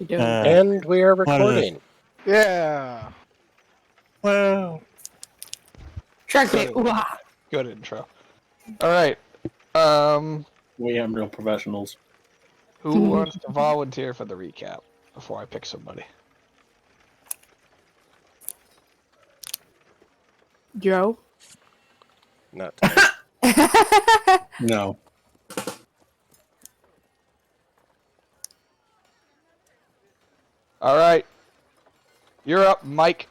You do. And we are recording. Yeah. Wow. Shark Bait. Good. Ooh-ah. Good intro. All right. We am real professionals. Who wants to volunteer for the recap before I pick somebody? Joe? Not today. No. All right. You're up, Mike.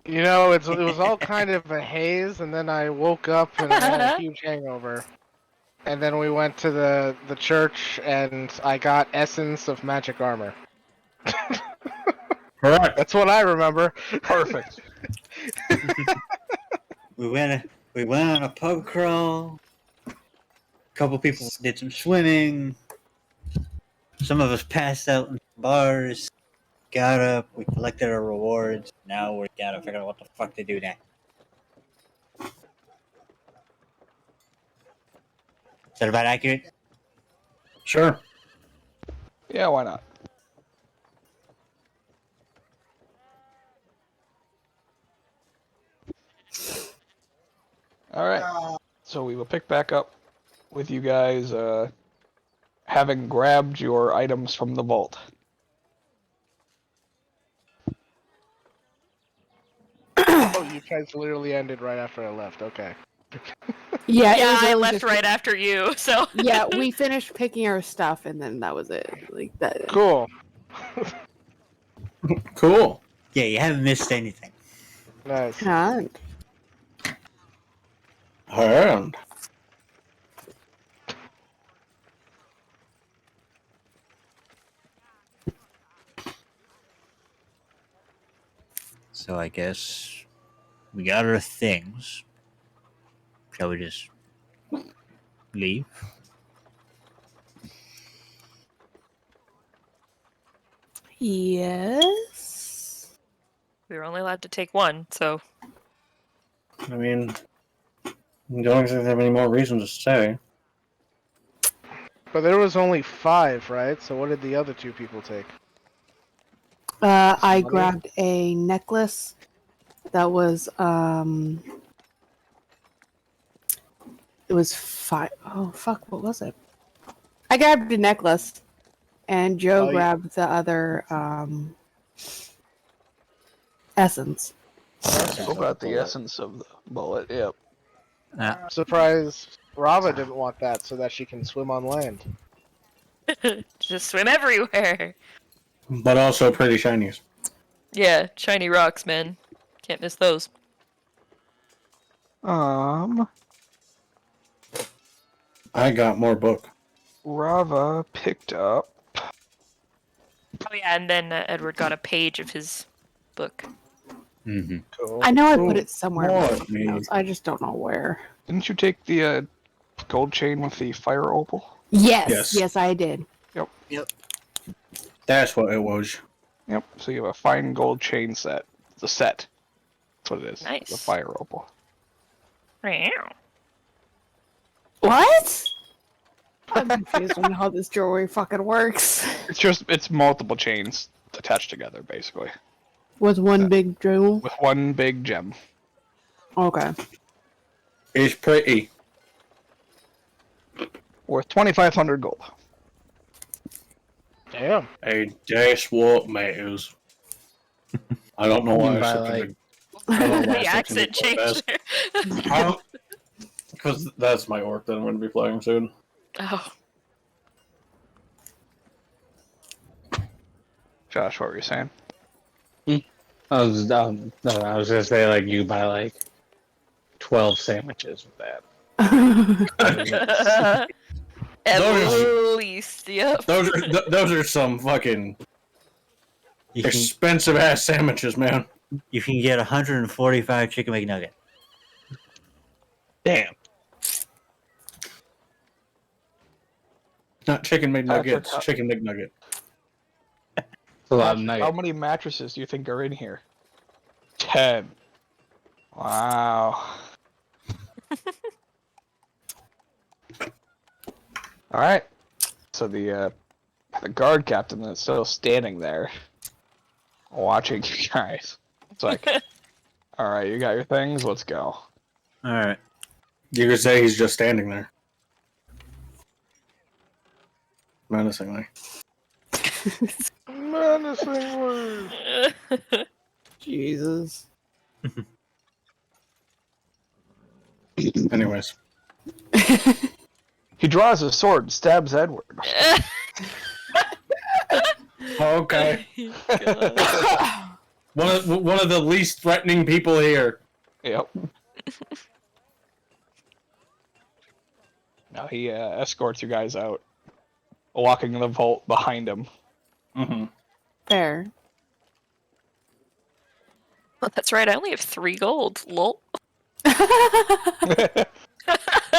You know, it was all kind of a haze, and then I woke up and I had a huge hangover. And then we went to the church, and I got essence of magic armor. Correct. That's what I remember. Perfect. We went on a pub crawl. A couple people did some swimming. Some of us passed out in bars. Got up. We collected our rewards. Now we gotta figure out what the fuck to do next. Is that about accurate? Sure. Yeah, why not? All right. So we will pick back up with you guys having grabbed your items from the vault. Oh, you guys literally ended right after I left. Okay. Yeah, Yeah, I really left just- right after you, so. Yeah, we finished picking our stuff, and then that was it. Like that. Cool. Cool. Yeah, you haven't missed anything. Nice. And And So I guess we got our things. Shall we just leave? yes. We were only allowed to take one, so. I mean, I don't think they have any more reason to stay. But there was only 5, right? So what did the other 2 people take? I Money? grabbed a necklace that was it was 5. Oh fuck, what was it? I grabbed a necklace, and Joe Oh, you- grabbed the other essence. What about the essence of the bullet? Yep. I'm surprised Rava didn't want that so that she can swim on land. Just swim everywhere. But also pretty shinies. Yeah, shiny rocks, man. Can't miss those. I got more book. Rava picked up. Oh yeah, and then Edward got a page of his book. Mm-hmm. Cool. I know I put it somewhere. in my More fucking me. notes, I just don't know where. Didn't you take the gold chain with the fire opal? Yes, Yes. I did. That's what it was. Yep. So you have a fine gold chain set. It's a set. That's what it is. Nice. The fire opal. What? I'm confused on how this jewelry fucking works. It's multiple chains attached together, basically, With one big jewel. with one big gem. Okay. It's pretty. Worth 2,500 gold. Damn. Hey, that's what matters. I don't know why You buy, it's such a like- big. I don't know why The it's such a accent big protest. changed. Because that's my orc that I'm going to be playing soon. Oh. Josh, what were you saying? I was gonna say like you buy like 12 sandwiches with that. At Those- least, yep. Those are some fucking You can, expensive ass sandwiches, man. you can get 145 chicken McNugget. Damn. Not chicken McNuggets, Patrick, chicken McNugget. It's a lot of How nugget. many mattresses do you think are in here? 10. Wow. All right. to the guard captain that's still standing there, watching you guys. It's like, all right, you got your things. Let's go. All right. You could say he's just standing there. Menacingly. Menacingly. Jesus. Anyways. He draws his sword and stabs Edward. Okay. God. One of the least threatening people here. Yep. Now he escorts you guys out, walking the vault behind him. Mm-hmm. Fair. Oh, that's right. I only have 3 gold. Lol. I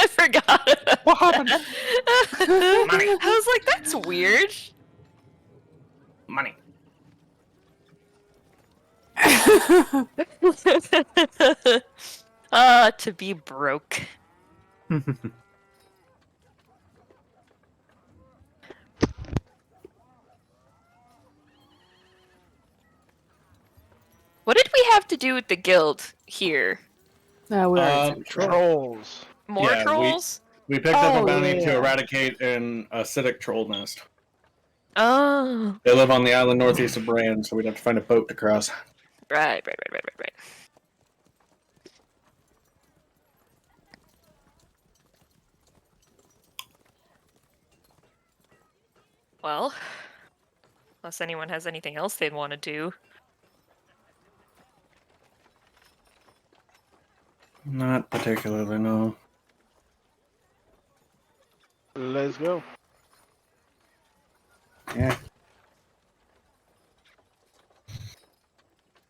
forgot. What happened? I was like, that's weird. Money. To be broke. What did we have to do with the guild here? No, we already said Trolls. More Yeah, trolls? We picked up Oh, a bounty yeah. to eradicate an acidic troll nest. Oh, They live on the island northeast of Bran, so we'd have to find a boat to cross. right. Well, unless anyone has anything else they'd want to do. Not particularly, no. Let's go. Yeah.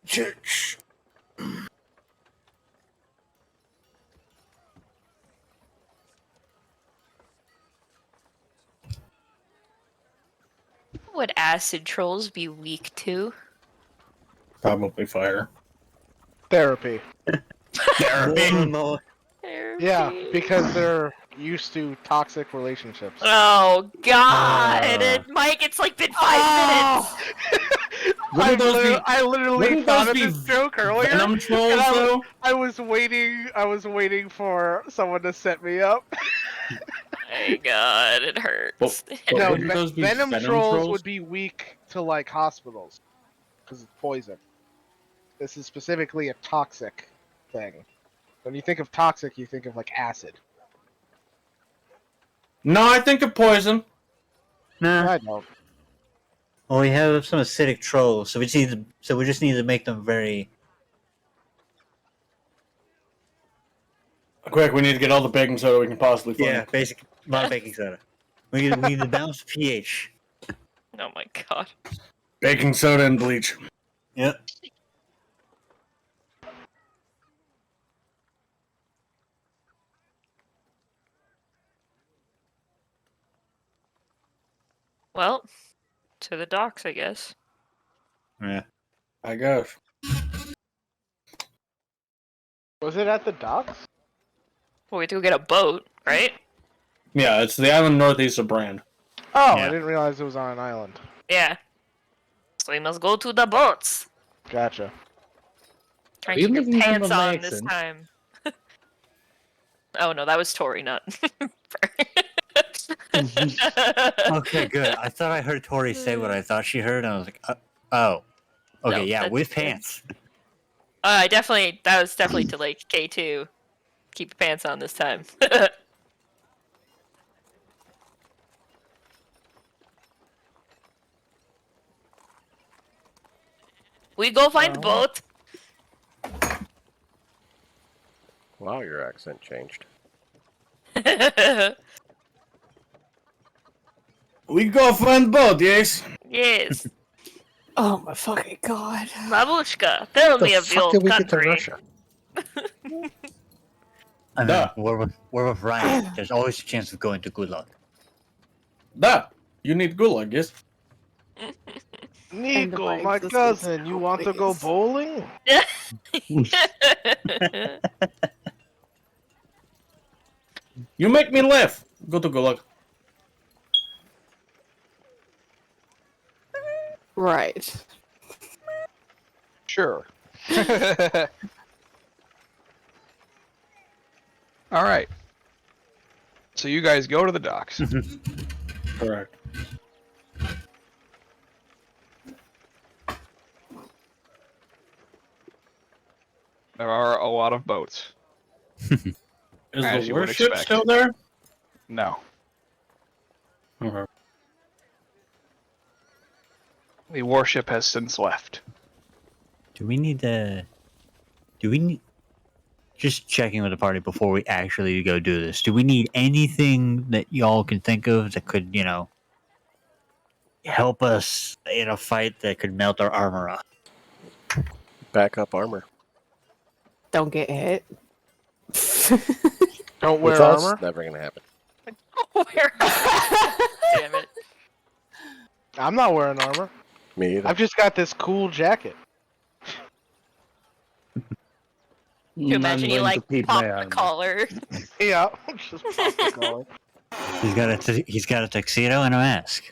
Church. What would acid trolls be weak to? Probably fire. Therapy. More. Yeah, because they're used to toxic relationships. Oh God, and Mike, it's like been 5 minutes. Wouldn't those be- I literally wouldn't thought those of be this joke earlier. Venom trolls, and though? I was waiting for someone to set me up. My God, it hurts. But No, wouldn't those be venom venom trolls trolls? would be weak to like hospitals because it's poison. This is specifically a toxic thing. When you think of toxic, you think of like acid. No, I think of poison. Nah. I don't. Well, we have some acidic trolls, so we just need to make them very. Quick, we need to get all the baking soda we can possibly find. Yeah, basic. A lot of baking soda. We need to balance pH. Oh my God. Baking soda and bleach. Yep. Well, to the docks, I guess. Yeah. I guess. Was it at the docks? Well, we have to go get a boat, right? Yeah, it's the island northeast of Brand. Oh, Yeah. I didn't realize it was on an island. Yeah. So we must go to the boats. Gotcha. Try Are and you keep your making fun pants of my on this accent? time. Oh no, that was Tori, not. Okay, good. I thought I heard Tori say what I thought she heard, and I was like, oh. Okay, No, yeah, that's with good. pants. That was definitely to like K2. Keep your pants on this time. We go find the boat. Wow, your accent changed. We go find the boat, yes? Yes. Oh my fucking god. Babushka, tell me of the fuck old did we get to country. Russia? I mean, Duh. we're with Ryan. There's always a chance of going to Gulag. Da. You need gulag, yes? Nico, my my existence, cousin, you want to go please. bowling? You make me laugh. Go to gulag. Right. Sure. All right. So you guys go to the docks. Correct. There are a lot of boats. Is As the you would warship expect. still there? No. Okay. The warship has since left. Do we need to? Do we need? Just checking with the party before we actually go do this. Do we need anything that y'all can think of that could, help us in a fight that could melt our armor off? Backup armor. Don't get hit. Don't With wear us, armor. never gonna happen. Where? Damn it. I'm not wearing armor. Me either. I've just got this cool jacket. Can you imagine you like keep pop my the armor. collar? Yeah, just pop the collar. He's got a tuxedo and a mask.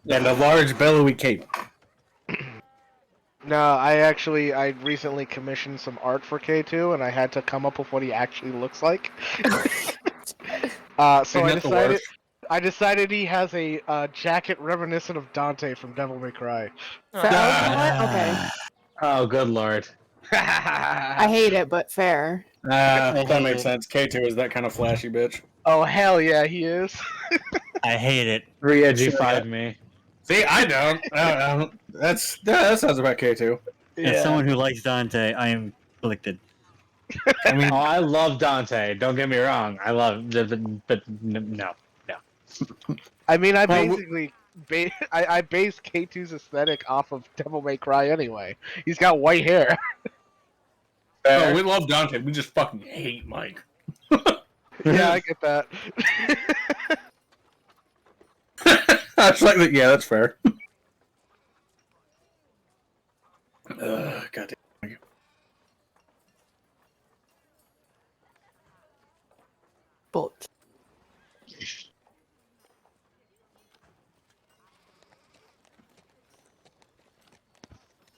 And a large billowy cape. No, I recently commissioned some art for K2, and I had to come up with what he actually looks like. So I decided he has a jacket reminiscent of Dante from Devil May Cry. Okay. Oh, good lord. I hate it, but fair. That makes sense. K2 is that kind of flashy bitch. Oh hell yeah, he is. I hate it. Re-edgified me. See, I don't. That sounds about K2. As someone who likes Dante, I am conflicted. I mean, Oh, I love Dante. Don't get me wrong. I love, but no. I mean, I Well, basically I base K2's aesthetic off of Devil May Cry anyway. He's got white hair. oh, we love Dante. We just fucking hate Mike. Yeah, I get that. That's like that. Yeah, that's fair. God damn. Bolt.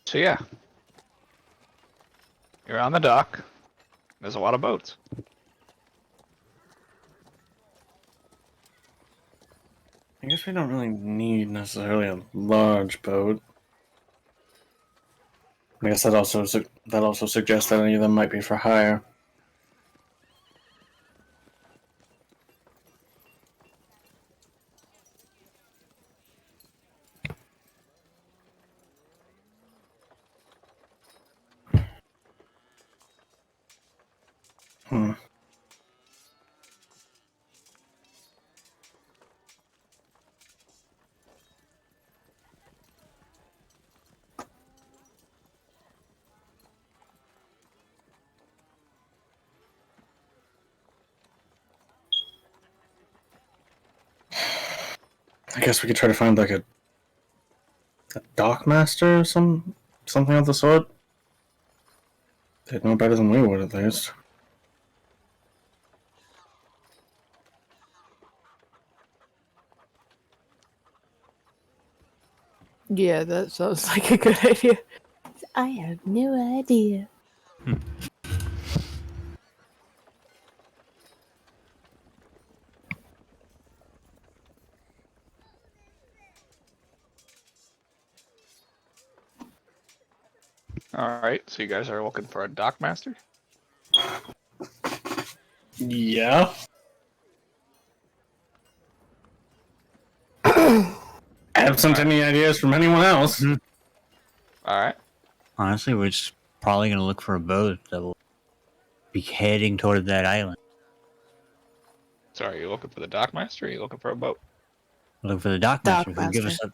So yeah. You're on the dock. There's a lot of boats. I guess we don't really need necessarily a large boat. I guess that also suggests that any of them might be for hire. Hmm. I guess we could try to find like a dock master or something of the sort. They'd know better than we would, at least. Yeah, that sounds like a good idea. I have no idea. Alright, so you guys are looking for a dock master? Yeah. Absent any ideas from anyone else. Alright. Honestly, we're just probably going to look for a boat that will be heading toward that island. So are you looking for the dock master or are you looking for a boat? Look for the dock master. Who give us a,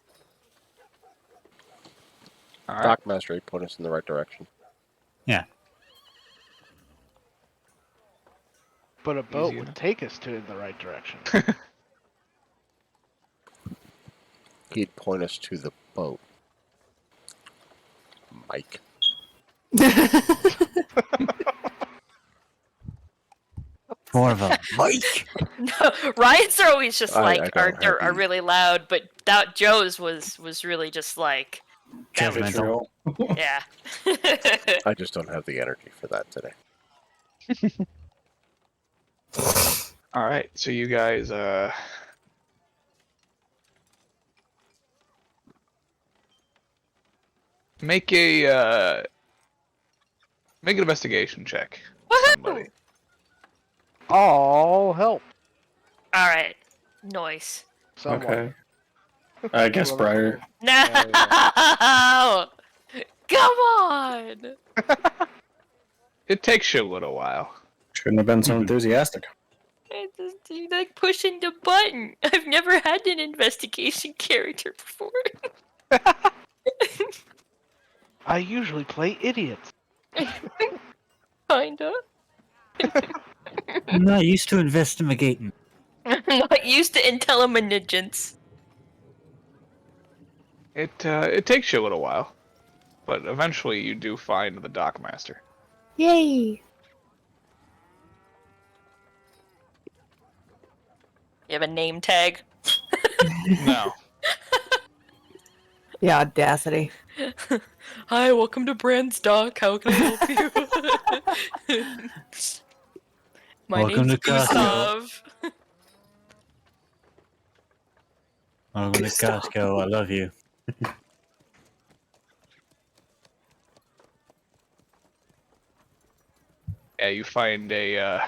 Alright. Dock master point us in the right direction. But a boat Easy would enough. take us to the right direction. He'd point us to the boat. Mike. more of a Mike. No, Ryan's are always just I like don't have are the- really loud, but that Joe's was really just like that was, Judgmental. yeah. I just don't have the energy for that today. All right, so you guys make an investigation check. Somebody. All help. All right, noise. Someone. Okay. I guess Briar. No, Yeah, come on. It takes you a little while. Shouldn't have been so enthusiastic. You like pushing the button. I've never had an investigation character before. I usually play idiots. Kinda. I'm not used to investigating. I'm not used to intelligence. It takes you a little while, but eventually you do find the dockmaster. Yay! You have a name tag. No. The audacity. Hi, welcome to Brand's Dock. How can I help you? My Welcome name's to Costco. Gustav. Welcome to Costco. I love you. Yeah, you find a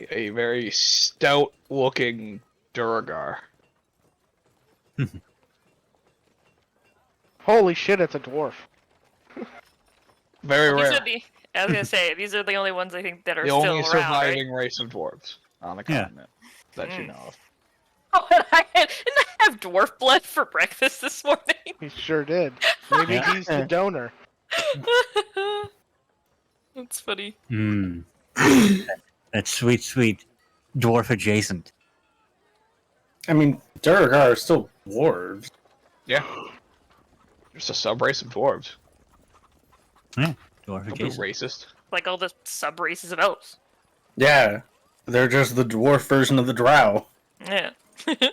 very stout-looking Duragar. Holy shit, it's a dwarf. Very These rare. are the. I was gonna say these are the only ones I think that are The still only around, surviving right? race of dwarves on the Yeah. continent that you know of. Oh, and didn't I have dwarf blood for breakfast this morning? He sure did. Maybe Yeah. he's the donor. That's funny. Mmm. That's sweet, sweet dwarf adjacent. I mean, Duragar are still dwarves. Yeah. Just a sub-race of dwarves. Dwarf Don't be adjacent. racist. Like all the sub races of elves. Yeah. They're just the dwarf version of the drow. Yeah. And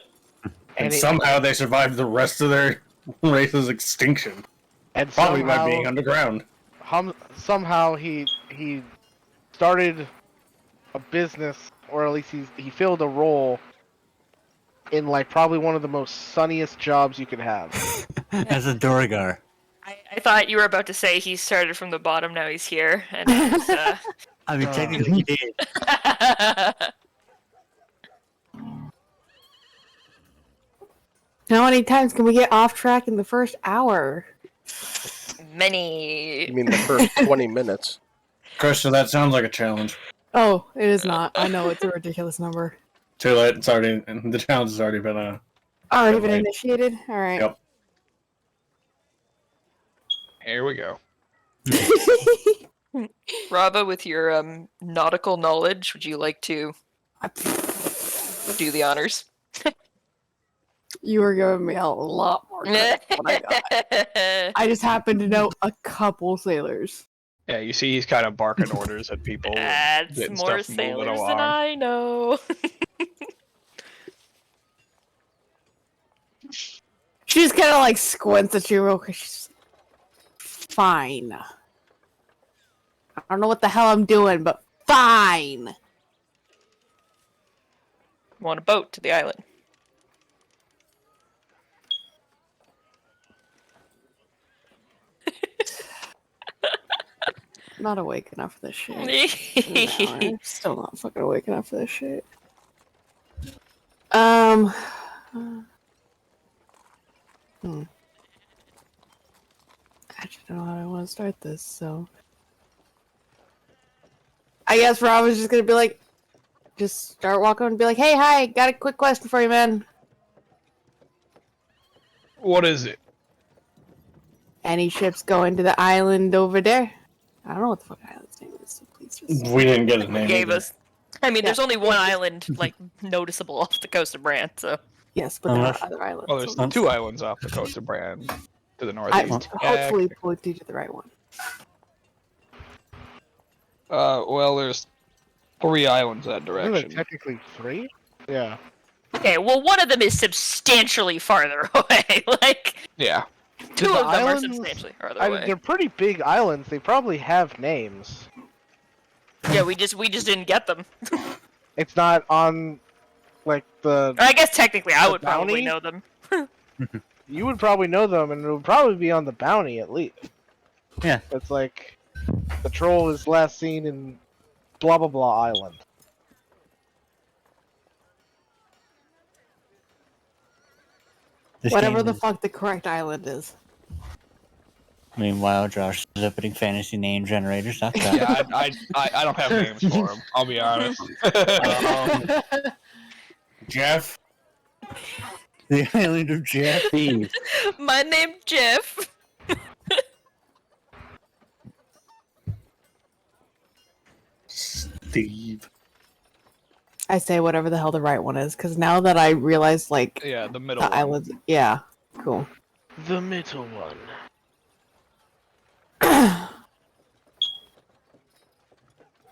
And, somehow they survived the rest of their race's extinction. and Probably somehow, by being underground. somehow he started a business, or at least he filled a role in like probably one of the most sunniest jobs you could have. As a Duragar. I thought you were about to say he started from the bottom, now he's here. And I was, I mean, technically he did. How many times can we get off track in the first hour? Many. You mean the first 20 minutes? Krista, that sounds like a challenge. Oh, it is not. I know it's a ridiculous number. Too late. It's already the challenge has already been Already been Right. initiated? Alright. Yep. Here we go. Rava, with your nautical knowledge, would you like to do the honors? You were giving me a lot more credit than what I got. I just happen to know a couple sailors. Yeah, you see he's kind of barking orders at people. and That's getting more stuff moving sailors than along. I know. She just kind of like squints at you real quick. She's fine. I don't know what the hell I'm doing, but fine. Want a boat to the island. Not awake enough for this shit. No, I'm still not fucking awake enough for this shit. I just don't know how I want to start this, so I guess Rob was just gonna be like, just start walking and be like, "Hey, hi, got a quick question for you, man. What is it? Any ships going to the island over there?" I don't know what the fuck island's name is, so please just. We didn't get his name. Gave either. us. I mean, there's only one island like noticeable off the coast of Brant, so. Yes, but there Unless- are other islands. Well, there's so two islands off the coast of Bran to the I northeast. hopefully pointed you to the right one. Well, there's 3 islands that Isn't it direction. technically 3? Yeah. Okay, well, one of them is substantially farther away. Like, Yeah. two The of them are islands- substantially farther I mean, away. they're pretty big islands. They probably have names. Yeah, we just didn't get them. It's not on, like, the... Or I guess technically I The would probably bounty? know them. You would probably know them, and it would probably be on the bounty, at least. Yeah. It's like, the troll is last seen in blah blah blah island. This Whatever game the is- fuck the correct island is. Meanwhile, Josh is opening fantasy name generators. Not that. Yeah, I don't have names for them. I'll be honest. Jeff. The island of Jeff. Steve. My name Jeff. Steve. I say whatever the hell the right one is, because now that I realize, like, Yeah, the middle the one. islands. Yeah, cool. The middle one.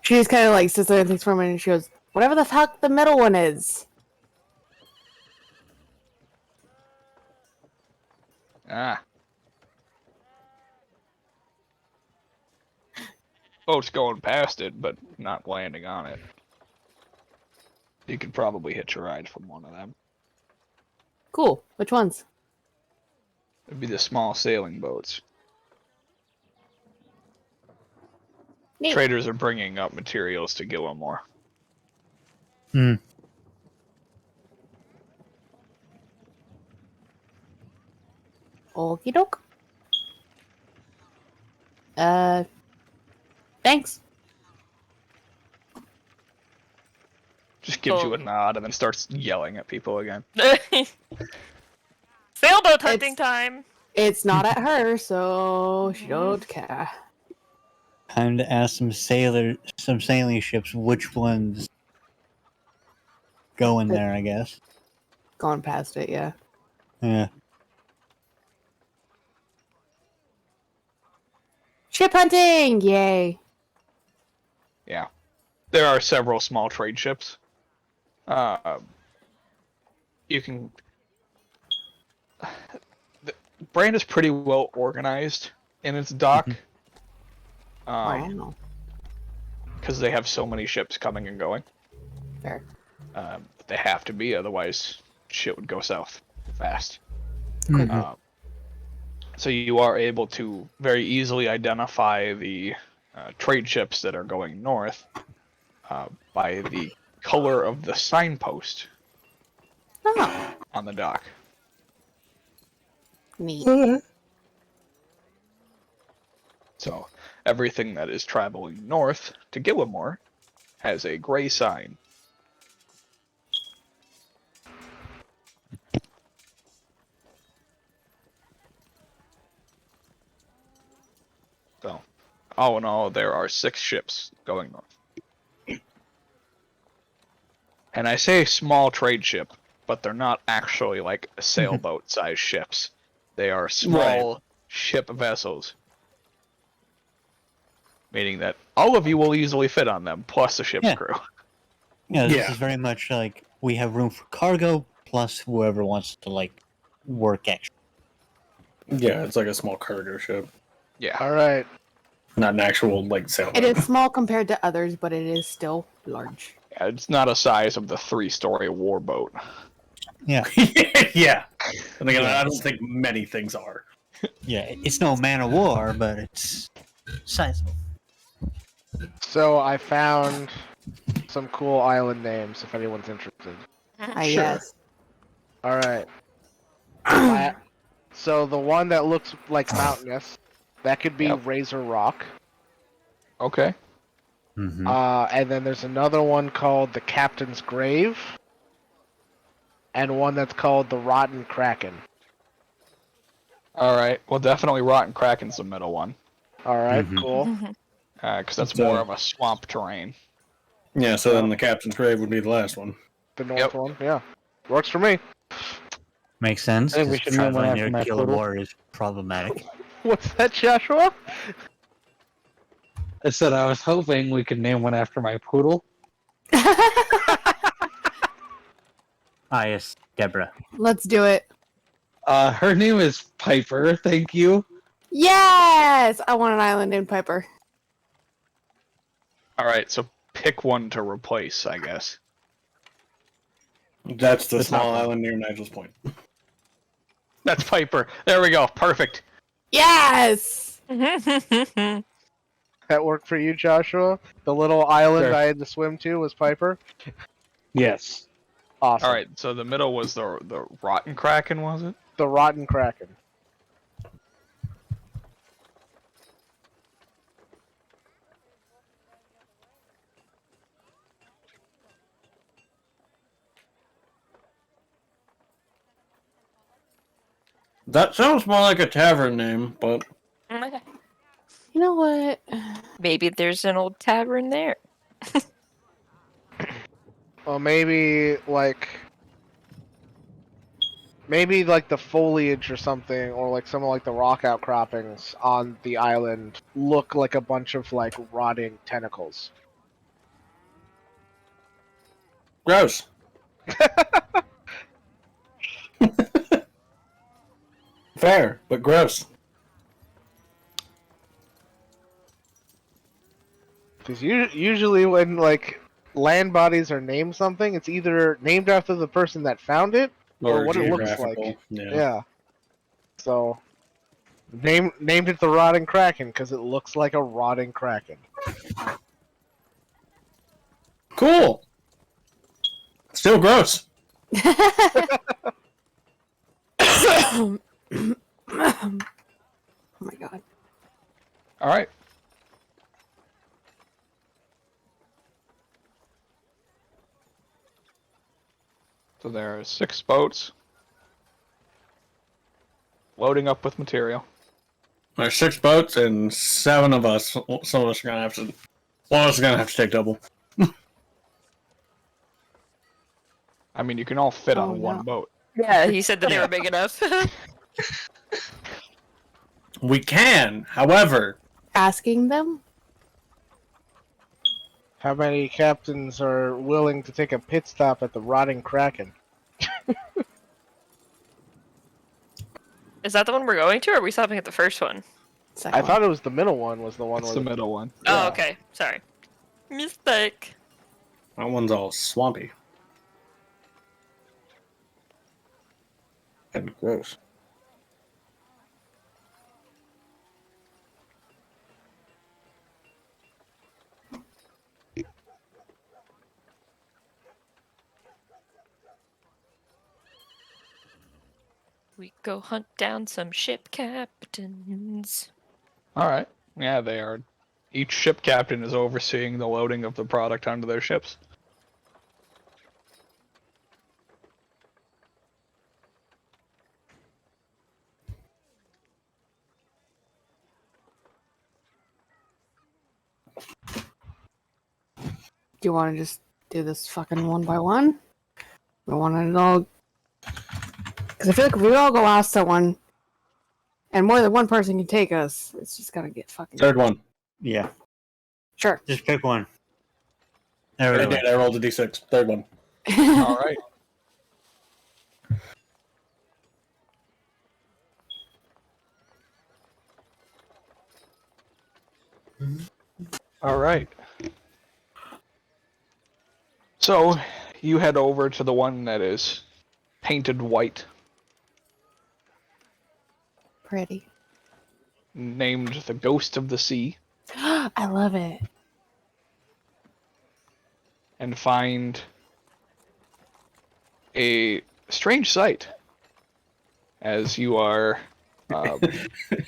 She just kind of like sits there and thinks for a minute, and she goes, "Whatever the fuck the middle one is." Ah. Boat's going past it, but not landing on it. You could probably hitch a ride from one of them. Cool. Which ones? It'd be the small sailing boats. Neat. Traders are bringing up materials to Gillimore. Hmm. Okie doke. Thanks. Just gives you a Oh. nod and then starts yelling at people again. Sailboat hunting It's- time. It's not at her, so she don't care. Time to ask some sailing ships which ones go in there. I guess. Going past it, yeah. Yeah. Ship hunting! Yay. Yeah. There are several small trade ships. You can... The brand is pretty well organized in its dock. Wow. Because they have so many ships coming and going. Fair. They have to be, otherwise shit would go south fast. Mhm. So you are able to very easily identify the trade ships that are going north by the color of the signpost Oh, on the dock. neat. So everything that is traveling north to Gillimore has a gray sign. So, all in all, there are 6 ships going north. And I say small trade ship, but they're not actually like sailboat-sized ships. They are small ship vessels. Meaning that all of you will easily fit on them, plus the ship's Yeah. crew. Yeah, this Yeah. is very much like we have room for cargo plus whoever wants to like work extra. Yeah, it's like a small cargo ship, Yeah. Alright. not an actual like sailboat. It is small compared to others, but it is still large. It's not a size of the 3-story warboat. Yeah, Yeah. And again, I don't think many things are. yeah. It's no man of war, but it's sizable. So I found some cool island names if anyone's interested. Yes. Alright. So the one that looks like mountainous, that could be Yep. Razor Rock. Okay. Mm-hmm. And then there's another one called the Captain's Grave. And one that's called the Rotten Kraken. Alright. Well, definitely Rotten Kraken's the middle one. Alright, Mhm. cool. Because that's So- more of a swamp terrain. Yeah, so then the captain's grave would be the last one. The north Yep. one, yeah. Works for me. Makes sense. I think we 'cause should name one traveling after near my poodle. Gillimore is problematic. What's that, Joshua? I said I was hoping we could name one after my poodle. Ah, yes, Deborah. Let's do it. Her name is Piper. Thank you. Yes! I want an island named Piper. All right, so pick one to replace, I guess. That's the The small top one. island near Nigel's Point. That's Piper. There we go. Perfect. Yes! That worked for you, Joshua? The little island Sure. I had to swim to was Piper? Yes. Awesome. All right, so the middle was the Rotten Kraken, was it? The Rotten Kraken. That sounds more like a tavern name, but You know what? Maybe there's an old tavern there. Well, maybe like the foliage or something, or like some of like the rock outcroppings on the island look like a bunch of like rotting tentacles. gross. Fair, but gross. Because usually when like land bodies are named something, it's either named after the person that found it or what it looks like. geographical. Yeah. Yeah. So named it the Rotting Kraken because it looks like a rotting kraken. Cool. Still gross. Oh my god. All right. So there are 6 boats loading up with material. There's 6 boats and 7 of us. Some of us are gonna have to. One of us is gonna have to take double. I mean, you can all fit Oh, on one no. boat. Yeah, he said that they were big enough. We can, however, Asking them? How many captains are willing to take a pit stop at the Rotting Kraken? Is that the one we're going to, or are we stopping at the first one? Second I one. thought it was the middle one was the one It's where the middle one. Oh, okay. Sorry. Mistake. that one's all swampy and gross. We go hunt down some ship captains. All right. Yeah, they are. Each ship captain is overseeing the loading of the product onto their ships. Do you want to just do this fucking one by one? We want to know. Because I feel like if we all go ask someone, and more than one person can take us, it's just gonna get fucking. Third one. Yeah, Sure. just pick one. There I we go. did. I rolled a d6. Third one. All right. All right. So, you head over to the one that is painted white, Pretty. named the Ghost of the Sea, I love it. and find a strange sight as you are.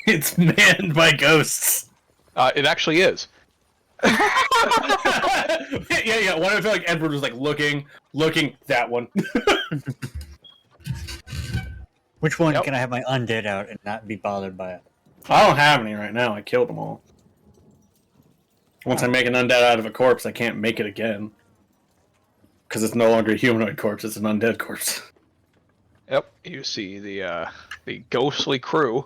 It's manned by ghosts. It actually is. yeah. Why do I feel like Edward was like looking that one? Which one Yep. can I have my undead out and not be bothered by it? I don't have any right now. I killed them all. Once I make an undead out of a corpse, I can't make it again. Because it's no longer a humanoid corpse, it's an undead corpse. Yep, you see the ghostly crew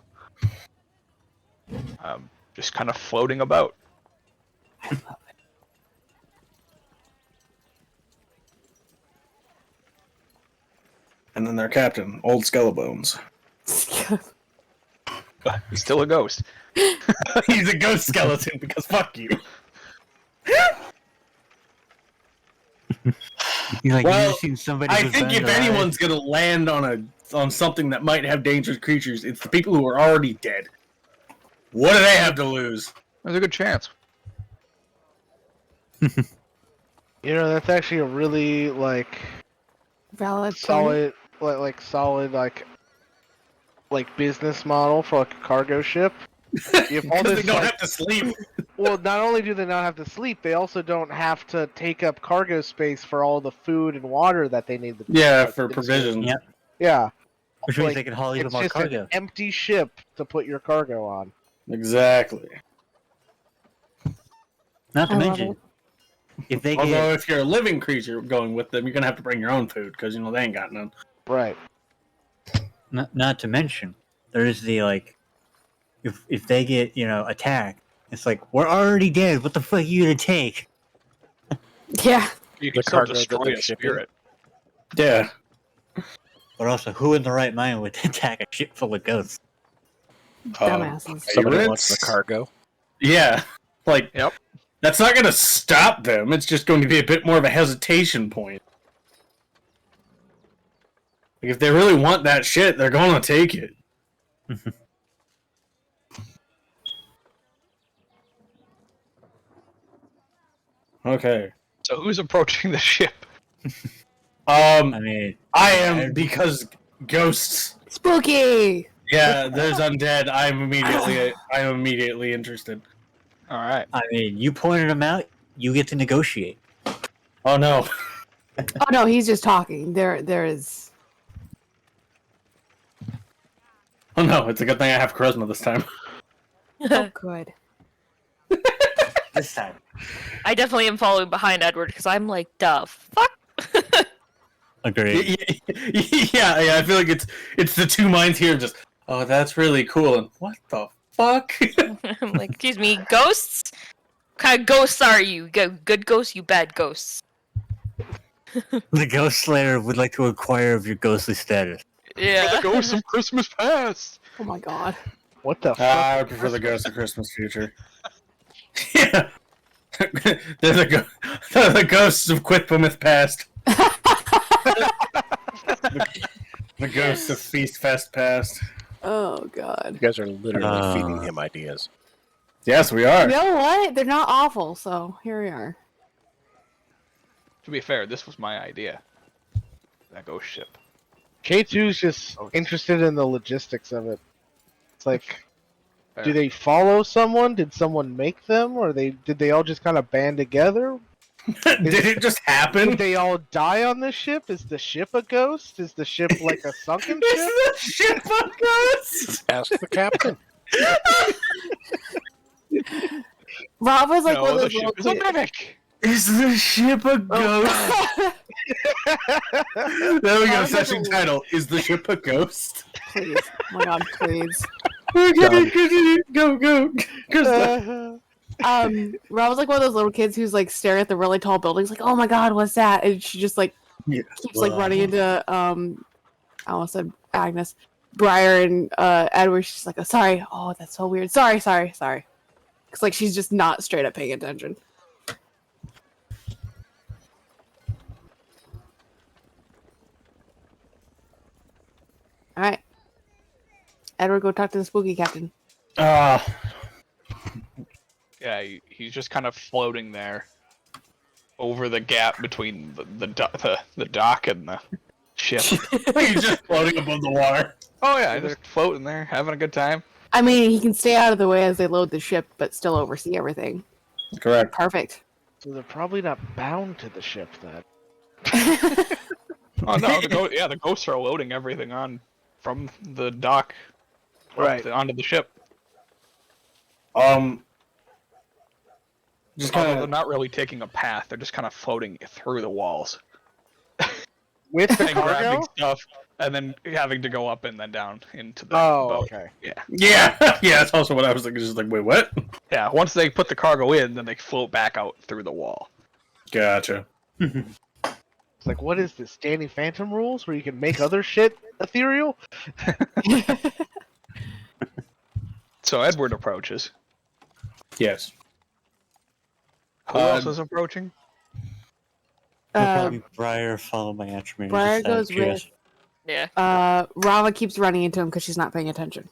just kind of floating about. And then their captain, Old Skellebones. He's still a ghost. He's a ghost skeleton because fuck you. You're like, Well, you've seen somebody I who's think burned if alive. anyone's gonna land on something that might have dangerous creatures, it's the people who are already dead. What do they have to lose? There's a good chance. You know, that's actually a really Valid. solid, solid business model for like a cargo ship. You have all Because they this, don't like- have to sleep. Well, not only do they not have to sleep, they also don't have to take up cargo space for all the food and water that they need. Yeah, for provisions. Yep. Yeah, Which means like, they can haul even it's more just cargo. an empty ship to put your cargo on. Exactly. Not to I love mention, it. if they Although, get if you're a living creature going with them, you're gonna have to bring your own food because they ain't got none. Right. not to mention, there is the if they get attacked, it's like we're already dead. What the fuck are you gonna take? Yeah. You can The still cargo that destroy they're a shipping? spirit. Yeah. But also, who in the right mind would attack a ship full of ghosts? Dumbasses. Somebody Pirates? wants the cargo. Yeah. Like, Yep. that's not gonna stop them. It's just going to be a bit more of a hesitation point. Like, if they really want that shit, they're gonna take it. Okay. So who's approaching the ship? I mean, I am because ghosts. Spooky. Yeah, there's undead. I'm immediately interested. All right. you pointed them out. You get to negotiate. Oh no. Oh no, he's just talking. There is. Oh no, it's a good thing I have charisma this time. Oh, good. This time. I definitely am following behind Edward because I'm like, duh, fuck. Agreed. Yeah, I feel like it's the two minds here just, oh, that's really cool, and what the fuck? I'm like, excuse me, ghosts? What kind of ghosts are you? You got good ghosts, you bad ghosts. The Ghost Slayer would like to inquire of your ghostly status. Yeah. Ghosts of Christmas past. Oh my god. What the fuck? I prefer the Ghost of Christmas Future. Yeah. They're the ghosts of Quitplymouth Past. The ghosts of Feast Fest Past. Oh god. You guys are literally feeding him ideas. Yes, we are. You know what? They're not awful, so here we are. To be fair, this was my idea. That ghost ship. K2's just interested in the logistics of it. It's like, Fair. do they follow someone? Did someone make them? Or did they all just kind of band together? Did it just happen? Did they all die on this ship? Is the ship a ghost? Is the ship like a sunken ship? Is the ship a ghost? Ask the captain. Rob was like No, one of the those ship little is a kids. mimic. Is the ship a ghost? There we go, Rob's like session a- title. Is the ship a ghost? Please. Oh my god, please. Go. Rob was like one of those little kids who's like staring at the really tall buildings, like, oh my god, what's that? And she just like keeps like running into I almost said Agnes, Briar, and Edward. She's like, oh, sorry. Oh, that's so weird. Sorry. Because like she's just not straight up paying attention. All right, Edward, go talk to the spooky captain. Yeah, he's just kind of floating there, over the gap between the dock and the ship. He's just floating above the water. Oh yeah, just floating there, having a good time. I mean, he can stay out of the way as they load the ship, but still oversee everything. Correct. Perfect. So they're probably not bound to the ship then. Oh no, the ghosts are loading everything on from the dock, onto the ship. Just Although kind they're of. not really taking a path; they're just kind of floating through the walls With the and grabbing cargo? stuff, and then having to go up and then down into the Oh, boat. okay. Yeah, that's also what I was thinking. Just like, wait, what? Yeah, once they put the cargo in, then they float back out through the wall. Gotcha. It's like, what is this, Danny Phantom rules, where you can make other shit ethereal? So Edward approaches. Yes. Who else is approaching? Probably Briar followed by Attribute. Briar goes with. Yeah. Rava keeps running into him because she's not paying attention.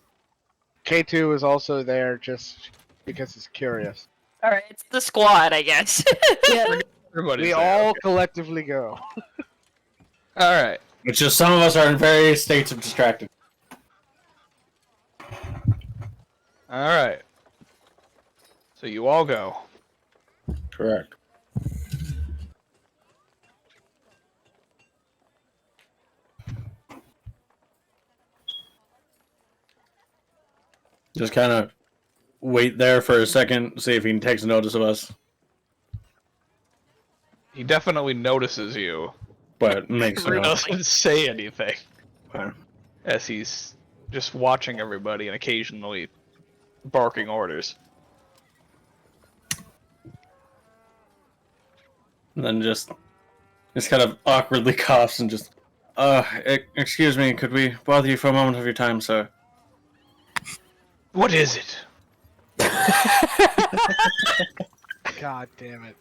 K2 is also there just because he's curious. All right, it's the squad, I guess. Everybody's We there, all okay. collectively go. All right. It's just some of us are in various states of distracted. All right. So you all go. Correct. Just kind of wait there for a second, see if he takes notice of us. He definitely notices you. But makes He no. doesn't say anything Okay. as he's just watching everybody and occasionally barking orders. And then just kind of awkwardly coughs and just, excuse me, could we bother you for a moment of your time, sir? What is it? God damn it.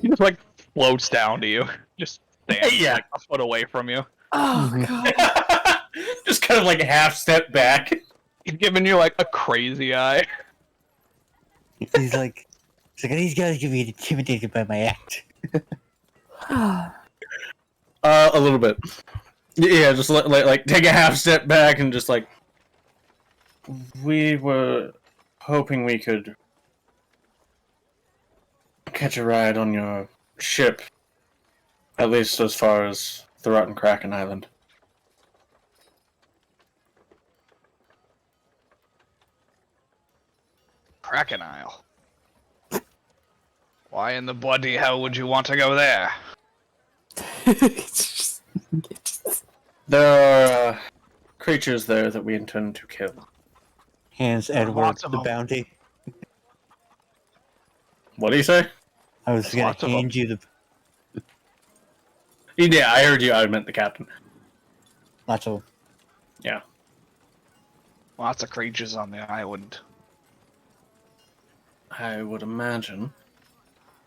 He just like floats down to you. Just stands Yeah. like a foot away from you. Oh god. Just kind of like half step back. He's giving you like a crazy eye. He's like, these guys can be intimidated by my act. A little bit. Yeah, just like take a half step back and just like, we were hoping we could catch a ride on your ship, at least as far as the Rotten Kraken Island. Kraken Isle. Why in the bloody hell would you want to go there? There are creatures there that we intend to kill. Hands Edward Lots of the them. bounty. What do you say? I was There's gonna lots of hand you the Yeah, I heard you. I meant the captain. lots of. Yeah. Lots of creatures on the island. I would imagine.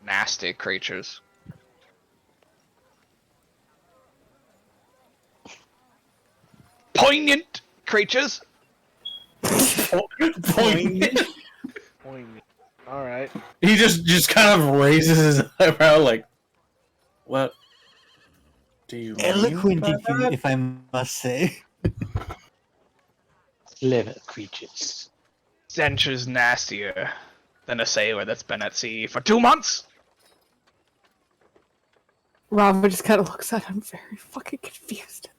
Nasty creatures. Poignant creatures. Poignant. Alright. He just kind of raises his eyebrow like, what do you mean Eloquent, by that? if I must say. Clever creatures. Stench is nastier than a sailor that's been at sea for 2 months. Rava just kind of looks at him very fucking confused.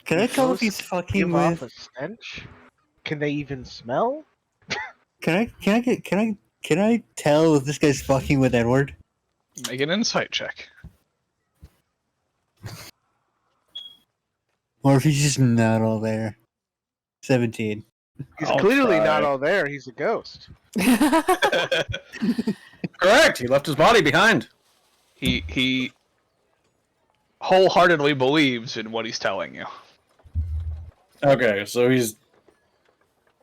Can I tell if he's fucking Give off with? a stench? Can they even smell? Can I tell if this guy's fucking with Edward? Make an insight check. Or if he's just not all there? 17. He's I'll clearly try. not all there. He's a ghost. Correct. He left his body behind. He wholeheartedly believes in what he's telling you. Okay, so he's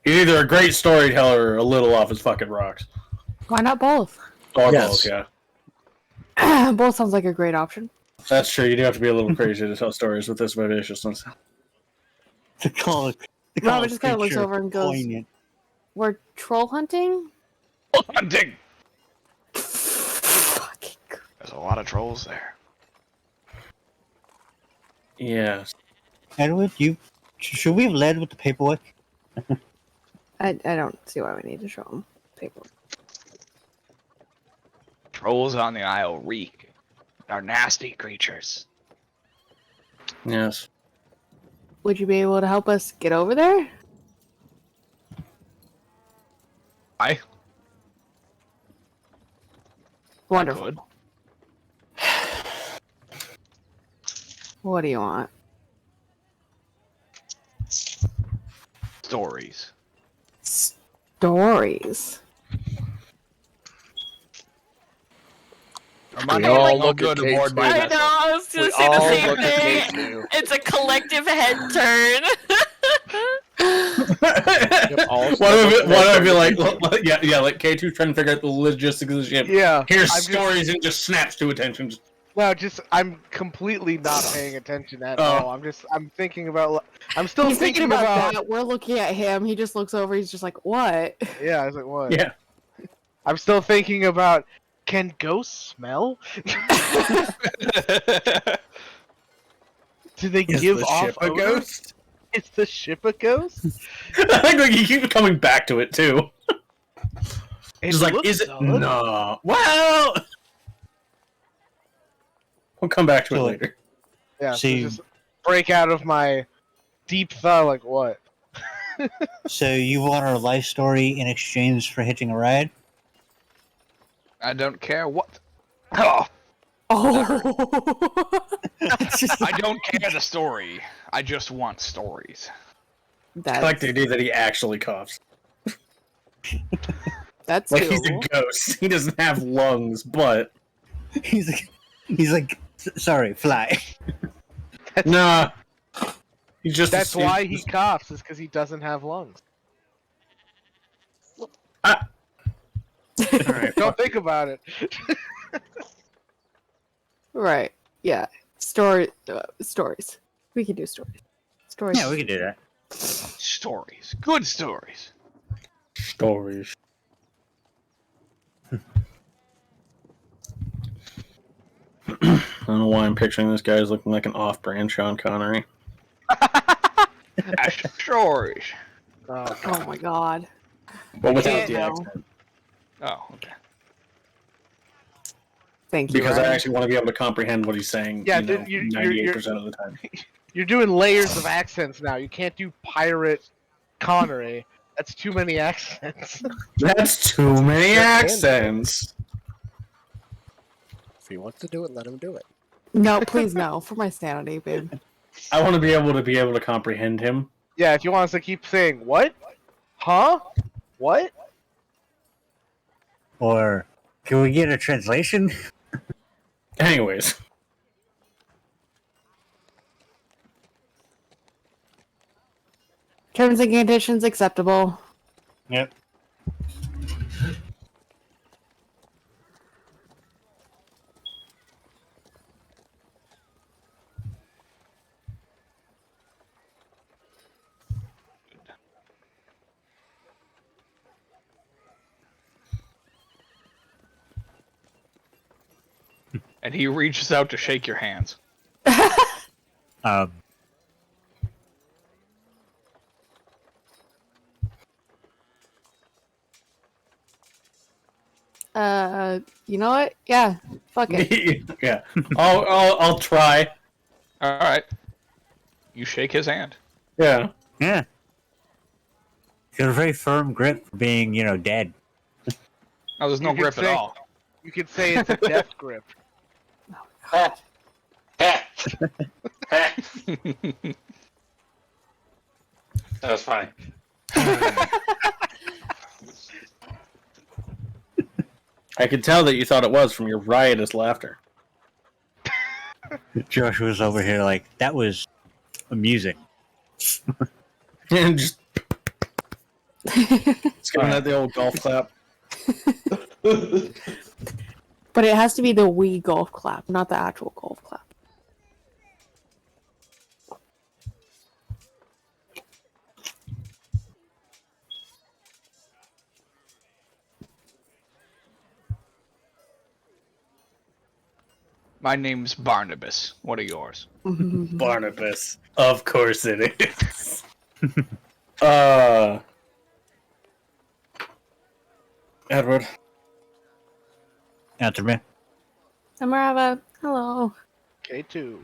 either a great storyteller or a little off his fucking rocks. Why not both? Or Yes. both, yeah. Both sounds like a great option. That's true. You do have to be a little crazy to tell stories with this vivaciousness. To call Rava a just kind of looks creature over and goes, poignant. "We're troll hunting." Hunting. Fucking. There's a lot of trolls there. Yes. Edward, should we have led with the paperwork? I don't see why we need to show him paper. Trolls on the Isle reek. They're nasty creatures. Yes. Would you be able to help us get over there? I Wonderful. could. What do you want? Stories. Stories. Armando, We all you're no look good at aboard my I K2. know, vessel. I was We gonna say the all same look at thing. K2. It's a collective head turn. All Why do I be like, K2. yeah, like K2 trying to figure out the logistics of the ship. Yeah. Here's I'm stories and just snaps to attention. Just, No, I'm completely not paying attention at Oh. all. I'm thinking about. I'm still He's thinking about about. that. We're looking at him. He just looks over. He's just like, "What?" Yeah, I was like, what? yeah. I'm still thinking about. Can ghosts smell? Do they Is give the off ship a odor? ghost? Is the ship a ghost? I think like you keep coming back to it too. It Just like, looks is it? odd. No. Well, we'll come back to it So, later. Yeah, so See- just break out of my deep thought. Like what? So you want our life story in exchange for hitching a ride? I don't care what. Oh, Oh, I don't care the story. I just want stories. I like the idea that he actually coughs. that's Like he's doable. a ghost. He doesn't have lungs, but He's like, sorry, fly. nah. He's just. That's why he coughs. Is because he doesn't have lungs. Alright. Don't think about it. Right. Yeah. Stories. We can do stories. Stories. Yeah, we can do that. Stories. Good stories. Stories. I don't know why I'm picturing this guy as looking like an off-brand Sean Connery. Stories. Oh my god. But without the No. accent. Oh, okay. Thank you. Because I Ryan. actually want to be able to comprehend what he's saying. Yeah, you know, dude, you're- 98% of the time. You're doing layers of accents now. You can't do pirate Connery. That's too many accents. That's too many accents. If he wants to do it, let him do it. No, please no. For my sanity, babe. I want to be able to comprehend him. Yeah, if you want us to keep saying what, huh, what? Or can we get a translation? Anyways. Terms and conditions acceptable. Yep. And he reaches out to shake your hands. Um, You know what? Yeah. Fuck it. Yeah. I'll try. All right. You shake his hand. Yeah. yeah. Got a very firm grip for being, dead. Oh, there's no You could grip at say- all. You could say it's a death grip. That was funny. I could tell that you thought it was from your riotous laughter. Josh was over here like, that was amusing. And just giving that the old golf clap. But it has to be the Wii golf clap, not the actual golf clap. My name's Barnabas. What are yours? Barnabas. Of course it is. Edward. Answer me. Amarava, hello. K2.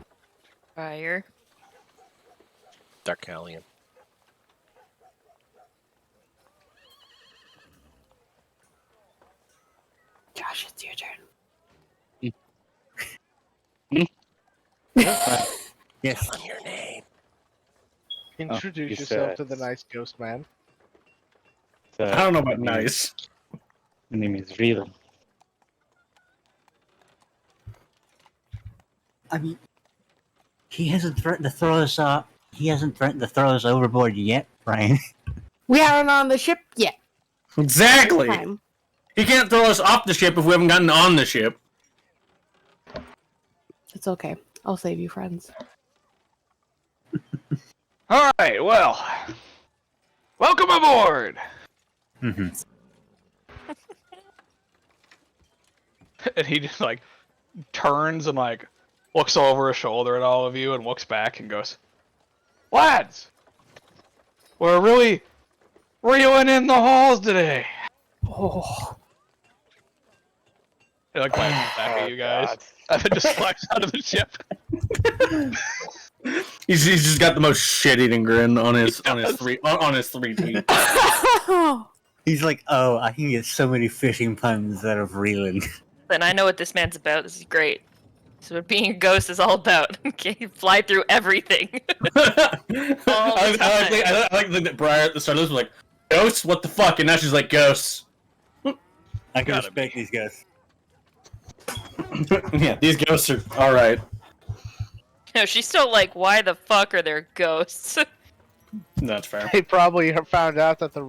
Fire. Darkalion. Josh, it's your turn. Yes. On your name. Introduce you yourself said- to the nice ghost man. I don't know about nice. My name is Real. I mean, he hasn't threatened to throw us off. He hasn't threatened to throw us overboard yet, Brian. We aren't on the ship yet. Exactly. Time. He can't throw us off the ship if we haven't gotten on the ship. It's okay. I'll save you, friends. All right, well, welcome aboard. Mm-hmm. And he just like turns and like looks over his shoulder at all of you and looks back and goes, "Lads, we're really reeling in the halls today." Oh. He like glances back at you guys and then just slides out of the ship. He's just got the most shit-eating grin on his three teeth. He's like, oh, I can get so many fishing puns out of reeling. Then I know what this man's about. This is great. This is what being a ghost is all about. Okay, fly through everything. I like that Briar at the start of this was like, ghosts? What the fuck? And now she's like, ghosts. I can respect these guys. Yeah, these ghosts are alright. No, she's still like, why the fuck are there ghosts? That's fair. They probably found out that the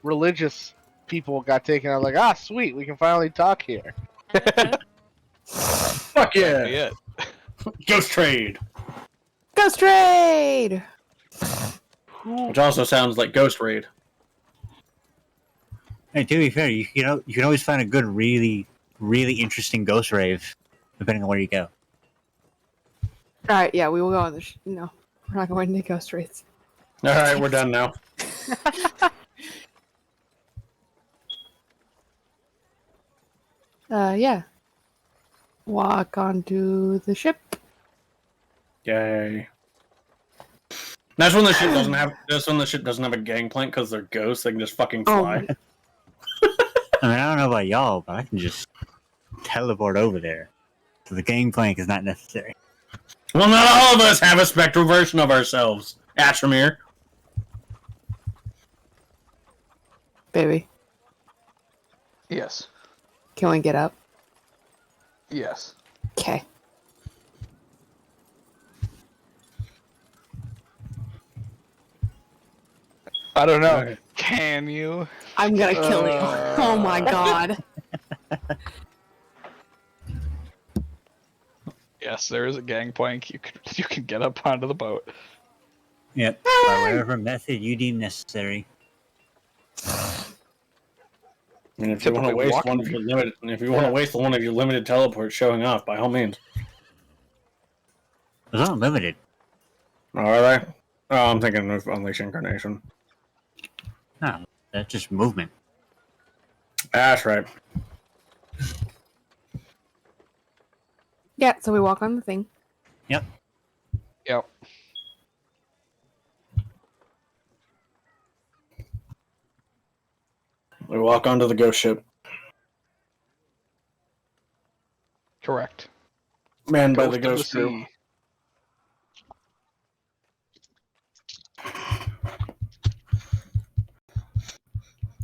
religious people got taken out. Like, ah, sweet, we can finally talk here. Fuck yeah. Yeah. Ghost trade. Ghost trade! Which also sounds like ghost raid. Hey, to be fair, you can always find a good, really, really interesting ghost rave, depending on where you go. Alright, yeah, we will go on the no. We're not going to ghost raids. Alright, we're done now. Yeah. Walk onto the ship. Yay. That's when the ship doesn't have. That's when the ship doesn't have a gangplank because they're ghosts. They can just fucking fly. I mean, I don't know about y'all, but I can just teleport over there. So the gangplank is not necessary. Well, not all of us have a spectral version of ourselves. Astramir. Baby, Yes. can we get up? Yes. Okay. I don't know. Okay. Can you? I'm gonna kill you. Oh my god. Yes, there is a gangplank. You can get up onto the boat. Yep. By whatever method you deem necessary. I mean, if you want to Typically waste walking. one of your limited, if you want to waste one of your limited teleports showing off, by all means. It's not limited. Oh, are they? Oh, I'm thinking of Unleash Incarnation. No, that's just movement. That's right. Yeah, so we walk on the thing. Yep. Yep. We walk onto the ghost ship. Correct. Manned by Ghost the of the ghost crew. sea.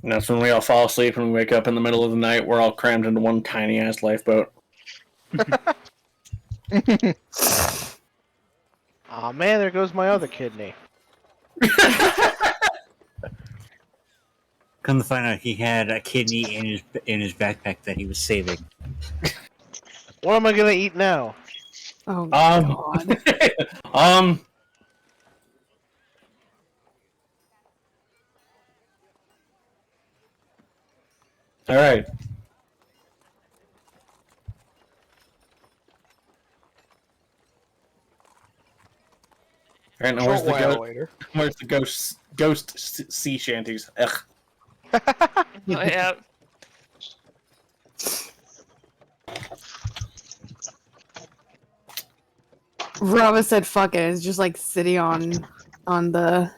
And that's when we all fall asleep and we wake up in the middle of the night. We're all crammed into one tiny ass lifeboat. Aw, man, there goes my other kidney. Come to find out, he had a kidney in his backpack that he was saving. What am I gonna eat now? Oh god. All right. All right, now Short while later. where's the ghost sea shanties? Ugh. Oh, yeah. Rava said fuck it. It's just like sitting on the...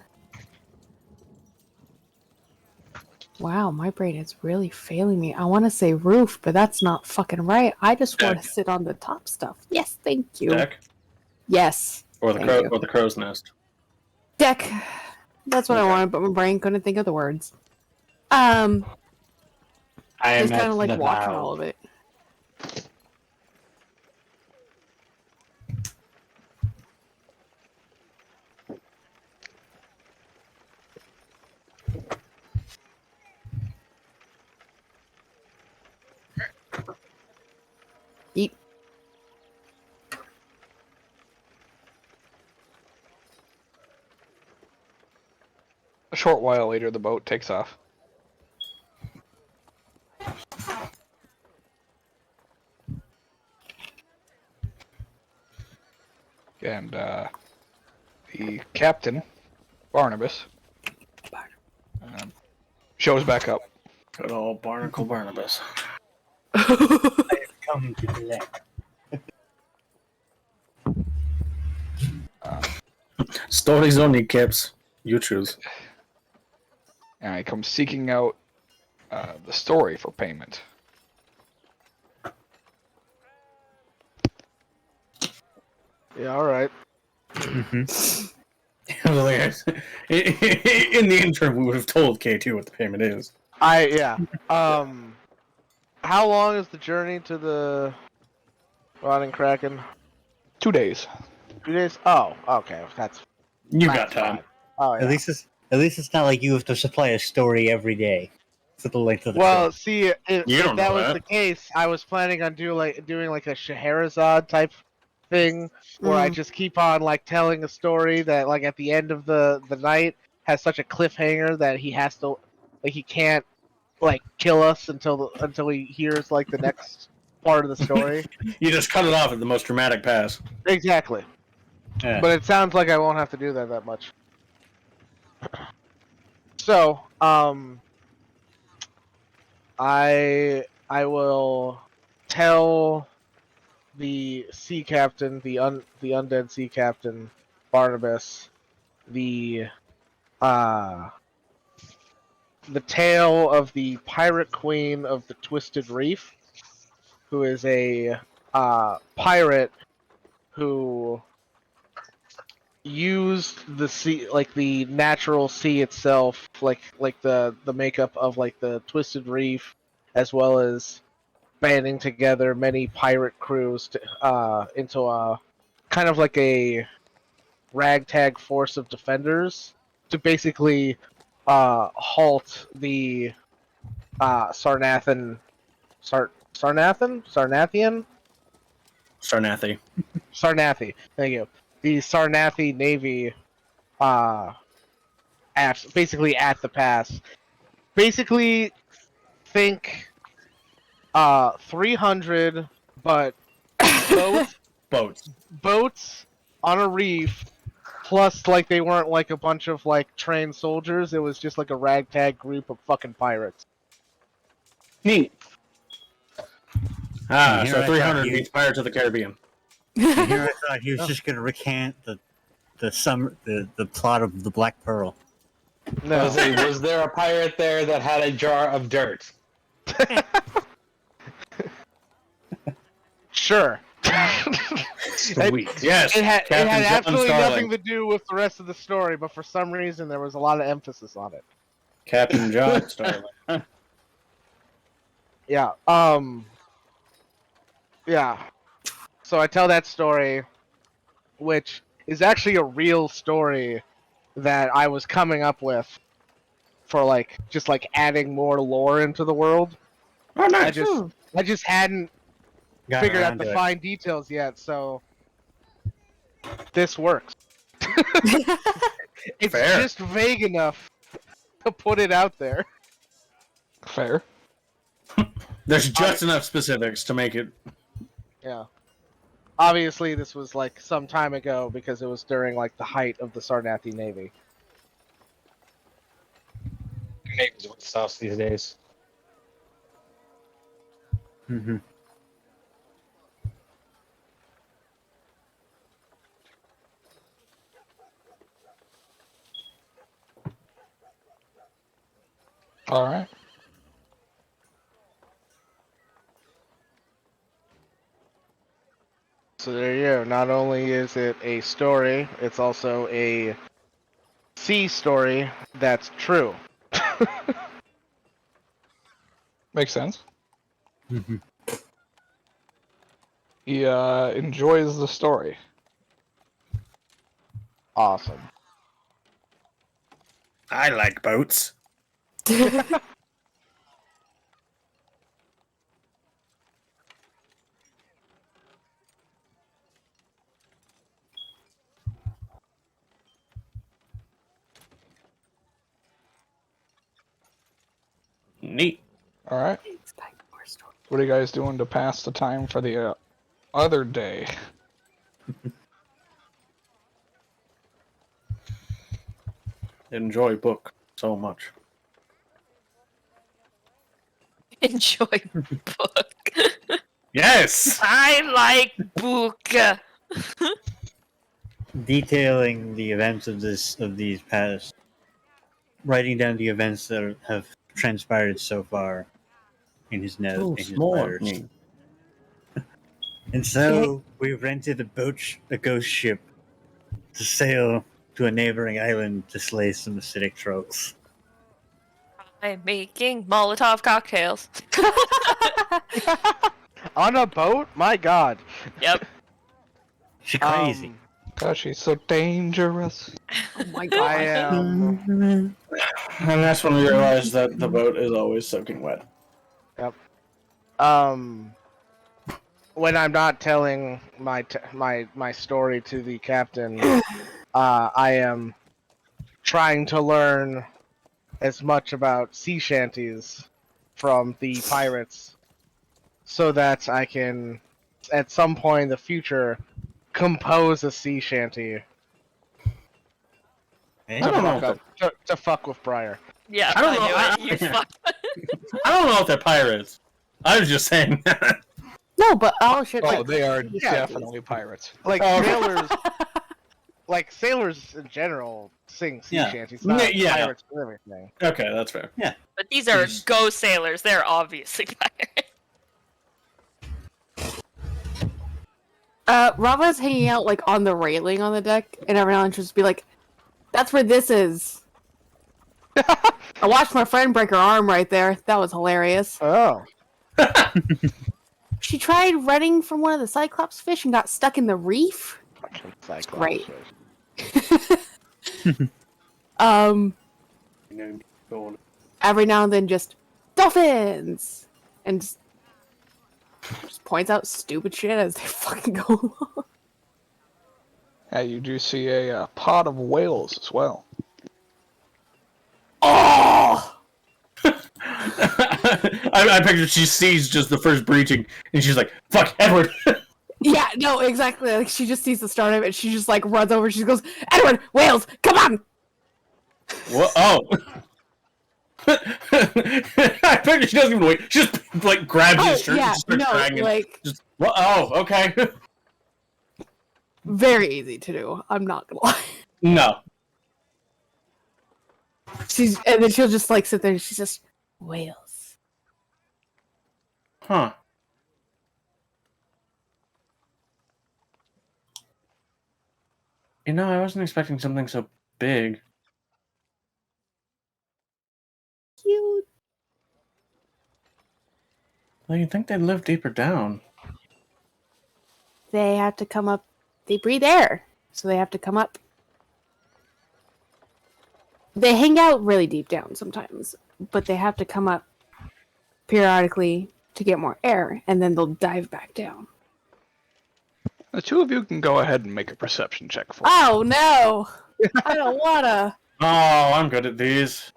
Wow, my brain is really failing me. I want to say roof, but that's not fucking right. I just want to Deck. sit on the top stuff. Yes, thank you. Deck Yes. or the Thank you. crow's nest. Deck. That's what I Okay. wanted, but my brain couldn't think of the words. I Just am kind of like the watching bow. all of it. short while later, the boat takes off. And the captain, Barnabas, shows back up. Good old Barnacle Barnabas. Come to collect. Stories don't need caps. You choose. And he comes seeking out the story for payment. Yeah, all right. In the interim, we would have told K2 what the payment is. Yeah. How long is the journey to the Rotting Kraken? 2 days. 2 days? Oh, okay. That's You got time. fine. Oh yeah. At least it's not like you have to supply a story every day for the length of the Well, trip. see, if don't that know was that. the case, I was planning on doing like a Scheherazade type thing where I just keep on like telling a story that like at the end of the night has such a cliffhanger that he has to like he can't like kill us until he hears like the next part of the story. You just cut it off at the most dramatic pass. Exactly. Yeah. But it sounds like I won't have to do that much. So, I will tell the sea captain, the undead sea captain, Barnabas, the tale of the pirate queen of the Twisted Reef, who is a pirate who used the sea, like the natural sea itself, like the makeup of like the Twisted Reef, as well as banding together many pirate crews into a kind of like a ragtag force of defenders to basically halt the Sarnathian. Sarnathi. Thank you. The Sarnathi navy, basically at the pass. Basically, think 300, but boats on a reef. Plus, like they weren't like a bunch of like trained soldiers. It was just like a ragtag group of fucking pirates. Neat. And here So I 300 thought meets Pirates of the Caribbean. And here I thought he was just going to recant the plot of the Black Pearl. No. Was there a pirate there that had a jar of dirt? Sure. Sweet. Yes. It had Captain John absolutely Starling. nothing to do with the rest of the story, but for some reason there was a lot of emphasis on it. Captain John Starling. Yeah. Yeah. So I tell that story, which is actually a real story that I was coming up with for like just like adding more lore into the world. Oh, nice. I just hadn't Got figured out around the to it. fine details yet, so this works. It's Fair. just vague enough to put it out there. Fair. There's just enough specifics to make it. Yeah. Obviously, this was like some time ago because it was during like the height of the Sarnathi Navy. Navy's what sauce these days. Mm-hmm. All right. So there you go. Not only is it a story, it's also a sea story that's true. Makes sense. Mm-hmm. He enjoys the story. Awesome. I like boats. All right. Expect more stories. What are you guys doing to pass the time for the other day? Enjoy book so much. Enjoy book. Yes. I like book. Detailing the events of these past, writing down the events that have transpired so far in his note, Oh, in his small. letters. And so we rented a ghost ship to sail to a neighboring island to slay some acidic trolls. I'm making Molotov cocktails. On a boat? My God. Yep. She's crazy. Gosh, she's so dangerous. Oh my god. I am. And that's when we realized that the boat is always soaking wet. When I'm not telling my story to the captain, I am trying to learn as much about sea shanties from the pirates, so that I can, at some point in the future, compose a sea shanty Eh? I don't know. to fuck with Briar. Yeah, I don't know, knew it. You I- fuck. I don't know if they're pirates. I was just saying that. No, but oh shit. Oh, like, they are yeah, definitely pirates. Like Oh. sailors, like sailors in general sing sea Yeah. shanties, not Yeah. pirates and everything. Okay, that's fair. But these are ghost sailors. They're obviously pirates. Rava's hanging out like on the railing on the deck, and every now and then she'll just be like, "That's where this is." I watched my friend break her arm right there. That was hilarious. Oh. She tried running from one of the Cyclops fish and got stuck in the reef. It's great. Going. Every now and then, just dolphins, and just points out stupid shit as they fucking go along. Yeah, you do see a pod of whales as well. Oh! I picture she sees just the first breaching, and she's like, "Fuck, Edward!" Yeah, no, exactly. Like she just sees the start of it. She just like runs over. She goes, "Edward, whales, come on!" What? Oh. I picture she doesn't even wait. She just like grabs his shirt yeah, and starts no, dragging. like Just what? Oh, okay. very easy to do. I'm not gonna lie. No. And then she'll just like sit there and she's just whales. Huh. You know, I wasn't expecting something so big. Cute. Well, you'd think they'd live deeper down. They have to come up. They breathe air, so they have to come up. They hang out really deep down sometimes, but they have to come up periodically to get more air, and then they'll dive back down. The two of you can go ahead and make a perception check for me. Oh no! I don't wanna. Oh, I'm good at these.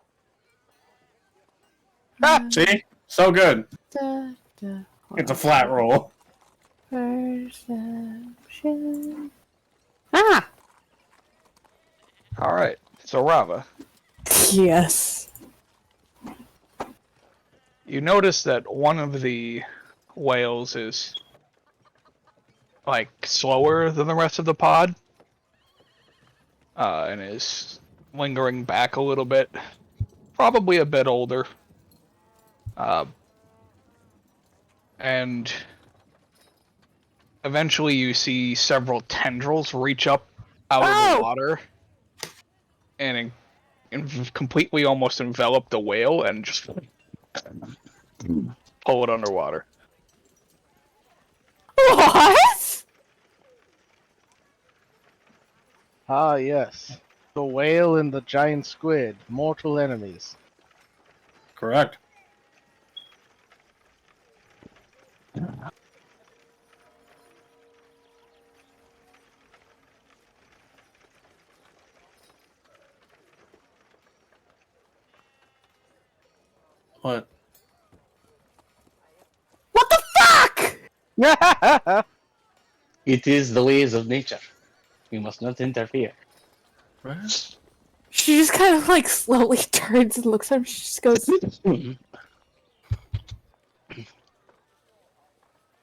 See? So good. Da, da, It's a flat roll. perception. Ah! All right, so Rava, Yes. you notice that one of the whales is like slower than the rest of the pod, and is lingering back a little bit, probably a bit older, and eventually you see several tendrils reach up out of Oh! the water and completely almost envelop the whale and just pull it underwater. What? Ah, yes. The whale and the giant squid, mortal enemies. Correct. What? It is the ways of nature. You must not interfere. Right? She just kind of like slowly turns and looks at him. She just goes,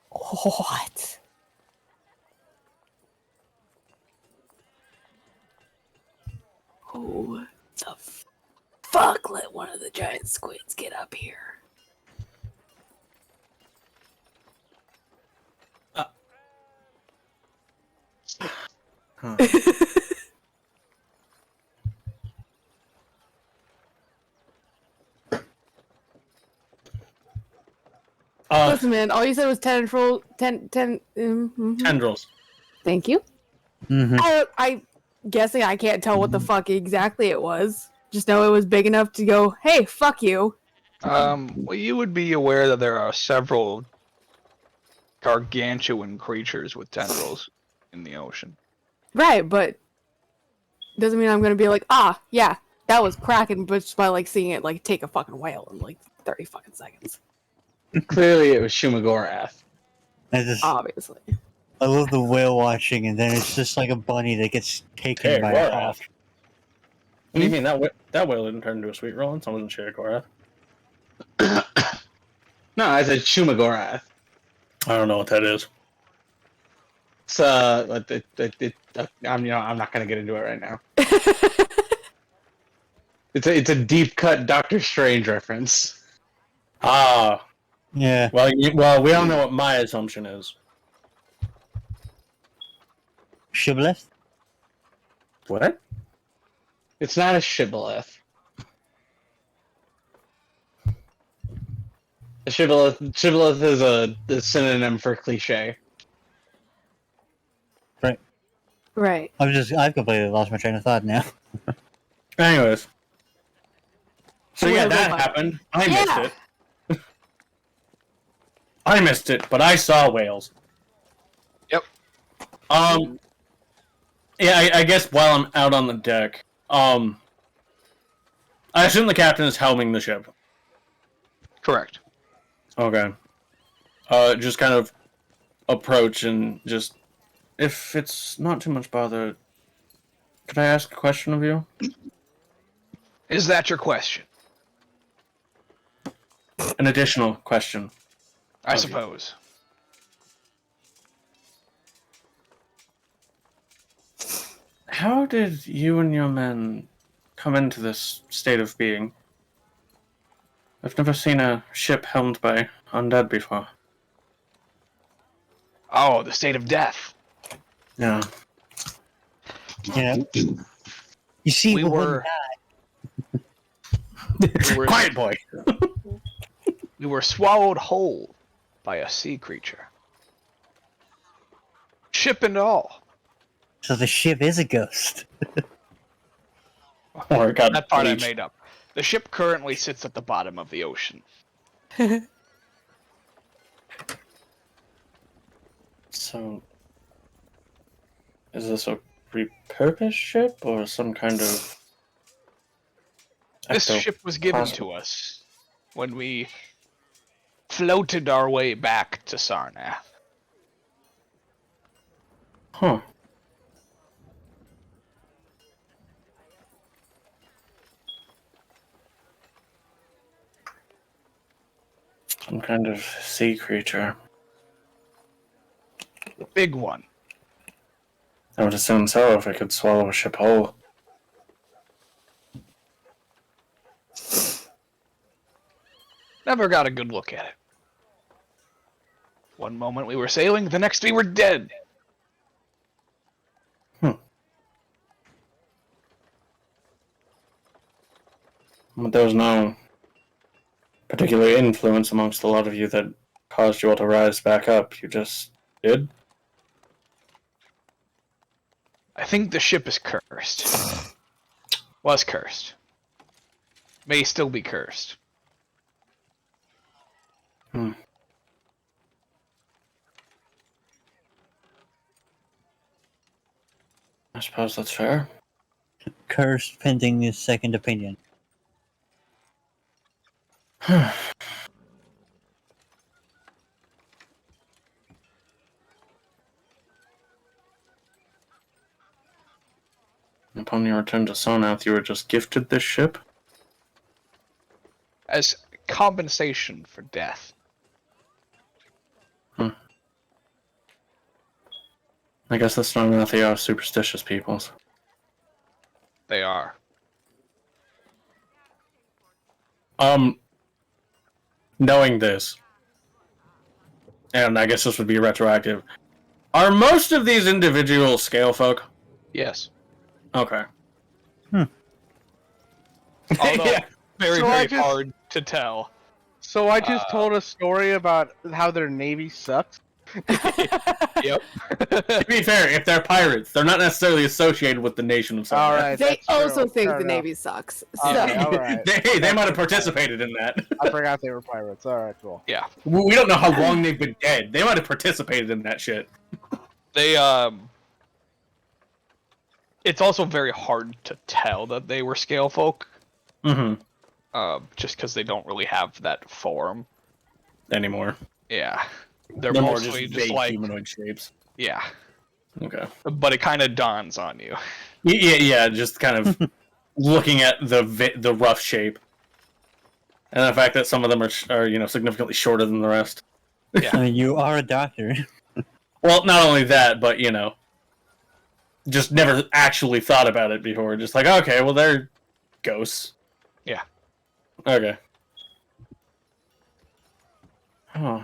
"What?" Who the fuck let one of the giant squids get up here? Huh. Listen, man, all you said was tendril. Tendrils. Thank you. Mm-hmm. I guessing I can't tell what the fuck exactly it was. Just know it was big enough to go, hey, fuck you. Well, you would be aware that there are several gargantuan creatures with tendrils in the ocean. Right, but doesn't mean I'm gonna be like, yeah, that was Kraken, but just by like seeing it like take a fucking whale in like 30 fucking seconds. Clearly, it was Shumagorath. Obviously. I love the whale watching, and then it's just like a bunny that gets taken Hey, by Gorath. a hawk. What do you mean that whale didn't turn into a sweet roll and someone shared Gorath? No, I said Shumagorath. I don't know what that is. It's I'm not gonna get into it right now. It's a deep cut Doctor Strange reference. Ah, Yeah. well, we all know what my assumption is. Shibboleth? What? It's not a shibboleth. A shibboleth is a synonym for cliche. Right. I've completely lost my train of thought now. Anyways. So I'm yeah, gonna go that by- happened. I Yeah. missed it. I missed it, but I saw whales. Yep. Yeah, I guess while I'm out on the deck, I assume the captain is helming the ship. Correct. Okay. Just kind of approach and just, if it's not too much bother, could I ask a question of you? Is that your question? An additional question. I Okay. suppose. How did you and your men come into this state of being? I've never seen a ship helmed by undead before. Oh, the state of death. Yeah. Yeah. You see, We but were Quiet boy. we were swallowed whole by a sea creature. Ship and all. so the ship is a ghost. Or it got That part bleached. I made up. The ship currently sits at the bottom of the ocean. So, is this a repurposed ship or some kind of? This ship was given to us when we floated our way back to Sarnath. Huh. Some kind of sea creature. Big one. I would assume so if I could swallow a ship whole. Never got a good look at it. One moment we were sailing, the next we were dead. But there was no particular influence amongst a lot of you that caused you all to rise back up. You just did? I think the ship is cursed. Was cursed. May still be cursed. I suppose that's fair. Cursed pending his second opinion. upon your return to Sarnath, you were just gifted this ship? As compensation for death. I guess that's not enough. They are superstitious peoples. They are. Knowing this, and I guess this would be retroactive, are most of these individual scale folk? Yes. Okay. Although Yeah. very, So I very just- hard to tell. So I just told a story about how their navy sucks. Yep. To be fair, if they're pirates, they're not necessarily associated with the nation of Sarnath. All right. They that's true. also think Fair the enough. Navy sucks. All So right, all right. They might have participated in that. I forgot they were pirates. All right, cool. Yeah. We don't know how long they've been dead. They might have participated in that shit. They it's also very hard to tell that they were scale folk. Mm-hmm. Just because they don't really have that form. Anymore. Yeah. They're more mostly just vague like humanoid shapes. yeah. Okay. But it kind of dawns on you. Yeah, just kind of looking at the rough shape, and the fact that some of them are significantly shorter than the rest. Yeah. You are a doctor. Well, not only that, but just never actually thought about it before. Just like, okay, well, they're ghosts. Yeah. Okay. Huh.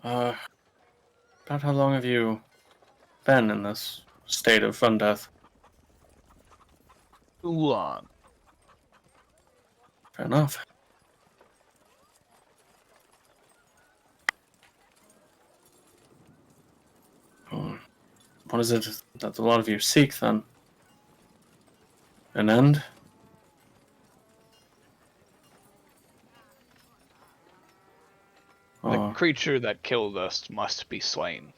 About how long have you been in this state of undeath? Too long. Fair enough. What is it that a lot of you seek, then? An end? The creature that killed us must be slain.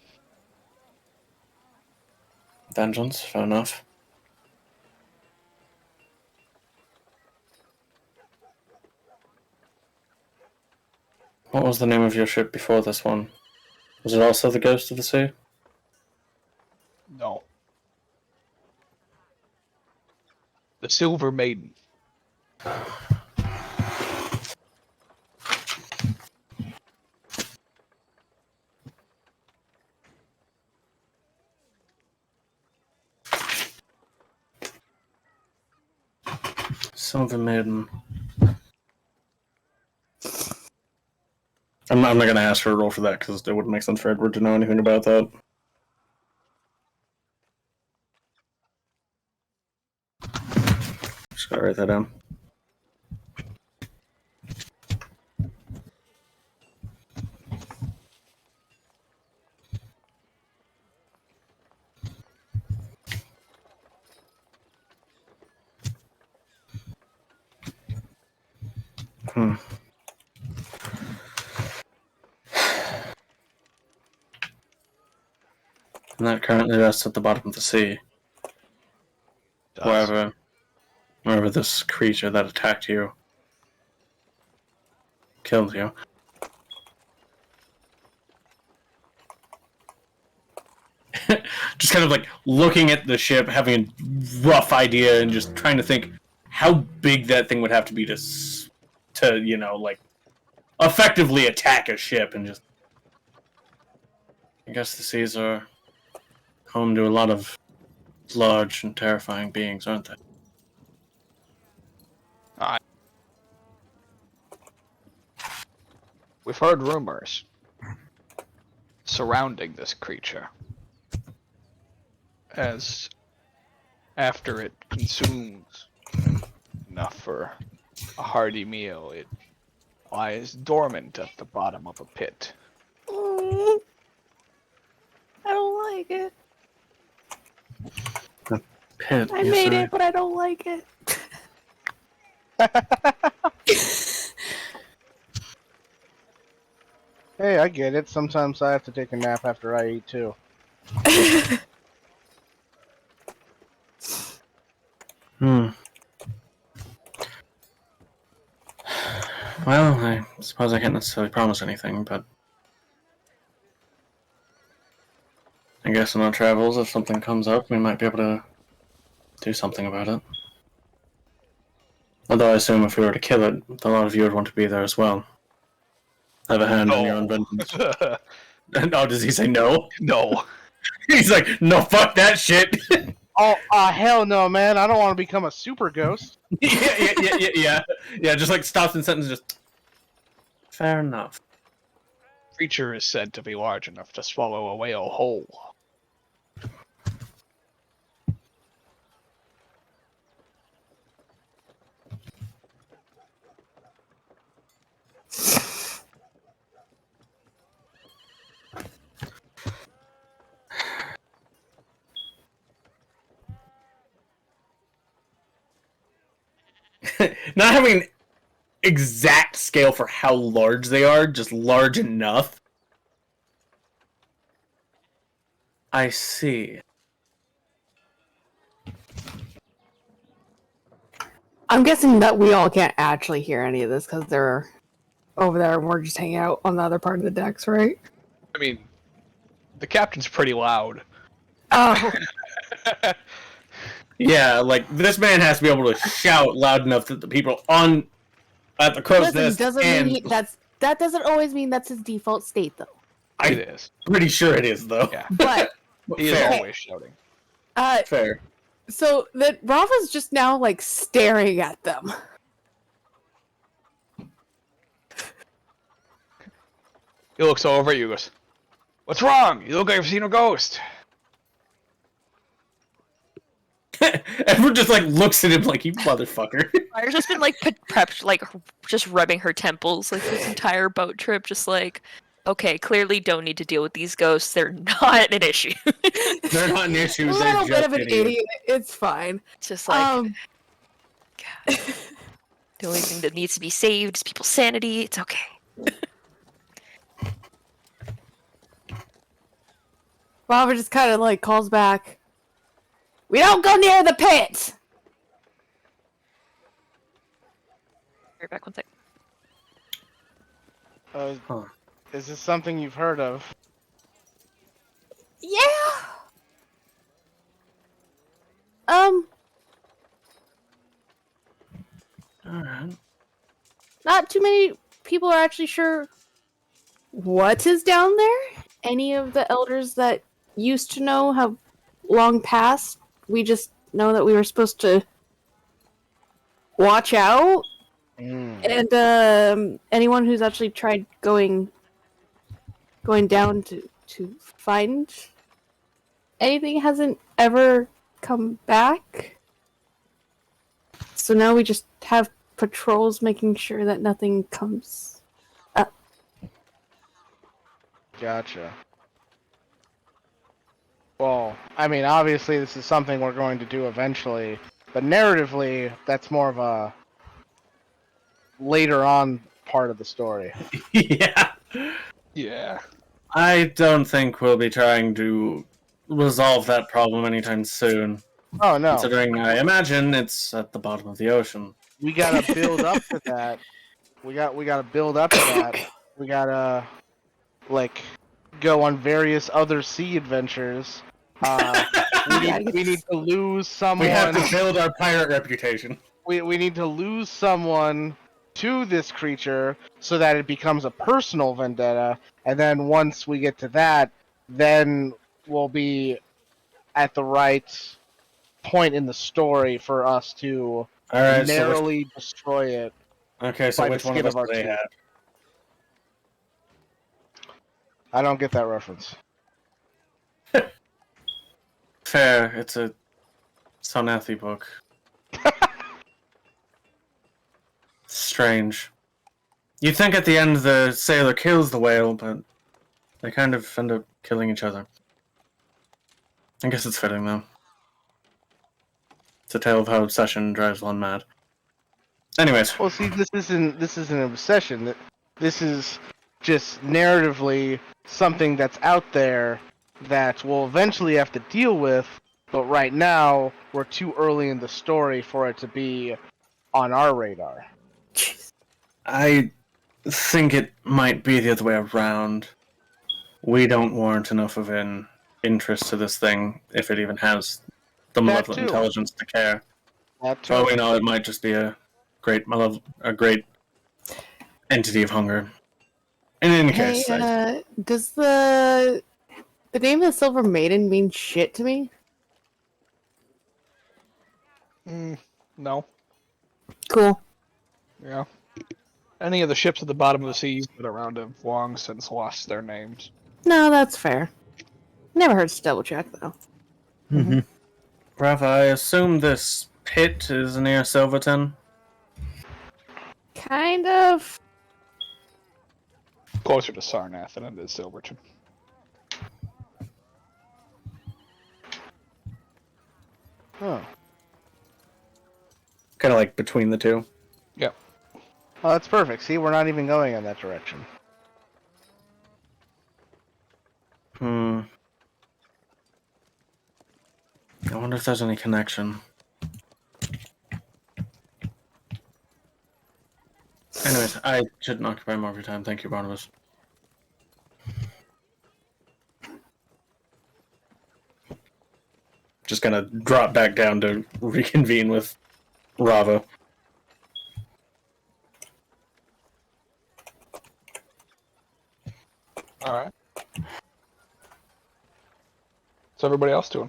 Vengeance, fair enough. What was the name of your ship before this one? Was it also the Ghost of the Sea? No. The Silver Maiden. Silver Maiden. I'm not going to ask for a roll for that because it wouldn't make sense for Edward to know anything about that. Just gotta write that down. And that currently rests at the bottom of the sea. Wherever this creature that attacked you killed you. Just kind of like looking at the ship, having a rough idea, and just trying to think how big that thing would have to be to effectively attack a ship, and just. I guess the seas are home to a lot of large and terrifying beings, aren't they? We've heard rumors surrounding this creature. As after it consumes enough for a hearty meal, it lies dormant at the bottom of a pit. I don't like it. Pit. I made it, but I don't like it. Hey, I get it. Sometimes I have to take a nap after I eat too. Well, I suppose I can't necessarily promise anything, but I I guess in our travels, if something comes up, we might be able to do something about it. Although I assume if we were to kill it, a lot of you would want to be there as well. Have a hand in your own vengeance. Oh, does he say no? No. He's like, no, fuck that shit. Oh, hell no, man! I don't want to become a super ghost. Yeah. Just like stops in sentence. Just fair enough. Creature is said to be large enough to swallow a whale whole. Not having exact scale for how large they are, just large enough. I see. I'm guessing that we all can't actually hear any of this because they're over there and we're just hanging out on the other part of the decks, right? I mean, the captain's pretty loud. Oh, Yeah, like this man has to be able to shout loud enough that the people at the crow's listen, nest doesn't and mean that doesn't always mean that's his default state, though. It is. pretty sure it is though. Yeah. But He is Fair. always shouting. Fair. so that Rafa's just now like staring at them. He looks over at you and goes, "What's wrong? You look like you've seen a ghost." Everyone just like looks at him like, you motherfucker. Fire's just been like prepped, like just rubbing her temples like this entire boat trip, just like, okay, clearly don't need to deal with these ghosts. They're not an issue. They're not an issue. A They're little just bit of an idiots. idiot. It's fine. It's just like God. the only thing that needs to be saved is people's sanity. It's okay. Rafa just kind of like calls back. We don't go near the pit. Right back one sec. Huh. Is this something you've heard of? Yeah. Alright. Not too many people are actually sure what is down there. Any of the elders that used to know have long passed. We just know that we were supposed to watch out. And anyone who's actually tried going down to find anything hasn't ever come back. So now we just have patrols making sure that nothing comes up. Gotcha. Well, I mean, obviously this is something we're going to do eventually, but narratively, that's more of a later on part of the story. Yeah. Yeah. I don't think we'll be trying to resolve that problem anytime soon. Oh no, Considering I imagine it's at the bottom of the ocean. we gotta build up to that. We gotta build up to that. We gotta like go on various other sea adventures. We need to lose someone. We have to build our pirate reputation. We need to lose someone to this creature so that it becomes a personal vendetta, and then once we get to that, then we'll be at the right point in the story for us to Alright, narrowly destroy it. okay, so by the which one skin of us of our do they teeth. have? I don't get that reference. Fair, it's a Sonathi book. Strange. You'd think at the end the sailor kills the whale, but they kind of end up killing each other. I guess it's fitting, though. It's a tale of how obsession drives one mad. Anyways, Well, see, this isn't an obsession. This is just narratively something that's out there that we'll eventually have to deal with, but right now we're too early in the story for it to be on our radar. I think it might be the other way around. We don't warrant enough of an interest to this thing if it even has the malevolent too. intelligence to care. That For all too. we know, it might just be a great entity of hunger. In any Hey, case, does the name of the Silver Maiden mean shit to me? No. Cool. Yeah. Any of the ships at the bottom of the sea you've been around have long since lost their names. No, that's fair. Never hurts to double check, though. Mm-hmm. Rafa, I assume this pit is near Silverton. Kind of. Closer to Sarnath than it is Silverton. Oh. Kind of like between the two. Yep. Oh, that's perfect. See, we're not even going in that direction. I wonder if there's any connection. Anyways, I shouldn't occupy more of your time. Thank you, Barnabas. Just gonna drop back down to reconvene with Rava. Alright. What's everybody else doing?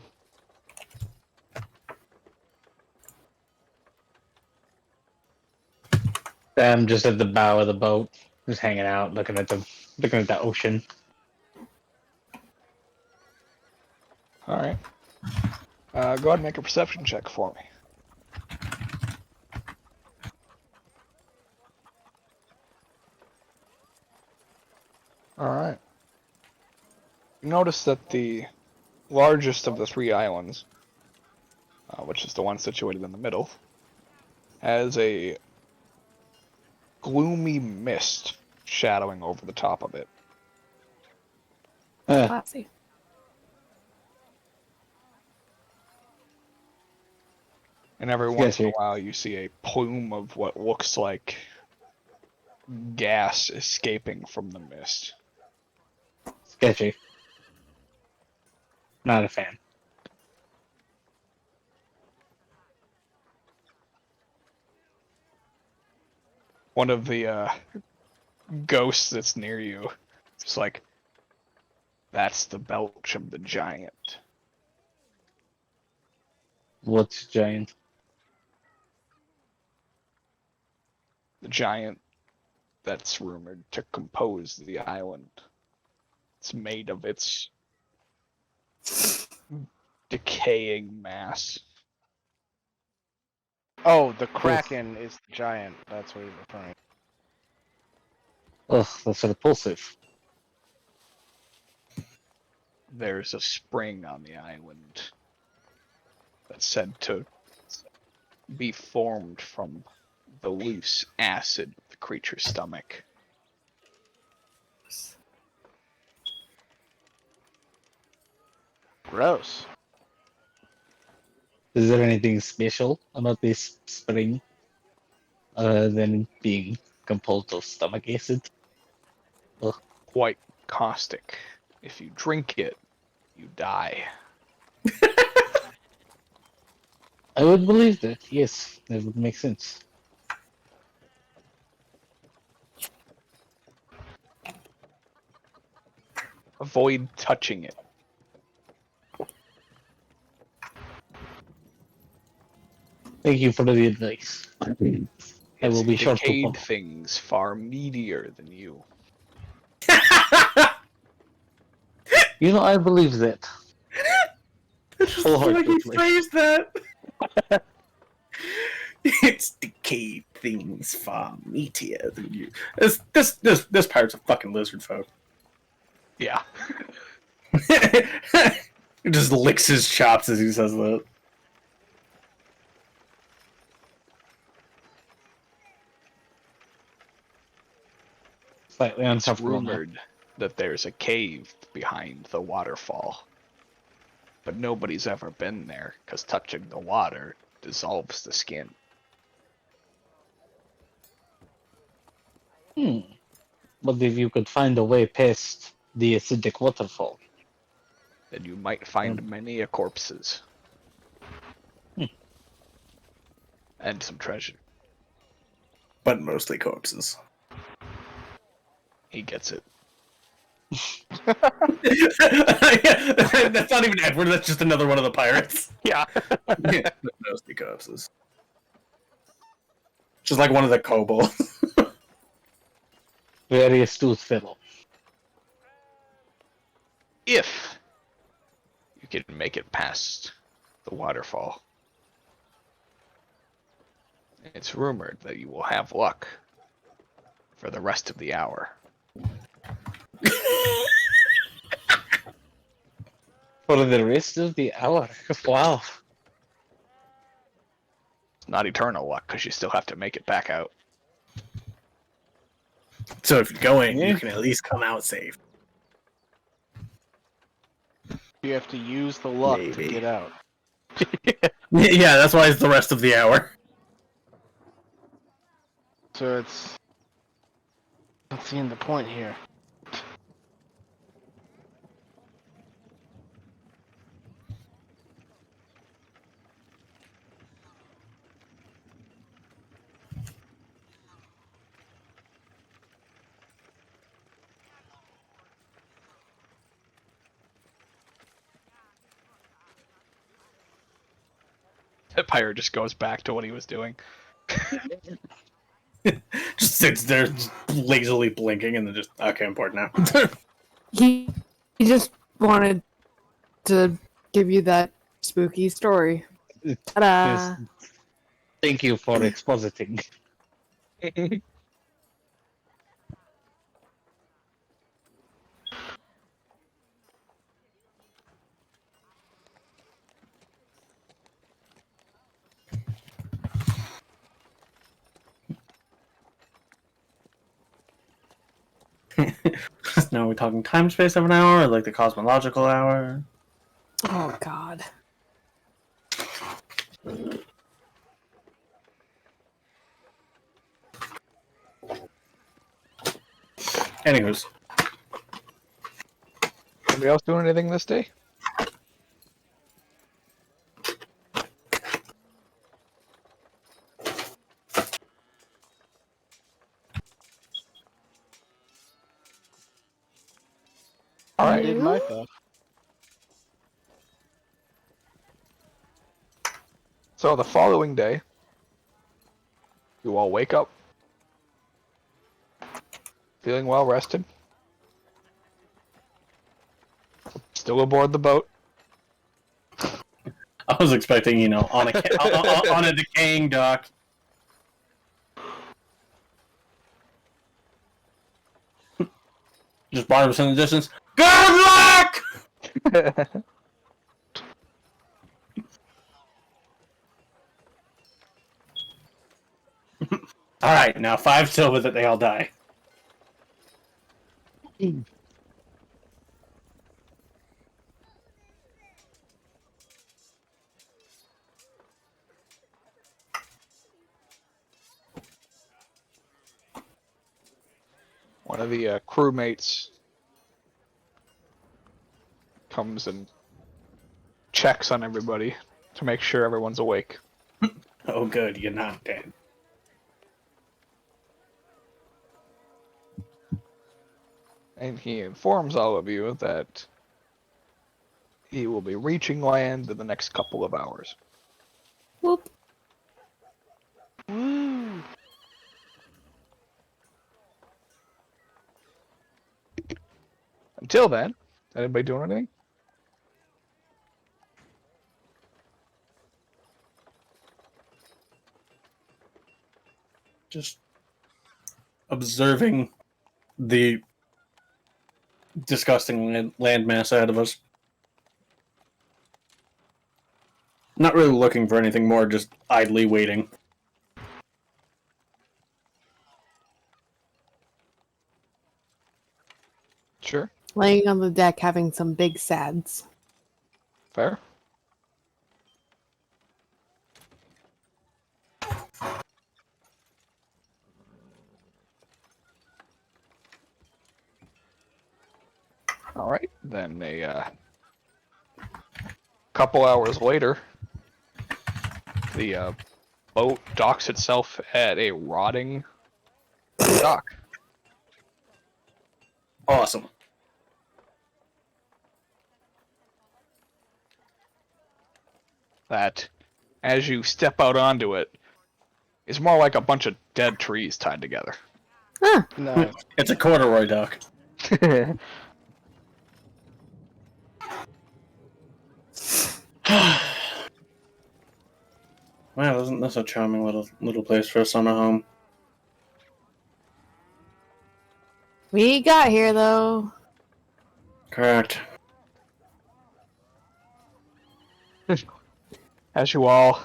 I'm just at the bow of the boat, just hanging out, looking at the ocean. Alright. Go ahead and make a perception check for me. Alright. You notice that the largest of the three islands, which is the one situated in the middle, has a gloomy mist shadowing over the top of it. Classy. And every once in a Sketchy. while you see a plume of what looks like gas escaping from the mist. Sketchy. Not a fan. One of the ghosts that's near you is like, that's the belch of the giant. What's giant? The giant that's rumored to compose the island. It's made of its decaying mass. Oh, the Kraken is the giant. That's what he's referring. Ugh, that's repulsive. There's a spring on the island that's said to be formed from the loose acid of the creature's stomach. Gross. Is there anything special about this spring other than being composed of stomach acid? Quite caustic. If you drink it, you die. I would believe that, yes, that would make sense. Avoid touching it. Thank you for the advice. I will be sure to decayed follow. things far meatier than you. You know, I believe that. Just the way he Wholeheartedly. phrased that. It's decayed things far meatier than you. This pirate's a fucking lizard folk. Yeah. He just licks his chops as he says that. Slightly It's uncomfortable now. rumored that there's a cave behind the waterfall. But nobody's ever been there, because touching the water dissolves the skin. But if you could find a way past the acidic waterfall. then you might find many a corpses. And some treasure. But mostly corpses. He gets it. That's not even Edward, that's just another one of the pirates. Yeah. Yeah, but mostly corpses. Just like one of the kobolds. Very astute fellow. If you can make it past the waterfall, it's rumored that you will have luck for the rest of the hour. For the rest of the hour. Wow. It's not eternal luck because you still have to make it back out. So if you go in, Yeah. you can at least come out safe. You have to use the luck to Maybe. get out. Yeah, that's why it's the rest of the hour. So it's not seeing the point here. The pirate just goes back to what he was doing. Just sits there just lazily blinking and then just, okay, I'm bored now. He just wanted to give you that spooky story. Ta-da! Yes. Thank you for expositing. Now we're talking time space of an hour, or like the cosmological hour. Oh God. Anywho's. Anybody else doing anything this day? I Alright. did my stuff. So the following day, you all wake up, feeling well rested, still aboard the boat. I was expecting, on on a decaying dock. Just Barnabas in the distance. Good luck! Alright, now 5 silver that they all die. One of the crewmates comes and checks on everybody to make sure everyone's awake. Oh good, you're not dead. And he informs all of you that he will be reaching land in the next couple of hours. Whoop. Woo! Until then, anybody doing anything? Just observing the disgusting landmass ahead of us. Not really looking for anything more, just idly waiting. Sure. Laying on the deck having some big sads. Fair. All right, then a couple hours later, the boat docks itself at a rotting dock. Awesome. That, as you step out onto it, is more like a bunch of dead trees tied together. Huh. Nice. It's a corduroy dock. Wow, isn't this a charming little place for a summer home? We got here though. Correct. As you all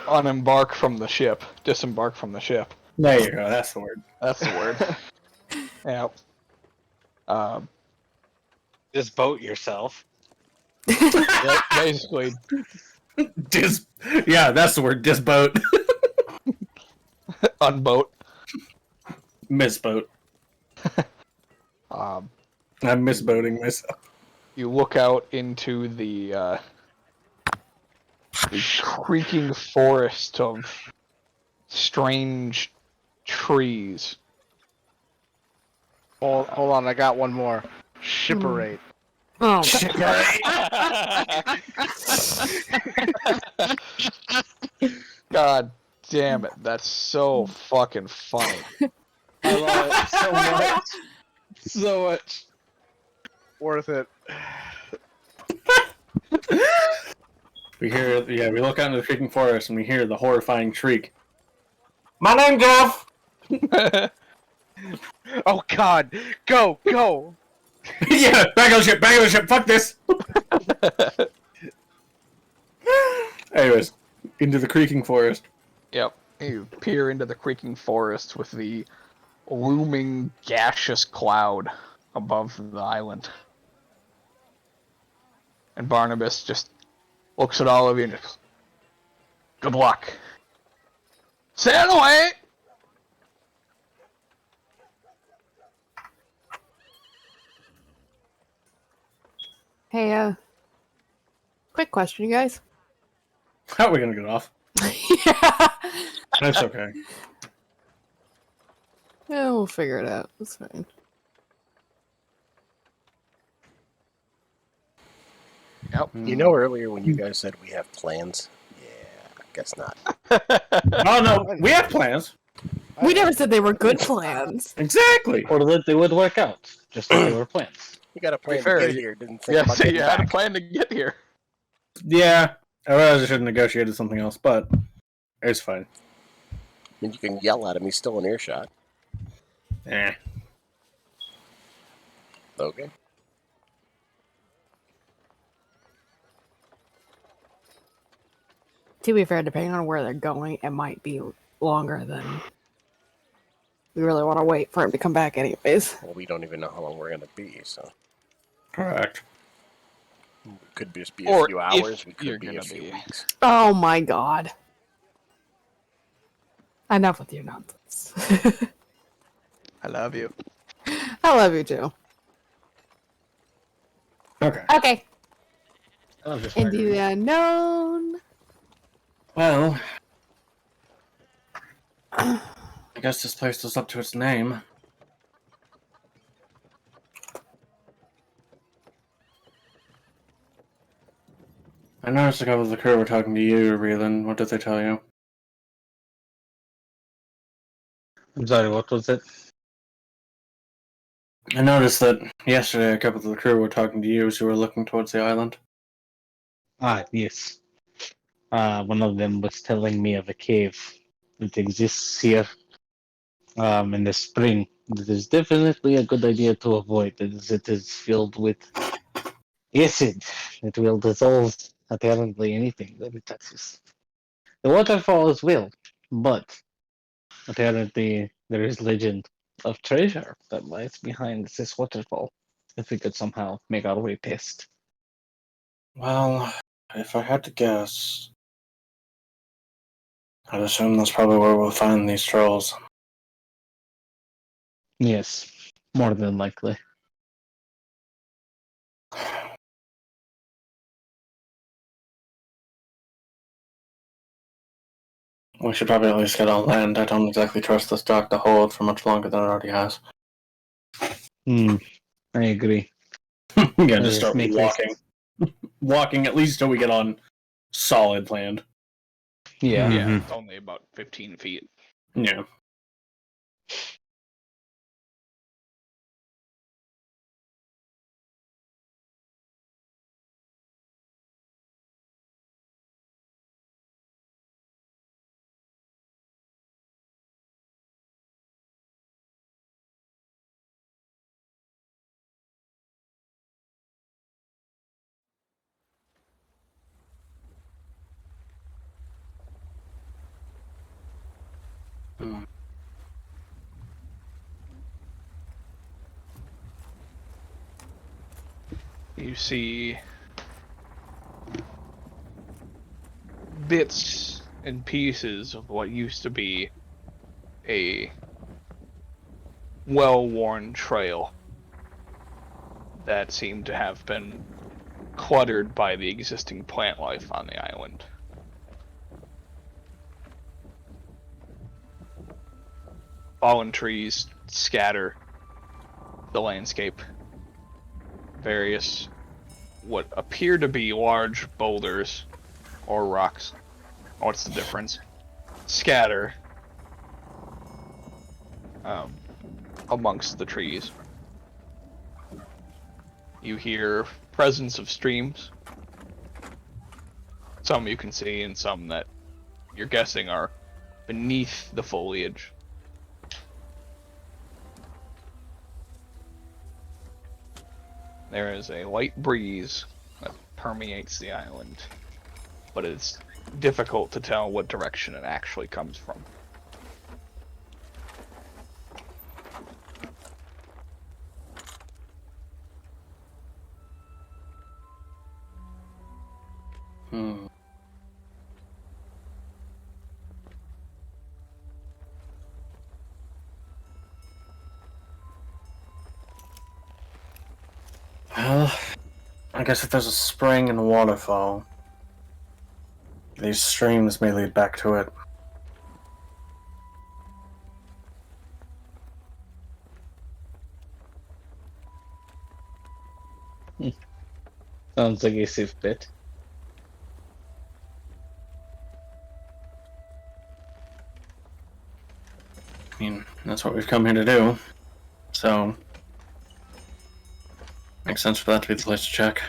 disembark from the ship. There you go. That's the word. That's the word. Yep. Just boat yourself. Basically, Yeah, that's the word. Disboat. unboat. Misboat. Um, I'm misboating myself. you look out into the creaking forest of strange trees. Hold on, I got one more. Shipperate. Oh, God damn it, that's so fucking funny. I love it so much. So much. Worth it. We look out into the creaking forest and we hear the horrifying shriek. My name, Jeff! Oh God! Go! Yeah, back on the ship, fuck this! Anyways, into the creaking forest. Yep. You peer into the creaking forest with the looming gaseous cloud above the island. And Barnabas just looks at all of you and just, good luck. Sail away! hey, quick question, you guys. How are we gonna get off? Yeah. That's okay. Yeah, we'll figure it out. It's fine. Yep. You know, earlier when you guys said we have plans, yeah, guess not. Oh no, we have plans. We never said they were good plans. Exactly. Or that they would work out, just like they were plans. You got a plan fair, to get here, didn't think Yeah, about so getting you had a back. plan to get here. Yeah, I realized I should have negotiated something else, but it's fine. I mean, you can yell at him, he's still in earshot. Eh. Okay. To be fair, depending on where they're going, it might be longer than we really want to wait for him to come back anyways. Well, we don't even know how long we're going to be, so. Correct. It could just be Or a few if hours, we you're could be a gonna few be. weeks. Oh my god. Enough with your nonsense. I love you. I love you too. Okay. Okay. Oh, just Into the unknown. Well, I guess this place lives up to its name. I noticed a couple of the crew were talking to you, Reelan. What did they tell you? I'm sorry, what was it? I noticed that yesterday a couple of the crew were talking to you as you were looking towards the island. Ah, yes. One of them was telling me of a cave that exists here in the spring. It is definitely a good idea to avoid, as it is filled with acid. It will dissolve apparently anything that it touches. The waterfalls will, but apparently there is legend of treasure that lies behind this waterfall. If we could somehow make our way past. Well, if I had to guess, I'd assume that's probably where we'll find these trolls. Yes, more than likely. We should probably at least get on land. I don't exactly trust this dock to hold for much longer than it already has. I agree. Yeah, just start make walking. Walking at least till we get on solid land. Yeah. Yeah, it's only about 15 feet. Yeah. You see bits and pieces of what used to be a well-worn trail that seemed to have been cluttered by the existing plant life on the island. Fallen trees scatter the landscape. Various what appear to be large boulders or rocks. What's the difference? Scatter amongst the trees. You hear presence of streams. Some you can see and some that you're guessing are beneath the foliage. There is a light breeze that permeates the island, but it's difficult to tell what direction it actually comes from. Well, I guess if there's a spring and waterfall, these streams may lead back to it. Sounds like a safe bet. I mean, that's what we've come here to do. So, makes sense for that to be the place to check.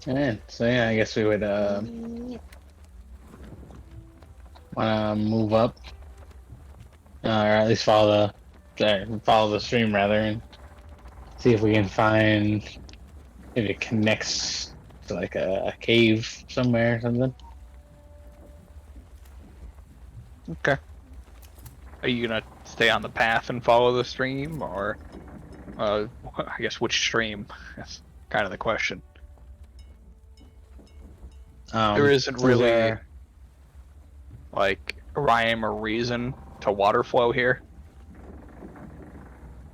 And so yeah, I guess we would wanna move up, or at least follow the stream rather, and see if we can find if it connects to like a cave somewhere or something. Okay. Are you gonna stay on the path and follow the stream, or I guess which stream? That's kind of the question. There isn't really like a rhyme or reason to water flow here.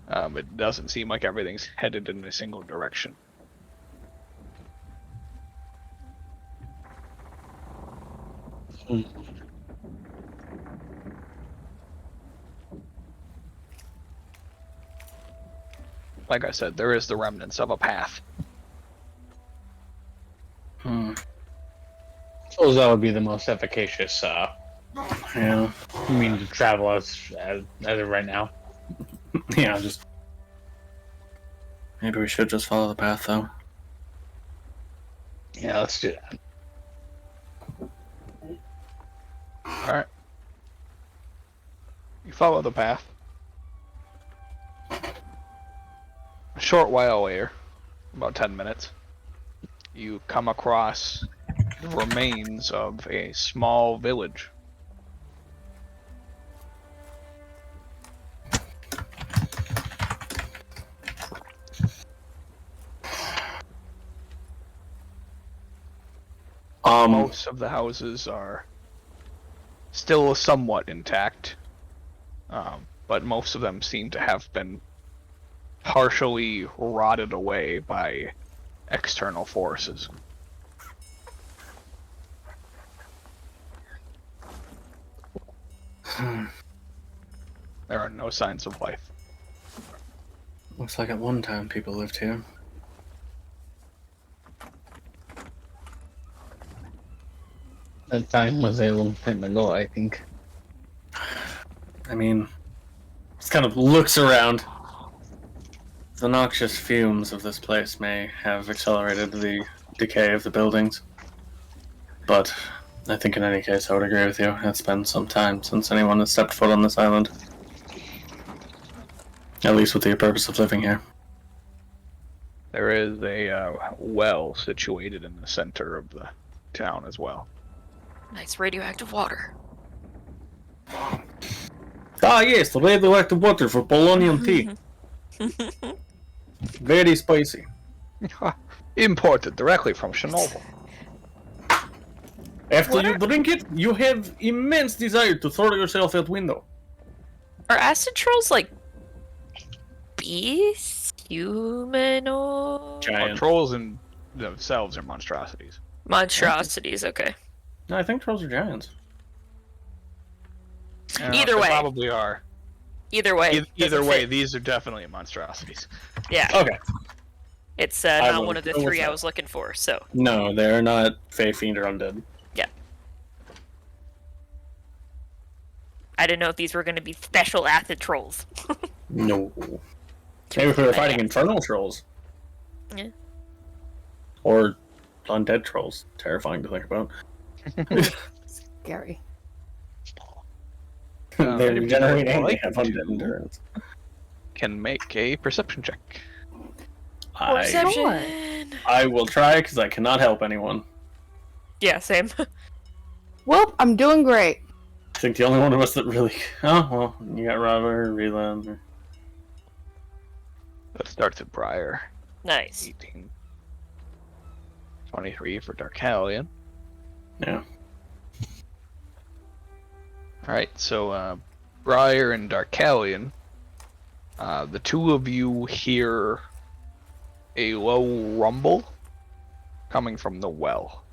It doesn't seem like everything's headed in a single direction. Like I said, there is the remnants of a path. Suppose that would be the most efficacious Yeah. mean to travel as of right now. Yeah, just... Maybe we should just follow the path, though. Yeah, let's do that. Alright. You follow the path. A short while later, about 10 minutes, you come across the remains of a small village. Most of the houses are still somewhat intact, but most of them seem to have been partially rotted away by external forces. There are no signs of life. Looks like at one time people lived here. That time was a long time ago, I think. I mean, just kind of looks around. The noxious fumes of this place may have accelerated the decay of the buildings. But I think in any case I would agree with you. It's been some time since anyone has stepped foot on this island. At least with the purpose of living here. There is a well situated in the center of the town as well. Nice radioactive water. Ah yes, the radioactive water for Polonian tea. Very spicy. Imported directly from Chernobyl. After What you drink it, you have immense desire to throw yourself out window. Are acid trolls like beasts? Humanoid? Giant. Trolls in themselves are monstrosities. Monstrosities, okay. No, I think trolls are giants. Either They way. probably are. Either way. Either doesn't way, fit. these are definitely monstrosities. Yeah. Okay. It's I not will one of the go with three I that. was looking for, so. No, they're not Fey, Fiend, or Undead. I didn't know if these were going to be special acid trolls. No. Maybe if we were fighting infernal trolls. Yeah. Or undead trolls. Terrifying to think about. Scary. They're if generally you would angry, like have to- undead endurance. Can make a perception check. Perception! I will try because I cannot help anyone. Yeah, same. Well, I'm doing great. I think the only one of us that really. Oh, well, you got Robert, Reland. That starts at Briar. Nice. 18. 23 for Darkalion. Yeah. Alright, so Briar and Darkalion, the two of you hear a low rumble coming from the well.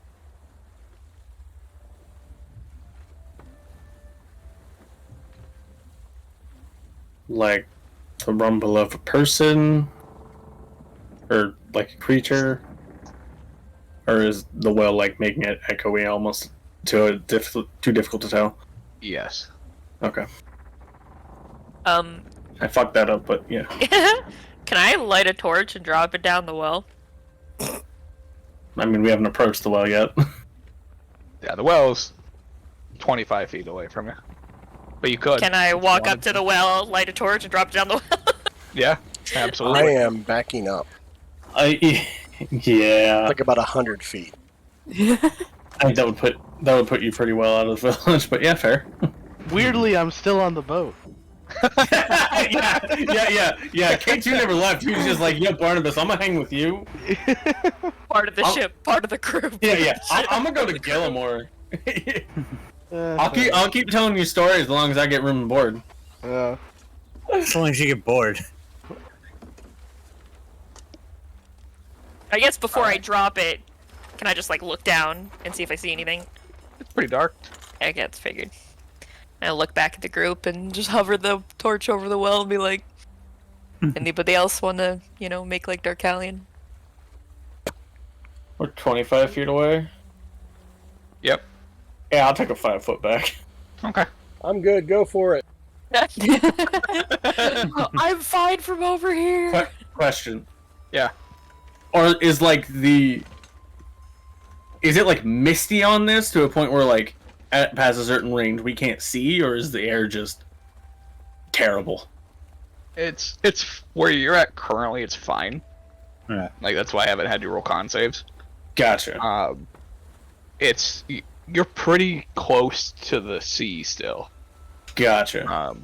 Like the rumble of a person? Or like a creature? Or is the well like making it echoey almost too difficult to tell? Yes. Okay. Um, I fucked that up, but yeah. can I light a torch and drop it down the well? I mean, we haven't approached the well yet. Yeah, the well's 25 feet away from you. But you could. Can I walk up to the well, light a torch, and drop it down the well? Yeah, I absolutely. am backing up, Yeah. like about 100 feet. I think that would put you pretty well out of the village, but yeah, fair. Weirdly, I'm still on the boat. yeah. K2 never left. He was just like, yeah, Barnabas, I'm gonna hang with you. Part of the ship, part of the crew. Yeah. I'm gonna go to Gillimore. I'll keep telling you stories as long as I get room and board. As long as you get bored. I guess before I drop it, can I just like look down and see if I see anything? It's pretty dark. I guess figured. I look back at the group and just hover the torch over the well and be like, anybody else want to, make like Darkalion? We're 25 feet away. Yep. Yeah, I'll take a 5 foot back. Okay. I'm good. Go for it. I'm fine from over here. Question. Yeah. Or is is it like misty on this to a point where like past a certain range we can't see, or is the air just terrible? It's where you're at currently. It's fine. Yeah. Like that's why I haven't had to roll con saves. Gotcha. You're pretty close to the sea still. Gotcha.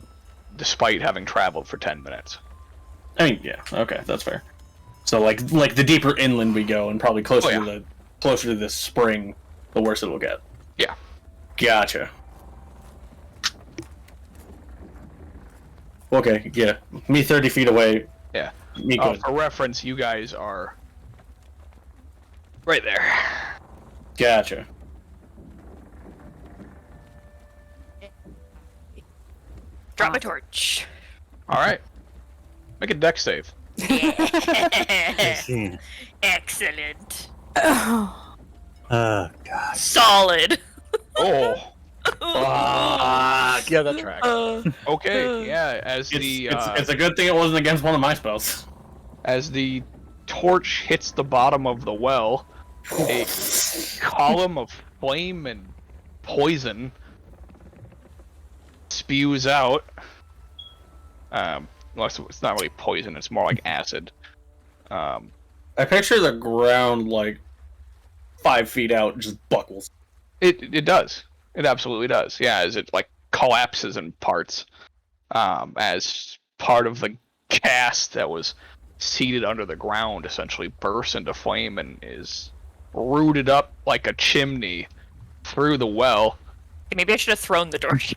Despite having traveled for 10 minutes. I mean, yeah, okay, that's fair. So like the deeper inland we go, and probably closer to the spring, the worse it will get. Yeah. Gotcha. Okay, yeah. Me 30 feet away. Yeah. Me good. For reference, you guys are Right there. Gotcha. Drop my torch. All right. Make a deck save. I see. Excellent. Oh, Oh god. Solid. Oh. Yeah, that tracks. Okay. Yeah. As It's a good thing it wasn't against one of my spells. as the torch hits the bottom of the well, a column of flame and poison spews out. Well, it's not really poison; it's more like acid. I picture the ground like 5 feet out, just buckles. It does. It absolutely does. Yeah, as it like collapses in parts, as part of the cast that was seated under the ground essentially bursts into flame and is rooted up like a chimney through the well. Maybe I should have thrown the torch.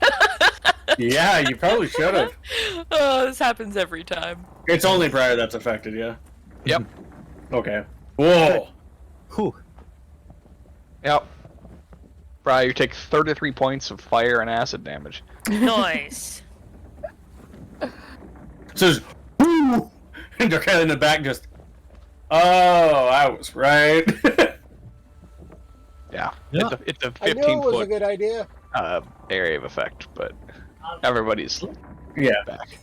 Yeah, you probably should have. Oh, this happens every time. It's only Briar that's affected, yeah? Yep. Okay. Whoa! Whew. Yep. Briar, you take 33 points of fire and acid damage. Nice. Says, woo! And they're kind of in the back just, oh, I was right. Yeah. Yeah. It's a I knew it 15 was a foot good idea. area of effect, but everybody's Yeah. back.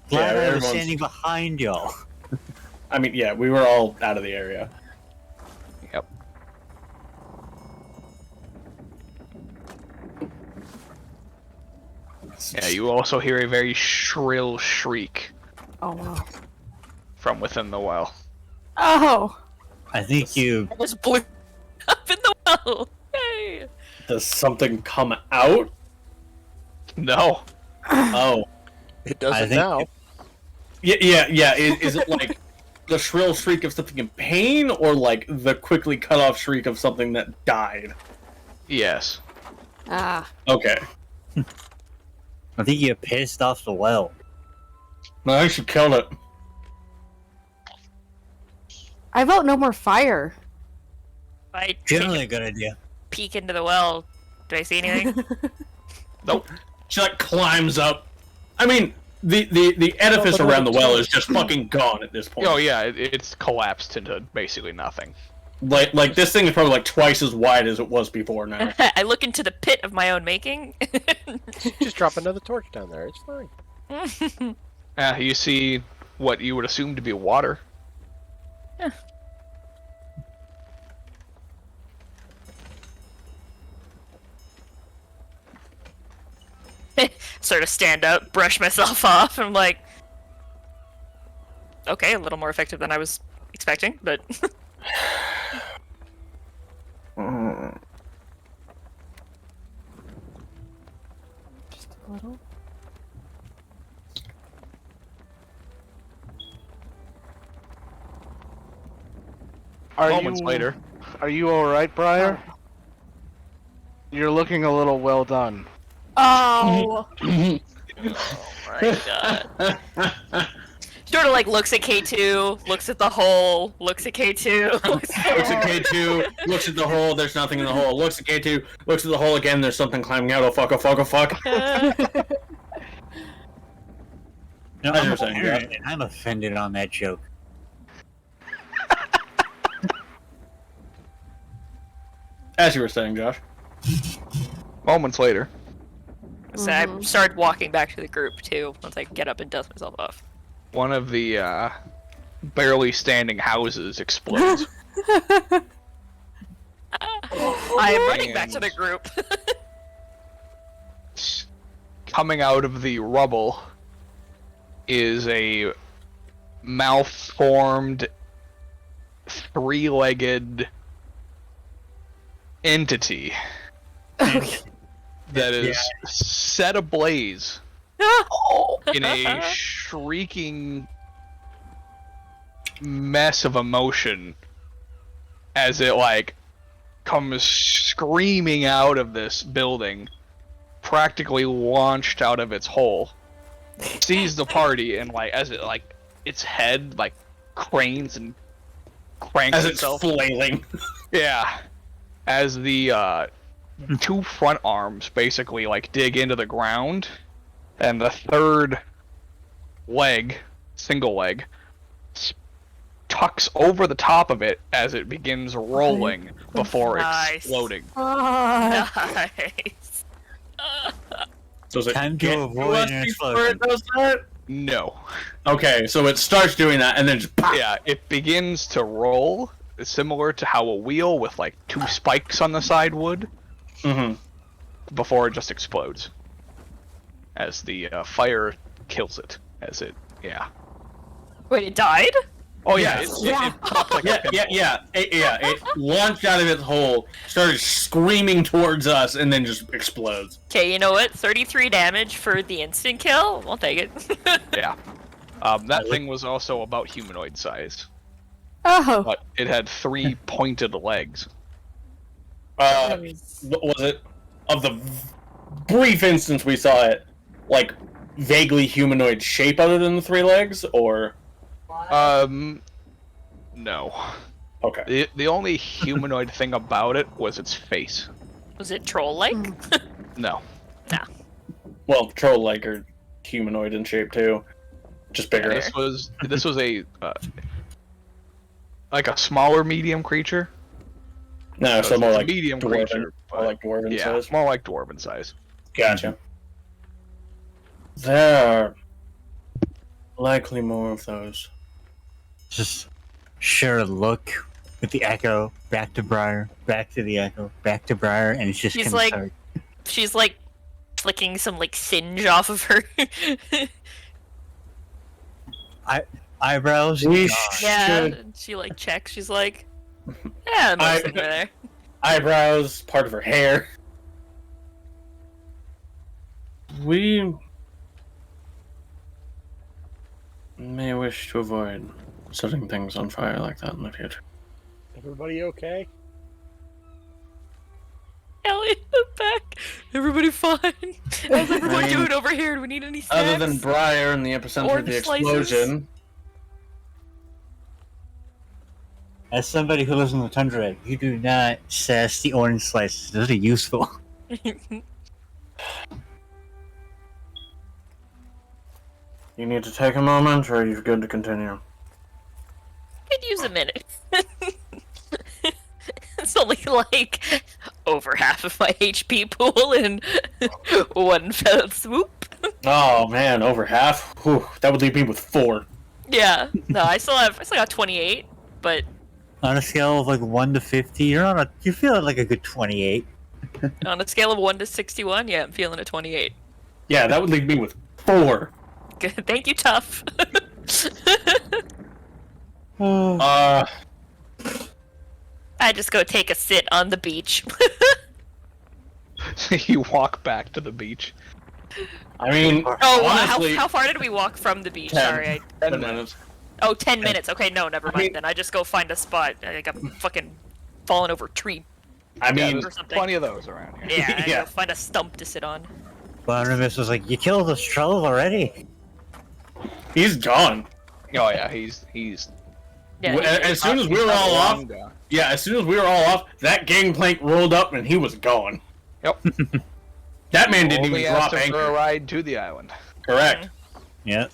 Glad I was everyone's- standing behind y'all. I mean, yeah, we were all out of the area. Yep. Yeah, you also hear a very shrill shriek oh wow. from within the well. Oh. I think you. I just blew up in the well. Hey. Does something come out? No. Oh. It I doesn't think now. Yeah. Is it like the shrill shriek of something in pain, or like the quickly cut off shriek of something that died? Yes. Ah. Okay. I think you pissed off the well. No, I should kill it. I vote no more fire. If I take Generally a a good idea. peek into the well, do I see anything? Nope. She like climbs up. I mean, the edifice around the well is just fucking gone at this point. Oh yeah, it's collapsed into basically nothing. Like this thing is probably like twice as wide as it was before now. I look into the pit of my own making. Just drop another torch down there. It's fine. You see what you would assume to be water. Sort of stand up, brush myself off, and I'm like, okay, a little more effective than I was expecting, but Just a little. Moments later. Are you all right, Briar? You're looking a little well done. Oh. oh my god. Sort of like looks at K2, looks at the hole, looks at K2. Looks at K2, looks at the hole, there's nothing in the hole. Looks at K2, looks at the hole again, there's something climbing out. Oh fuck, oh fuck, oh fuck. No, As you I'm were saying, a parent, and I'm offended on that joke. As you were saying, Josh. Moments later. So I started walking back to the group too, once I get up and dust myself off. One of the barely standing houses explodes. I am running back to the group. Coming out of the rubble is a malformed, three-legged entity that is set ablaze in a shrieking mess of emotion as it like comes screaming out of this building, practically launched out of its hole, sees the party, and like as it like its head like cranes and cranks As it's itself. flailing. Yeah. As the two front arms basically like dig into the ground, and the third leg, single leg, tucks over the top of it as it begins rolling before Nice. exploding. Nice. Does it Time to get avoid us an before explosion. it does that? No. Okay, so it starts doing that and then just pop. Yeah, it begins to roll, similar to how a wheel with like two spikes on the side would, Mm-hmm. before it just explodes. As the fire kills it. As it, yeah. Wait, it died? Oh yeah, Yeah. it popped like Yeah, a pinball. It launched out of its hole, started screaming towards us, and then just explodes. Okay, you know what? 33 damage for the instant kill? I'll take it. Yeah. That thing was also about humanoid size, Oh. but it had 3 pointed legs. What was it? Of the brief instance we saw it, like, vaguely humanoid shape other than the 3 legs, or... No. Okay. The only humanoid thing about it was its face. Was it troll-like? No. Well, troll-like are humanoid in shape, too. Just bigger. This was a like a smaller medium creature. No, so it's more a like medium dwarven, creature, more like dwarven yeah, size. more like dwarven size. Gotcha. There are likely more of those. Just share a look with the echo, back to Briar, back to the echo, back to Briar, and it's just She's gonna like- start. She's like flicking some like singe off of her. Eyebrows. We gone. Yeah, should and she like checks. She's like, yeah, most of them are there. eyebrows, part of her hair. We may wish to avoid setting things on fire like that in the future. Everybody okay? Elliot, I'm back. Everybody fine? How's everyone I mean, doing over here? Do we need any snacks? Other than Briar and the epicenter of Orange the slices? explosion, As somebody who lives in the tundra, you do not sass the orange slices. Those are useful. you need to take a moment, or are you good to continue? Could use a minute. It's only like over half of my HP pool in one fell swoop. Oh man, over half. Whew, that would leave me with 4. Yeah, no, I still got 28, but On a scale of like 1 to 50, you feel like a good 28. on a scale of 1 to 61, yeah, I'm feeling a 28. Yeah, that would leave me with 4. Good, thank you, tough. I just go take a sit on the beach. You walk back to the beach. I mean, Oh, honestly, how far did we walk from the beach? 10. Sorry, 10 minutes. 10 minutes. Okay, no, never mind then. I just go find a spot. I got fucking fallen over a tree. I Yeah, mean, there's or something. plenty of those around here. Yeah, I Yeah. go find a stump to sit on. Barnabas was like, "You killed the troll already." he's gone. Oh yeah, he's Yeah, As soon as we were all off, gone. yeah, as soon as we were all off, that gangplank rolled up and he was gone. Yep. That man didn't Only even asked drop him for a anchor. ride to the island. Correct. Yeah.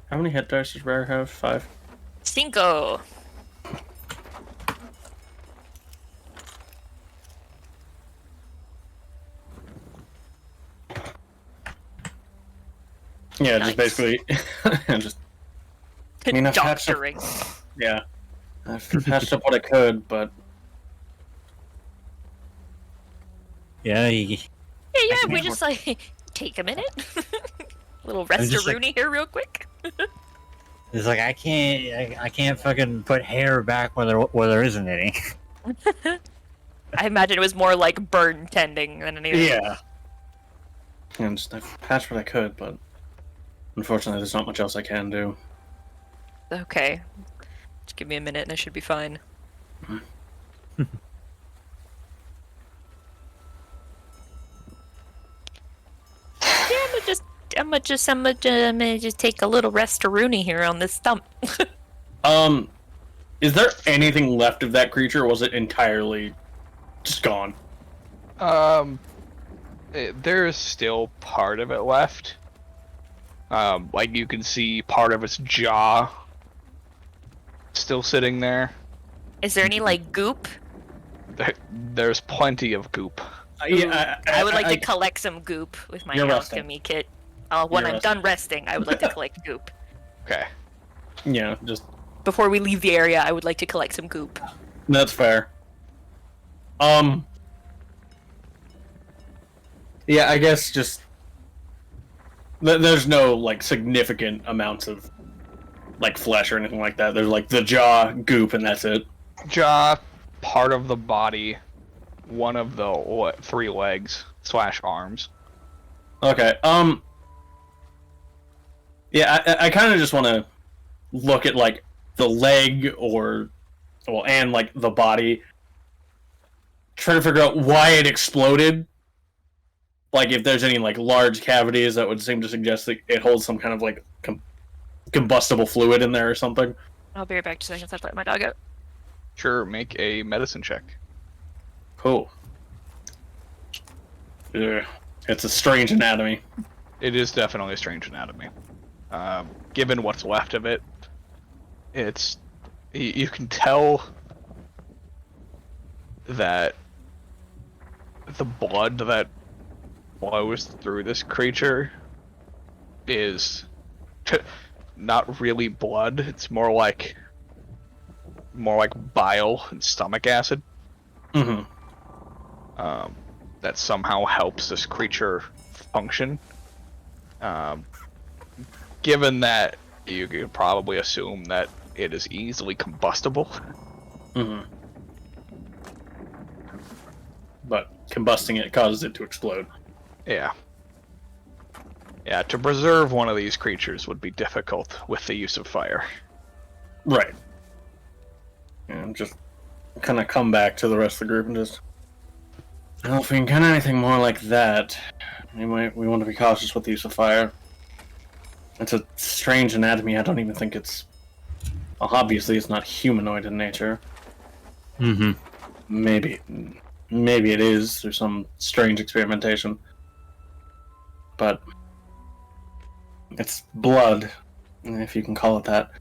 How many hit dice does Rare have? 5. Cinco. Yeah, Nice. just basically, just I mean, I've had some- Doctoring. yeah. I've patched up what I could, but Yeah, Yeah, we just like take a minute. Little just like- rest-a-rooney here real quick. it's like I can't fucking put hair back where there isn't any. I imagine it was more like burn tending than anything. yeah. And just, I've patched what I could, but unfortunately, there's not much else I can do. Okay. Just give me a minute and I should be fine. Yeah, but just I'm gonna just take a little rest-a-rooney here on this stump. Is there anything left of that creature, or was it entirely just gone? There's still part of it left. Like you can see part of its jaw still sitting there. Is there any like goop? There's plenty of goop. I would like to collect some goop with my You're resting. alchemy kit. When I'm done resting, I would like to collect goop. Okay. Yeah, just Before we leave the area, I would like to collect some goop. that's fair. Yeah, I guess just there's no like significant amounts of like flesh or anything like that. There's like the jaw, goop, and that's it. Jaw, part of the body, one of the 3 legs / arms. Okay. Yeah, I kind of just want to look at like the leg and like the body, try to figure out why it exploded. Like if there's any like large cavities that would seem to suggest that it holds some kind of like combustible fluid in there or something. I'll be right back 2 seconds. I've let my dog out. Sure, make a medicine check. Cool. Yeah, it's a strange anatomy. It is definitely a strange anatomy. Given what's left of it, it's you can tell that the blood that flows through this creature is not really blood. It's more like bile and stomach acid. Mm-hmm. That somehow helps this creature function. Given that you could probably assume that it is easily combustible. Mm-hmm. But combusting it causes it to explode. Yeah. Yeah, to preserve one of these creatures would be difficult with the use of fire. Right. And just kind of come back to the rest of the group and just... Well, if we can get anything more like that, we want to be cautious with the use of fire. It's a strange anatomy. I don't even think it's... Well, obviously it's not humanoid in nature. Mm-hmm. Maybe it is through some strange experimentation. But it's blood, if you can call it that.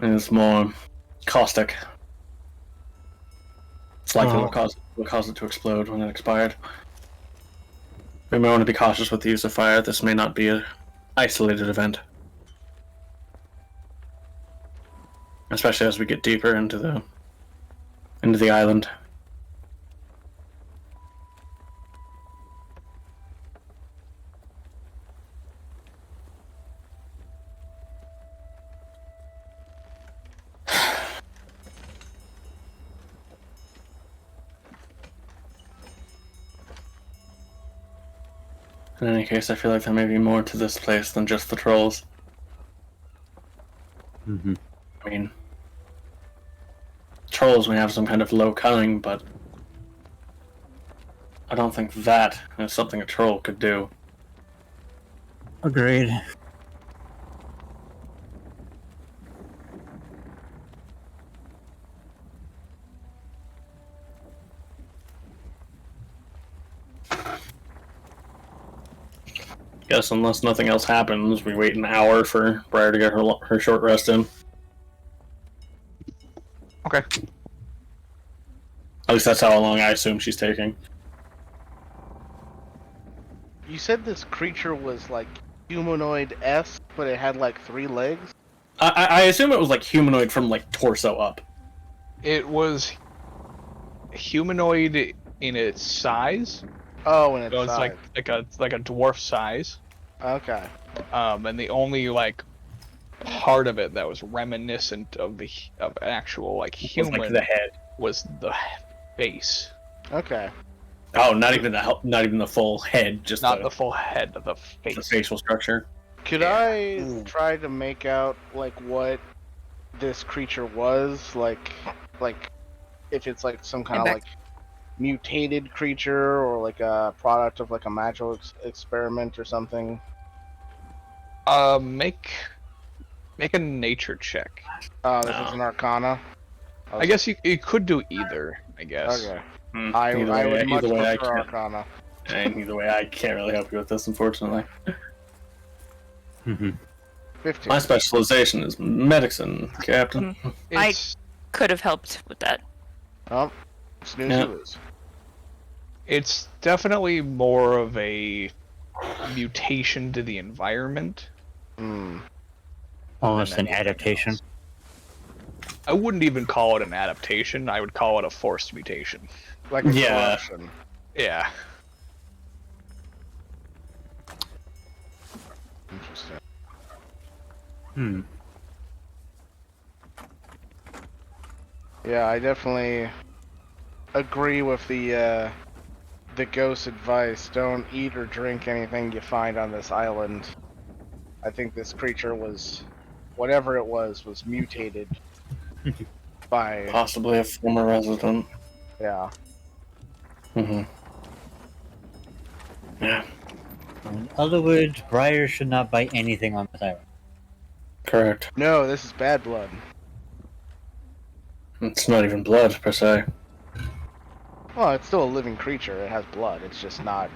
And it's more caustic. It's likely what caused it to explode when it expired. We may want to be cautious with the use of fire. This may not be an isolated event. Especially as we get deeper into the island. In any case, I feel like there may be more to this place than just the trolls. Mm-hmm. I mean, trolls may have some kind of low cunning, but I don't think that is something a troll could do. Agreed. Guess unless nothing else happens, we wait an hour for Briar to get her short rest in. Okay. At least that's how long I assume she's taking. You said this creature was like humanoid-esque, but it had like 3 legs? I assume it was like humanoid from like torso up. It was humanoid in its size. Oh, and it's So it's like a dwarf size. Okay. And the only like part of it that was reminiscent of an actual like human Was like the head. was the face. Okay. Oh, not even the full head, just Not the full head of the face. the facial structure. Could I try to make out like what this creature was? Like if it's like some kind of like mutated creature or like a product of like a magical experiment or something? Make a nature check. Oh, this is an Arcana. I guess you could do either. I guess. Okay. Either I would way, much either way, I prefer can't. Arcana. And either way, I can't really help you with this, unfortunately. 15. My specialization is medicine, Captain. It's, Could have helped with that. Oh, snooze Yeah. you lose. it's definitely more of a mutation to the environment. Hmm. Almost an anything adaptation. else. I wouldn't even call it an adaptation. I would call it a forced mutation. Like a Yeah. corruption. Yeah. Interesting. Yeah, I definitely agree with the ghost advice. Don't eat or drink anything you find on this island. I think this creature was, whatever it was mutated by, Possibly a former resident. yeah. Mm-hmm. Yeah, In other words, Briar should not buy anything on this island. correct. No, this is bad blood. It's not even blood, per se. Well, it's still a living creature. It has blood. It's just not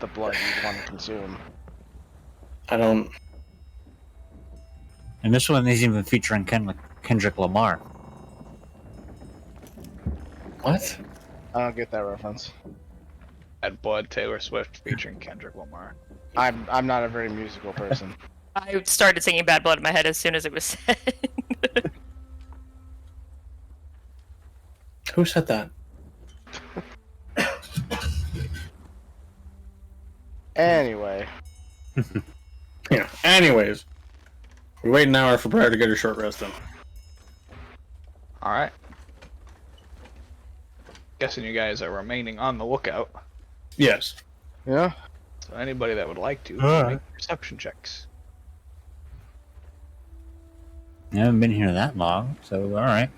the blood you'd want to consume. I don't... And this one isn't even featuring Kendrick Lamar. What? I don't get that reference. Bad Blood, Taylor Swift featuring Kendrick Lamar. I'm not a very musical person. I started singing Bad Blood in my head as soon as it was said. Who said that? Anyway, Yeah, anyways. We wait an hour for Briar to get her short rest in. Alright. Guessing you guys are remaining on the lookout. Yes. yeah. So anybody that would like to, Alright. make perception checks. I haven't been here that long, so alright.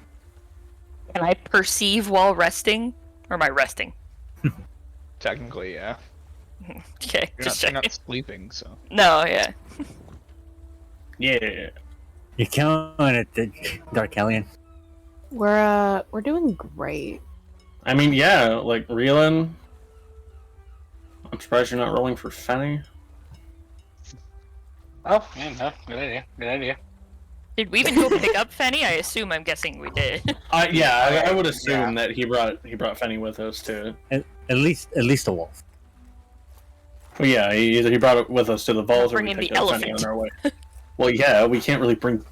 Can I perceive while resting? Or am I resting? Technically, yeah. Okay, You're just not, you're checking. not sleeping, so. No, yeah. Yeah. You're killing it, Dark Alien. We're doing great. I mean, yeah, like, reeling. I'm surprised you're not rolling for Fenny. Oh, yeah, no, good idea. Good idea. Did we even go pick up Fenny? I'm guessing we did. I would assume that he brought Fenny with us too. At least a wolf. Well, yeah, either he brought it with us to the vault or we Bringing picked the up Fenny elephant. on our way. Well, yeah, we can't really bring...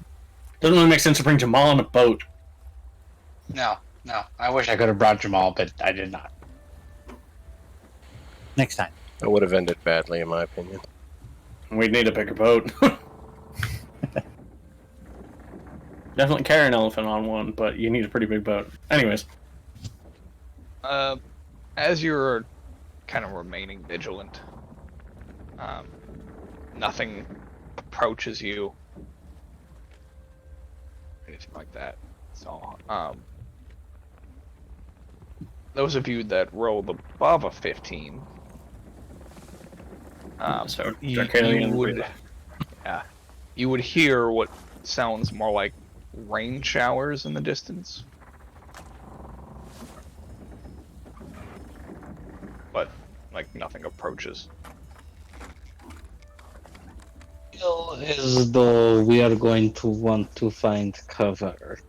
Doesn't really make sense to bring Jamal on a boat. No. I wish I could have brought Jamal, but I did not. Next time. That would have ended badly, in my opinion. We'd need a bigger boat. Definitely carry an elephant on one, but you need a pretty big boat. Anyways. As you're kind of remaining vigilant, nothing approaches you, anything like that. So, those of you that rolled above a 15, So, you Draconian would, yeah, you would hear what sounds more like rain showers in the distance. But, like, nothing approaches. Feel as though we are going to want to find cover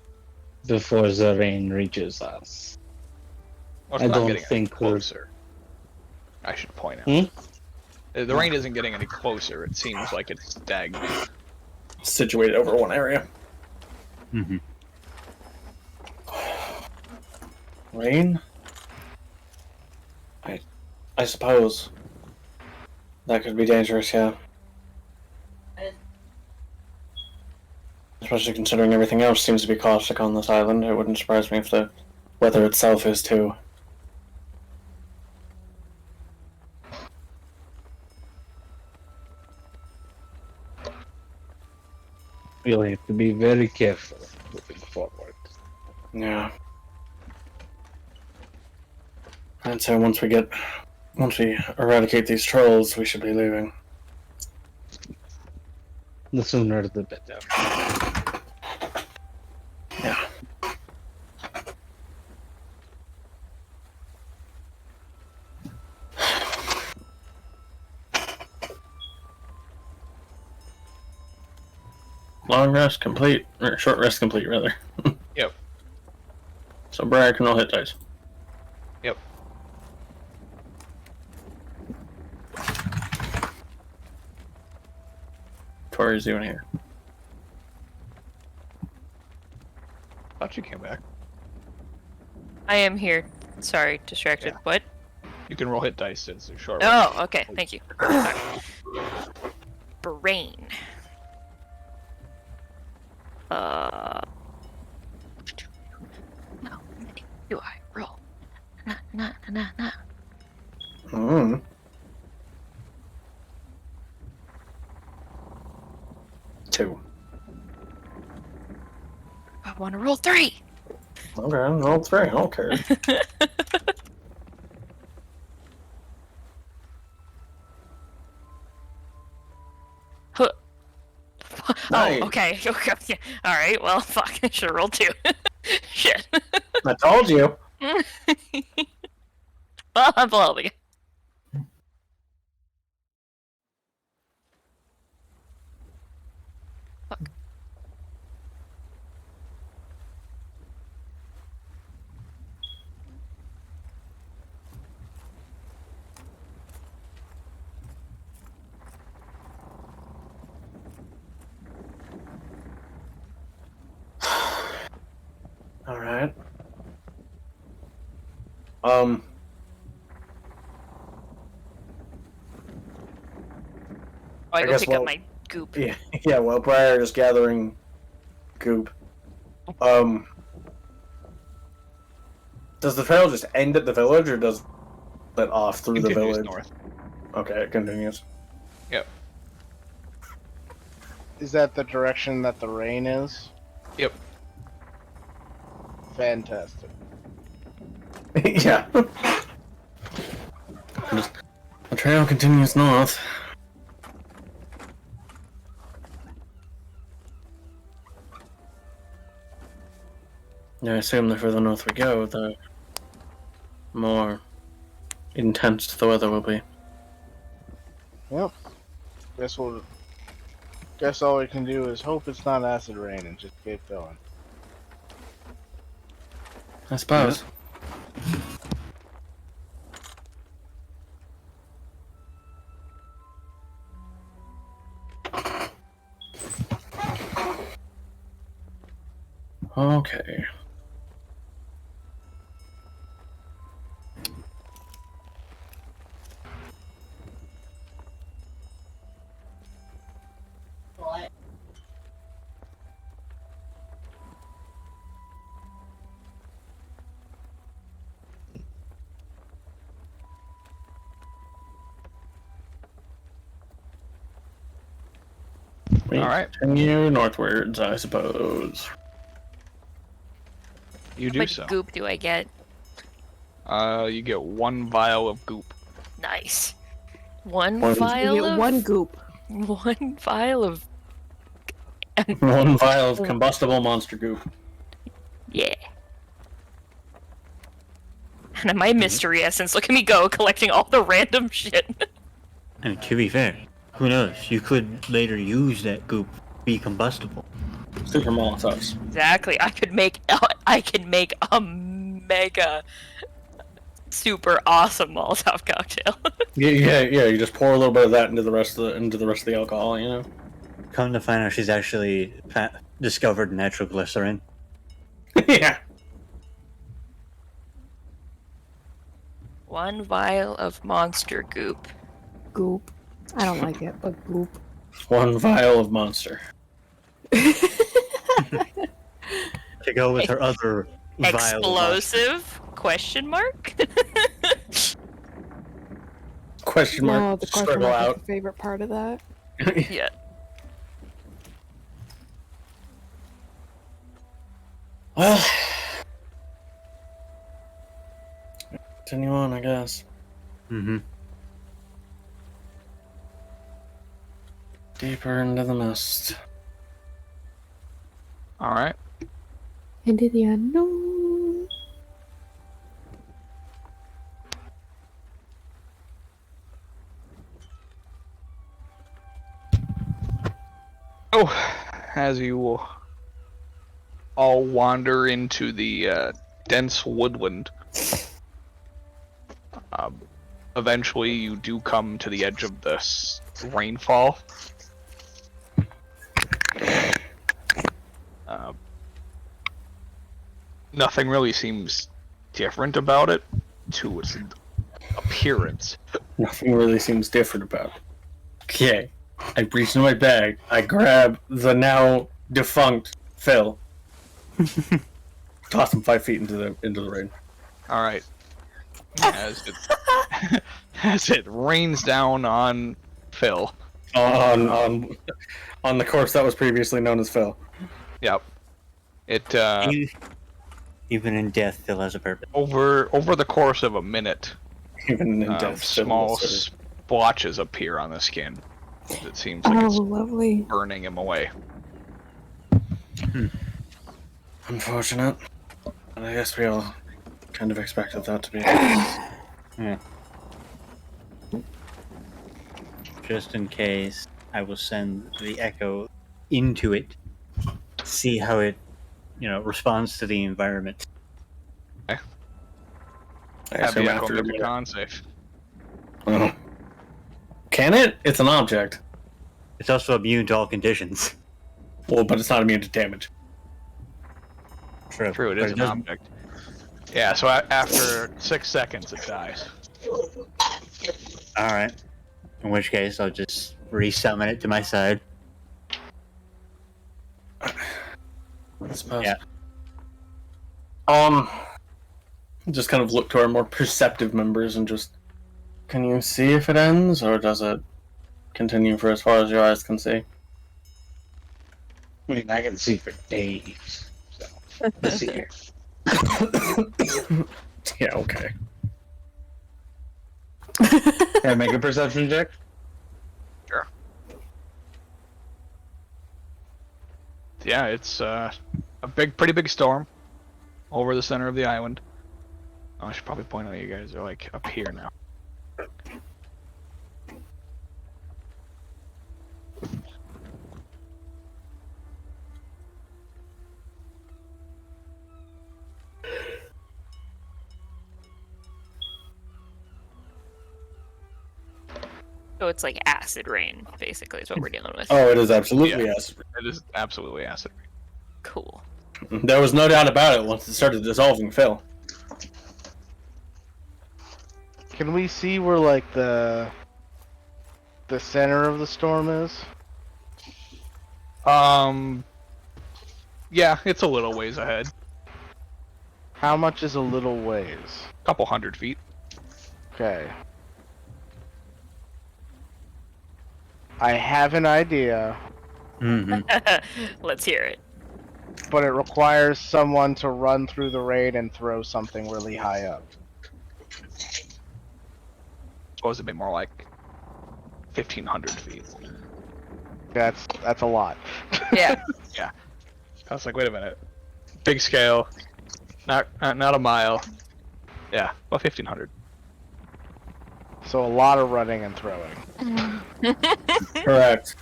before the rain reaches us. Well, it's I not don't getting any think we're- closer. I should point out. Hmm? The rain isn't getting any closer. It seems like it's stagnant. situated over one area. Mm-hmm. Rain? I suppose. That could be dangerous, yeah. Especially considering everything else seems to be caustic on this island. It wouldn't surprise me if the weather itself is too. We'll have to be very careful moving forward. Yeah. And so once we eradicate these trolls, we should be leaving. the sooner the better. Yeah. Long rest complete, or short rest complete, rather. Yep. So Briar can roll hit dice. Yep. Tori's doing here. Thought you came back. I am here. Sorry, distracted. Yeah. What? You can roll hit dice. It's a short rest. Oh, okay. Thank you. Sorry. Brain. How many do I roll? Nah. Mm. Two. I want to roll 3. Okay, roll 3. I don't care. Huh. Nice. Oh, okay. Okay. Yeah. All right. Well, fuck. I should have rolled 2. Shit. I told you. Well, I'm blowing. Fuck. All right. I I go guess pick we'll- up my goop. Yeah. Well, Briar is gathering goop. Does the trail just end at the village, or does it off through the Continues village? north. Okay, it continues. Yep. Is that the direction that the rain is? Yep. Fantastic. Yeah. The trail continues north. Yeah, I assume the further north we go, the more intense the weather will be. Yep. Guess all we can do is hope it's not acid rain and just keep going. I suppose. Okay. We All right. continue northwards, I suppose. You How do much so. goop do I get? You get 1 vial of goop. Nice. One One- You vial get of... 1 goop. 1 vial of... One vial of combustible monster goop. Yeah. And my mystery essence. Look at me go, collecting all the random shit. And to be fair, who knows? You could later use that goop to be combustible. Super Molotovs. Exactly. I could make a mega super awesome Molotov cocktail. Yeah. You just pour a little bit of that into the rest of the alcohol, you know. Come to find out, she's actually discovered natural glycerin. Yeah. 1 vial of monster goop. Goop. I don't like it, but goop. 1 vial of monster. To go with her other vial of monster. Explosive? Question mark? Question mark. No, the question Scribble mark is out. the favorite part of that. Yeah. Well, continue on, I guess. Mm-hmm. Deeper into the mist. All right. Into the unknown. Oh, as you all wander into the dense woodland, eventually you do come to the edge of this rainfall. Nothing really seems different about it to its appearance. Nothing really seems different about it. Okay. I reach into my bag. I grab the now defunct Phil. Toss him 5 feet into the rain. All right. As it, as it rains down on Phil. On the corpse that was previously known as Phil. Yep. It Even in death, Phil has a purpose. over the course of a minute, Even in death, Phil small was sort of- splotches appear on the skin. It seems Oh, like it's lovely. burning him away. Unfortunate. But I guess we all kind of expected that to be. Yeah. Just in case, I will send the echo into it. See how it, responds to the environment. I Have assume the echo after a make a minute. con save. Oh. Can it? It's an object. It's also immune to all conditions. Well, but it's not immune to damage. True. True, it But is an doesn't- object. Yeah, so after 6 seconds, it dies. Alright. In which case, I'll just resummon it to my side. I suppose. Yeah. Just kind of look to our more perceptive members and just. Can you see if it ends, or does it continue for as far as your eyes can see? I mean, I can see for days. So, let's see here. Yeah, okay. Can I make a perception check? Yeah, it's a pretty big storm over the center of the island. Oh, I should probably point out you guys are like up here now. So it's like acid rain, basically, is what we're dealing with. Oh, it is absolutely Yeah. acid. It is absolutely acid. Cool. There was no doubt about it once it started dissolving Phil. Can we see where like the center of the storm is? Yeah, it's a little ways ahead. How much is a little ways? Couple 100 feet. Okay. I have an idea, Let's hear it. but it requires someone to run through the rain and throw something really high up. Suppose it'd be more like 1,500 feet. That's a lot. Yeah. I was like, wait a minute. Big scale. Not a mile. Yeah, about 1,500. So a lot of running and throwing. Correct.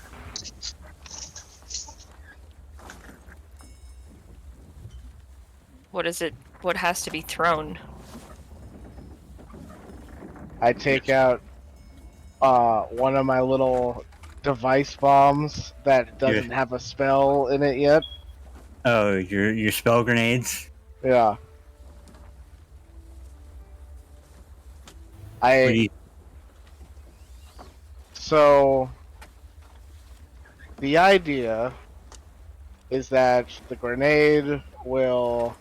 What is it? What has to be thrown? I take out one of my little device bombs that doesn't have a spell in it yet. Oh, your spell grenades? Yeah. What do you- So the idea is that the grenade will,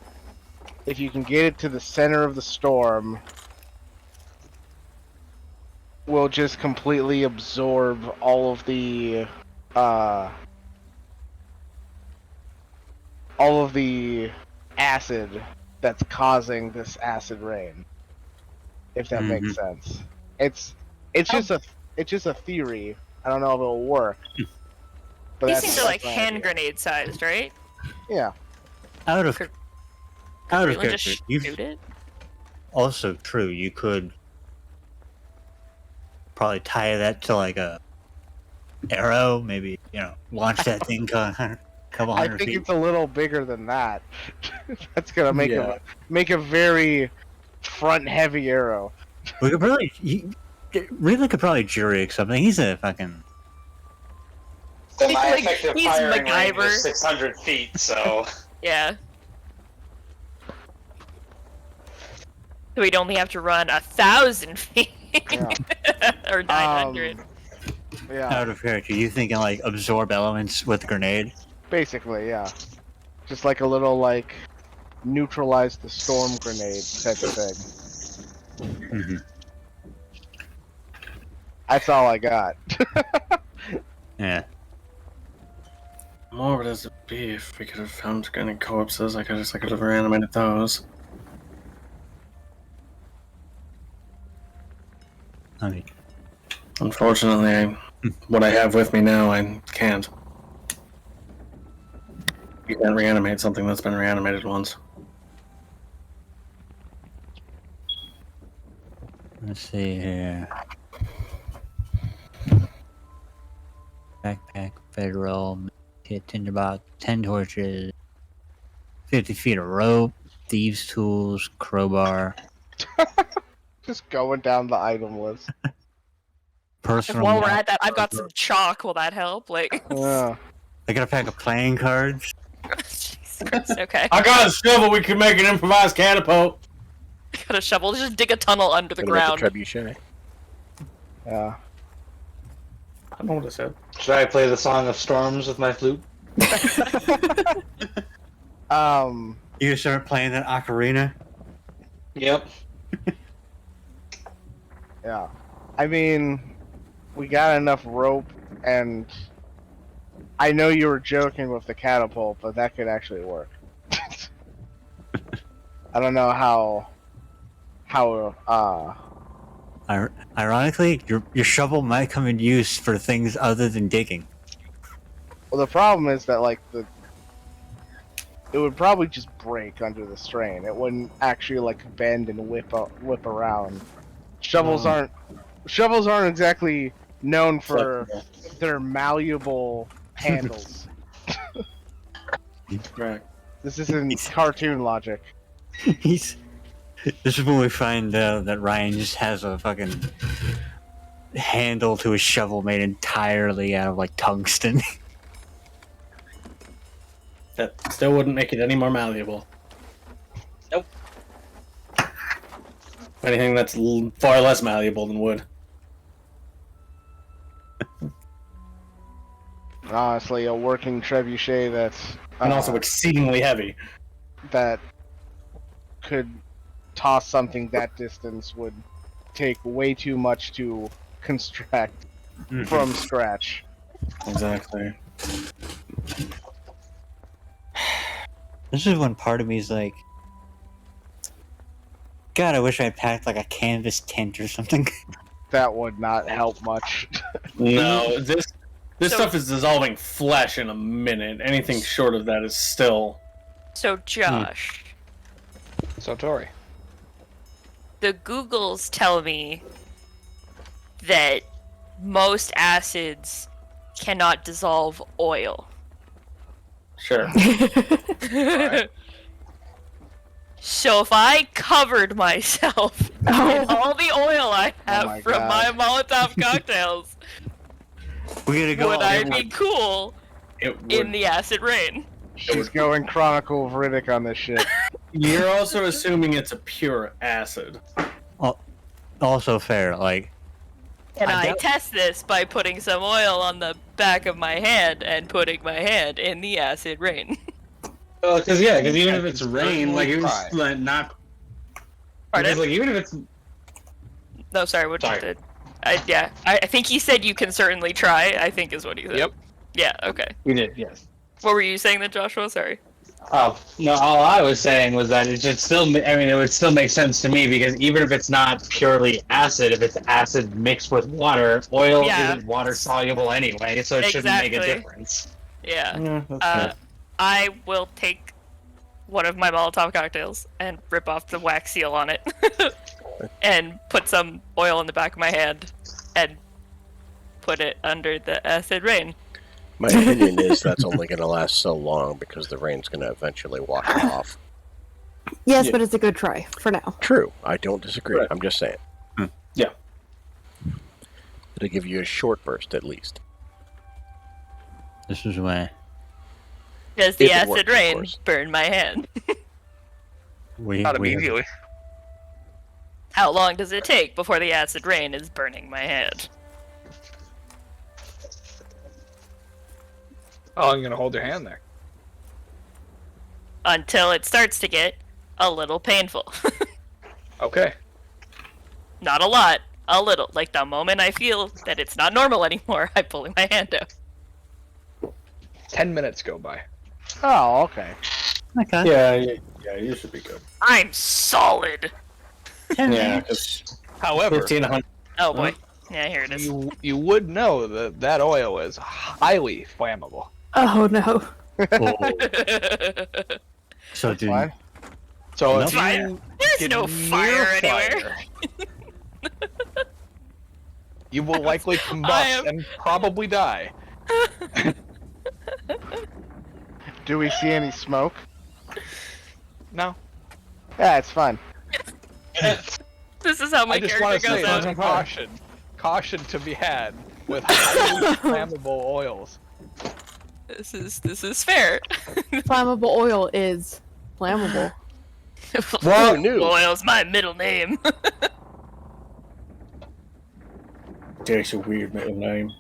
if you can get it to the center of the storm, will just completely absorb all of the acid that's causing this acid rain. If that makes sense. It's just a theory. I don't know if it'll work, But These that's, things are like that's my hand idea. grenade sized, right? Yeah. Out of Could out of Really just character, shoot it? also true. You could probably tie that to like a arrow, maybe launch that thing a couple I hundred think feet. it's a little bigger than that. That's gonna make Yeah. a very front heavy arrow. We could probably Ridley could probably jury something. He's a fucking So my Like, effective he's firing range MacGyver. is 600 feet, so Yeah. So we'd only have to run 1,000 feet. Or 900. Yeah, out of character. You thinking like absorb elements with a grenade? basically, yeah. Just like a little like neutralize the storm grenade type of thing. Mm-hmm. That's all I got. Yeah. Morbid as it be, if we could have found any corpses, I could have reanimated those. I mean, Unfortunately, what I have with me now, I can't. You can't reanimate something that's been reanimated once. let's see here. Backpack, federal, kit, tinderbox, 10 torches, 50 feet of rope, thieves' tools, crowbar, Just going down the item list. personal. While we're at that, I've got some chalk. Will that help? Like, Yeah. I got a pack of playing cards. Jesus Christ, okay. I got a shovel. We can make an improvised catapult. Got a shovel. Let's just dig a tunnel under the What about ground. the trebuchet? Yeah. I know what I said. Should I play the Song of Storms with my flute? You gonna start playing that ocarina? Yep. Yeah. I mean, we got enough rope, and I know you were joking with the catapult, but that could actually work. I don't know how Ironically, your shovel might come in use for things other than digging. well, the problem is that like it would probably just break under the strain. It wouldn't actually like bend and whip around. Shovels aren't exactly known for their malleable handles. Right. This isn't cartoon logic. This is when we find out that Ryan just has a fucking handle to his shovel made entirely out of like tungsten. That still wouldn't make it any more malleable. Nope. If anything, that's far less malleable than wood. Honestly, a working trebuchet that's And also exceedingly heavy. that could toss something that distance would take way too much to construct from scratch. Exactly. This is when part of me is like, God, I wish I had packed like a canvas tent or something. That would not help much. No, this So- stuff is dissolving flesh in a minute. Anything short of that is still. So, Josh, So Tori. the Googles tell me that most acids cannot dissolve Sure. So if I covered myself in all the oil I have my from God. my Molotov cocktails, We gotta go. would I be cool It would. in the acid rain? She's going Chronicle of Riddick on this shit. You're also assuming it's a pure acid. Also fair, like Can I I doubt- test this by putting some oil on the back of my hand and putting my hand in the acid rain? Because even if it's rain, like even Try. like not. Pardon? Because, like even if it's No, sorry, what Sorry. you did. I think he said you can certainly try, I think is what he said. Yep. Yeah, okay. we did, yes. What were you saying then, Joshua? Sorry. Oh no! All I was saying was that it should still. I mean, it would still make sense to me because even if it's not purely acid, if it's acid mixed with water, oil Yeah. isn't water soluble anyway, so it shouldn't make a Exactly. difference. Yeah. Yeah, that's I will take one of my Molotov cocktails and rip off the wax seal on it, and put some oil in the back of my hand, and put it under the acid rain. My opinion is that's only going to last so long because the rain's going to eventually wash it off. Yes, but it's a good try for now. True. I don't disagree. Right. I'm just saying. Yeah. It'll give you a short burst at least. This is why Does the If it acid works, of rain course. burn my hand? Not immediately. How long does it take before the acid rain is burning my hand? How long are you gonna hold your hand there? Until it starts to get a little painful. Okay. Not a lot, a little. Like the moment I feel that it's not normal anymore, I'm pulling my hand out. 10 minutes go by. Oh, okay. Okay. Yeah, you should be good. I'm solid. Yeah, because However, 1,500. Oh boy. Yeah, here it is. you would know that that oil is highly flammable. Oh no. So do Fine. So No if fire. you There's get no near fire anywhere. fire, you will likely I combust am- and probably die. Do we see any smoke? No. Yeah, it's fine. This is how my I just want character to say goes out. there's caution to be had with highly flammable oils. This is fair. Flammable oil is flammable. Who knew? Oil's my middle name. That's a weird middle name.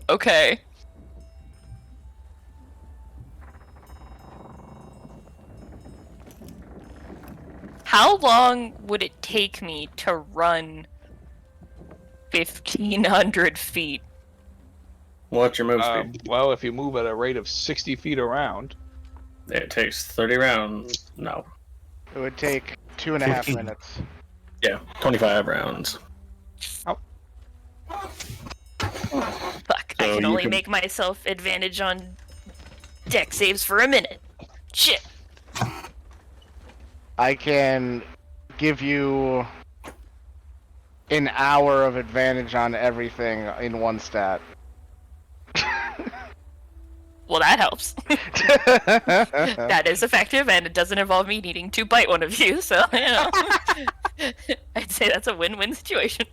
Okay. How long would it take me to run 1,500 feet? What's your move speed? Well, if you move at a rate of 60 feet around, It takes 30 rounds. No. It would take 2.5 15. minutes. Yeah, 25 rounds. Fuck, I So can you only can- make myself advantage on deck saves for a minute. Shit. I can give you an hour of advantage on everything in one stat. Well, that helps. That is effective, and it doesn't involve me needing to bite one of you, so, you know. I'd say that's a win-win situation.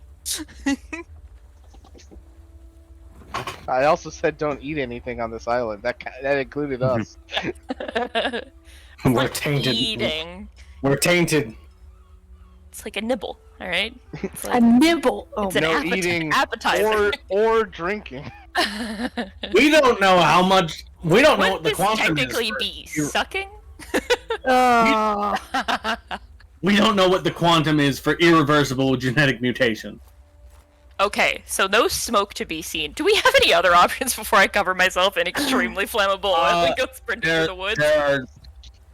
I also said don't eat anything on this island. That included us. We're Like tainted. eating. We're tainted. It's like a nibble, alright? It's A like, nibble. Oh, it's an no eating appetizer. or drinking. We don't know how much. We don't know Wouldn't what the this quantum technically is. be ir- sucking? We don't know what the quantum is for irreversible genetic mutation. Okay, so no smoke to be seen. Do we have any other options before I cover myself in extremely flammable oil and go sprint through the woods? There are,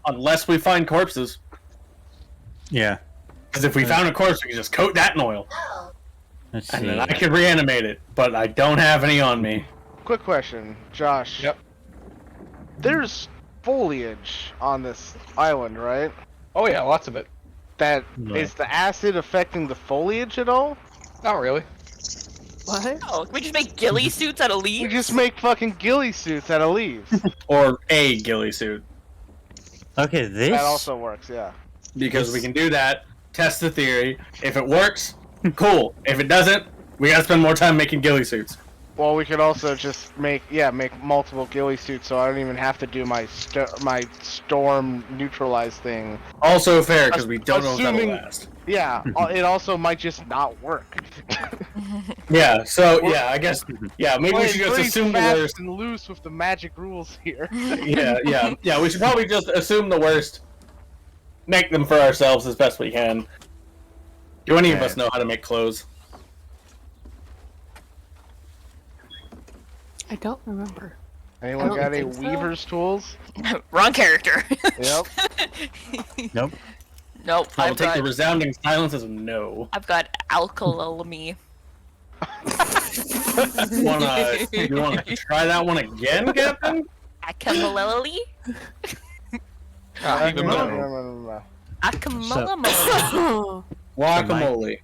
unless we find corpses. yeah. Because if we found a corpse, we could just coat that in oil, Let's and see. then I could reanimate it. But I don't have any on me. Quick question, Josh. Yep. There's foliage on this island, right? oh yeah, lots of it. That Right. is the acid affecting the foliage at all? Not really. what? Oh, can we just make ghillie suits out of leaves? We just make fucking ghillie suits out of leaves. Or a ghillie suit. Okay, this. That also works, yeah. Because we can do that, test the theory. If it works, cool. If it doesn't, we gotta spend more time making ghillie suits. Well, we could also just make multiple ghillie suits, so I don't even have to do my storm neutralize thing. Also fair, because we don't know if Assuming- that'll last. Yeah, it also might just not work. Yeah, so, yeah, I guess, yeah, maybe we Playing should just pretty assume the fast worst. and loose with the magic rules here. Yeah, we should probably just assume the worst. Make them for ourselves as best we can. Do any of Okay. us know how to make clothes? I don't remember. Anyone don't got any think so. weaver's tools? Wrong character. Yep. Nope. Nope. I'll I've take got the resounding silence as a no. alkalami. You wanna try that one again, Captain? Akamalali? Even No. better. Akamalama. Guacamole.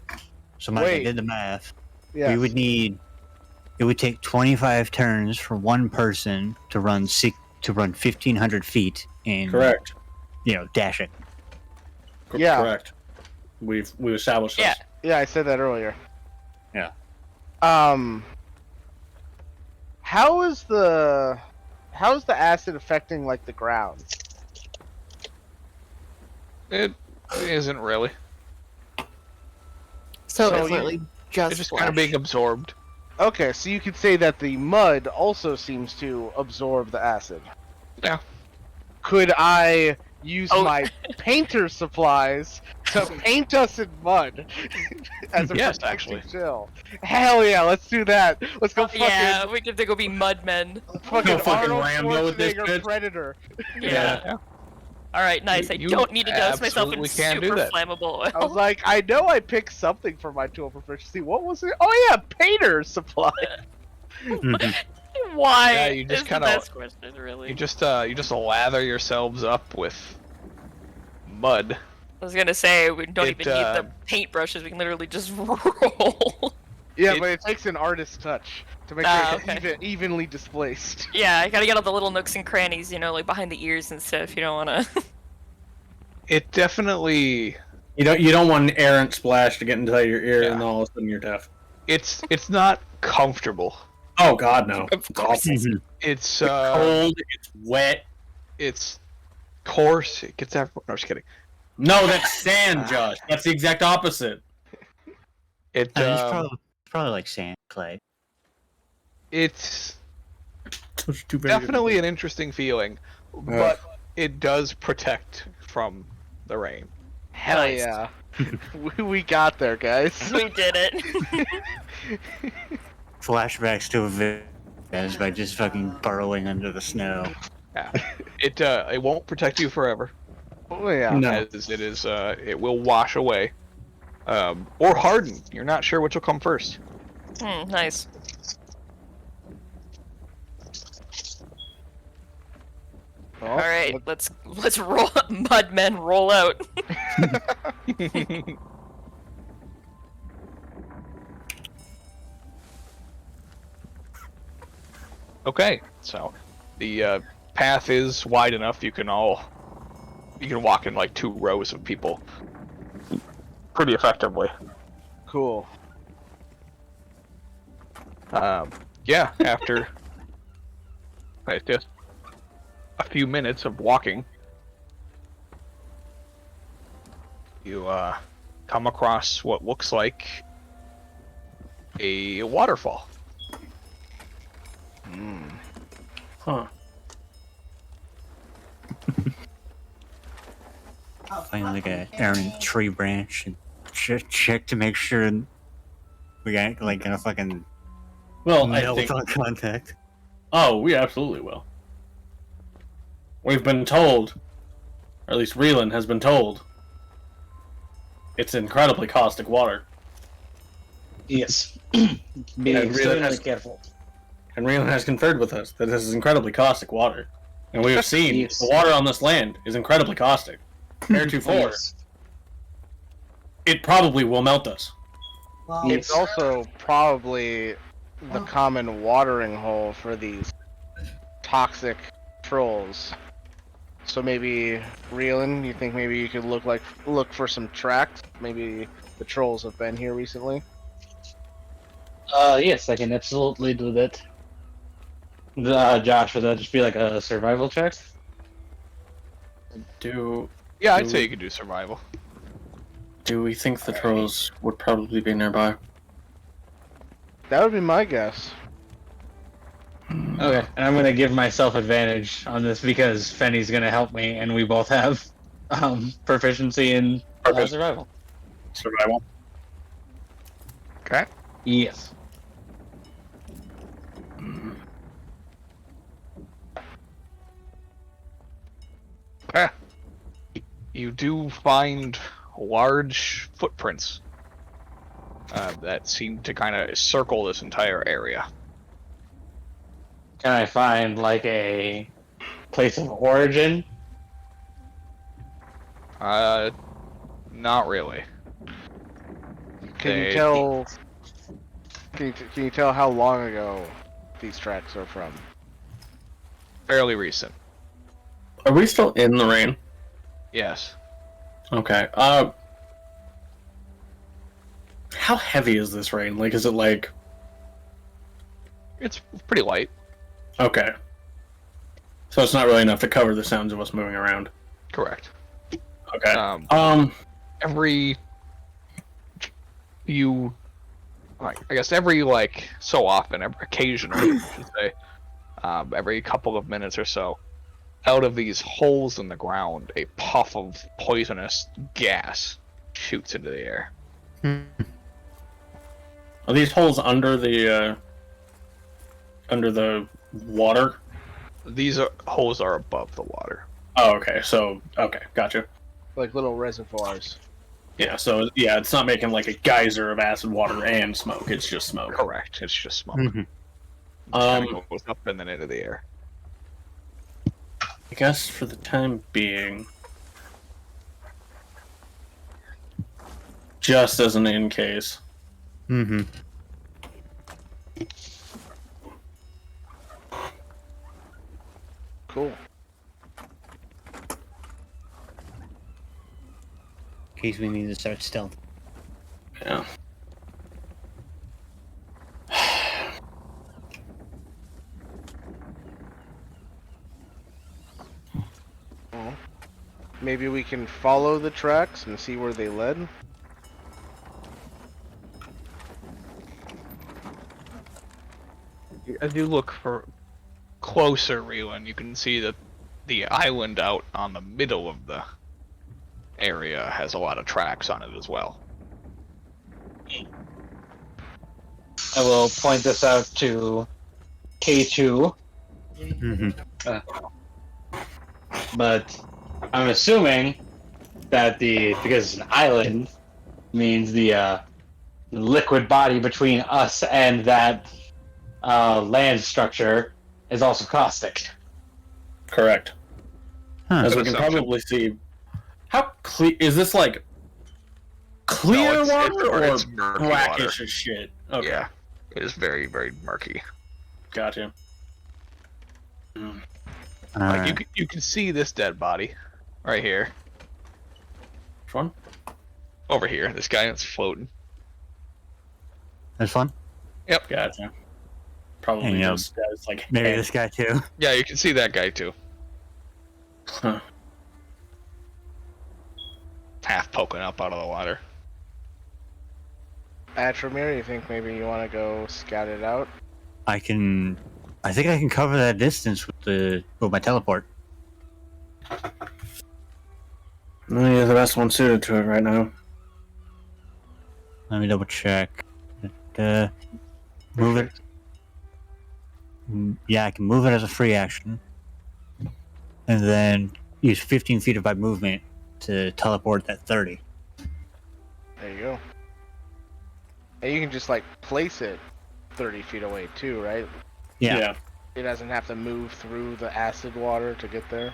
So Mike, I Wait. did the math. Yes. We would need. It would take 25 turns for one person to run 1,500 feet in. Correct. Dashing. Yeah. Correct. We established Yeah. this. Yeah, I said that earlier. Yeah. How is the acid affecting like the ground? It isn't really. So So it's you- literally just It's just kind of flesh. being absorbed. Okay, so you could say that the mud also seems to absorb the acid. Yeah. Could I use Oh. my painter supplies to paint us in mud as a Yes, protective actually. chill? Hell yeah, let's do that. Let's go fucking Yeah, we get to go be mudmen. fucking Go fucking Arnold Rambo with this Schwarzenegger bitch. Predator. Yeah. All right, nice. I You don't need to douse myself in absolutely can do super that. flammable I was oil. like, I know I picked something for my tool proficiency. What was it? Oh yeah, painter supply. Why? Yeah, you just is kinda- the best question, really. You just lather yourselves up with mud. I was gonna say we don't It, even need the paintbrushes. We can literally just roll. Yeah, It- but it takes an artist's touch to make Ah, sure it's okay. evenly displaced. Yeah, I gotta get all the little nooks and crannies, like behind the ears and stuff. You don't wanna. It definitely You don't want an errant splash to get into your ear Yeah. and all of a sudden you're deaf. it's not comfortable. Oh God, no. Of course. It's Cold. It's wet. it's coarse. It gets everywhere. No, just kidding. No, that's sand, Josh. That's the exact opposite. It It's probably like sand, clay. it's Too bad. definitely an interesting feeling, but it does protect from the rain. Hell Nice. yeah. we got there, guys. We did it. Flashbacks to a as by just fucking burrowing under the snow. Yeah. It won't protect you forever, Oh yeah. No. as it is it will wash away, or harden. You're not sure which will come first. Nice. Well, All right, let's roll. Mudmen, roll out. Okay, so the path is wide enough. You can walk in like 2 rows of people pretty effectively. Cool. Yeah, after just a few minutes of walking, you come across what looks like a waterfall. Huh. Find like a errant tree branch and check to make sure we got like a fucking Well, I melt think. on contact. Oh, we absolutely will. We've been told, or at least Reelan has been told, it's incredibly caustic water. Yes. Yeah, Be really extremely has- careful. And Reelan has conferred with us that this is incredibly caustic water. And we have seen Yes. the water on this land is incredibly caustic. Heretofore, Yes. it probably will melt us. It's also probably the common watering hole for these toxic trolls. So maybe, Reelan, you think maybe you could look for some tracks? Maybe the trolls have been here recently. Yes, I can absolutely do that. Josh, would that just be like a survival check? Yeah, I'd say you could do survival. Do we think the trolls would probably be nearby? That would be my guess. Okay, and I'm gonna give myself advantage on this because Fenny's gonna help me, and we both have proficiency in survival. Survival. Okay. Yes. you do find large footprints that seem to kind of circle this entire area. Can I find like a place of origin? Not really. Can you They- tell? Can you tell how long ago these tracks are from? Fairly recent. Are we still in the rain? Yes. Okay. How heavy is this rain? Like, is it like? It's pretty light. Okay. So it's not really enough to cover the sounds of us moving around. Correct. Okay. Every few, like, I guess every like so often, occasionally, I should say, every couple of minutes or so, out of these holes in the ground, a puff of poisonous gas shoots into the air. Are these holes under the water? These holes are above the water. Oh, okay. So, okay, gotcha. Like little reservoirs. Yeah. So, yeah, it's not making like a geyser of acid water and smoke. It's just smoke. Correct. It's just smoke. Mhm. Kinda goes up and then into the air. I guess for the time being, just as an in case. Mm-hmm. Cool. In case we need to start stealth. Yeah. Well, maybe we can follow the tracks and see where they led. As you look for closer, Reelan, you can see that the island out on the middle of the area has a lot of tracks on it as well. I will point this out to K2, Mm-hmm. but I'm assuming that because it's an island means the liquid body between us and that land structure is also caustic. Correct. Huh. As we Good can assumption. probably see, how clear is this? Like clear No, water or it's murky brackish water. as shit? Okay, Yeah, it is very, very murky. gotcha. Like you can see this dead body right here, Which one? over here. This guy that's floating. That's fun. Gotcha. Probably Hang up. just guys like Maybe head. this guy too. Yeah, you can see that guy too, Huh. half poking up out of the water. Atramir, you think maybe you want to go scout it out? I think I can cover that distance with my teleport. You're the best one suited to it right now. Let me double check. Move it. Yeah, I can move it as a free action, and then use 15 feet of my movement to teleport that 30. There you go. And you can just like place it 30 feet away too, right? Yeah. It doesn't have to move through the acid water to get there.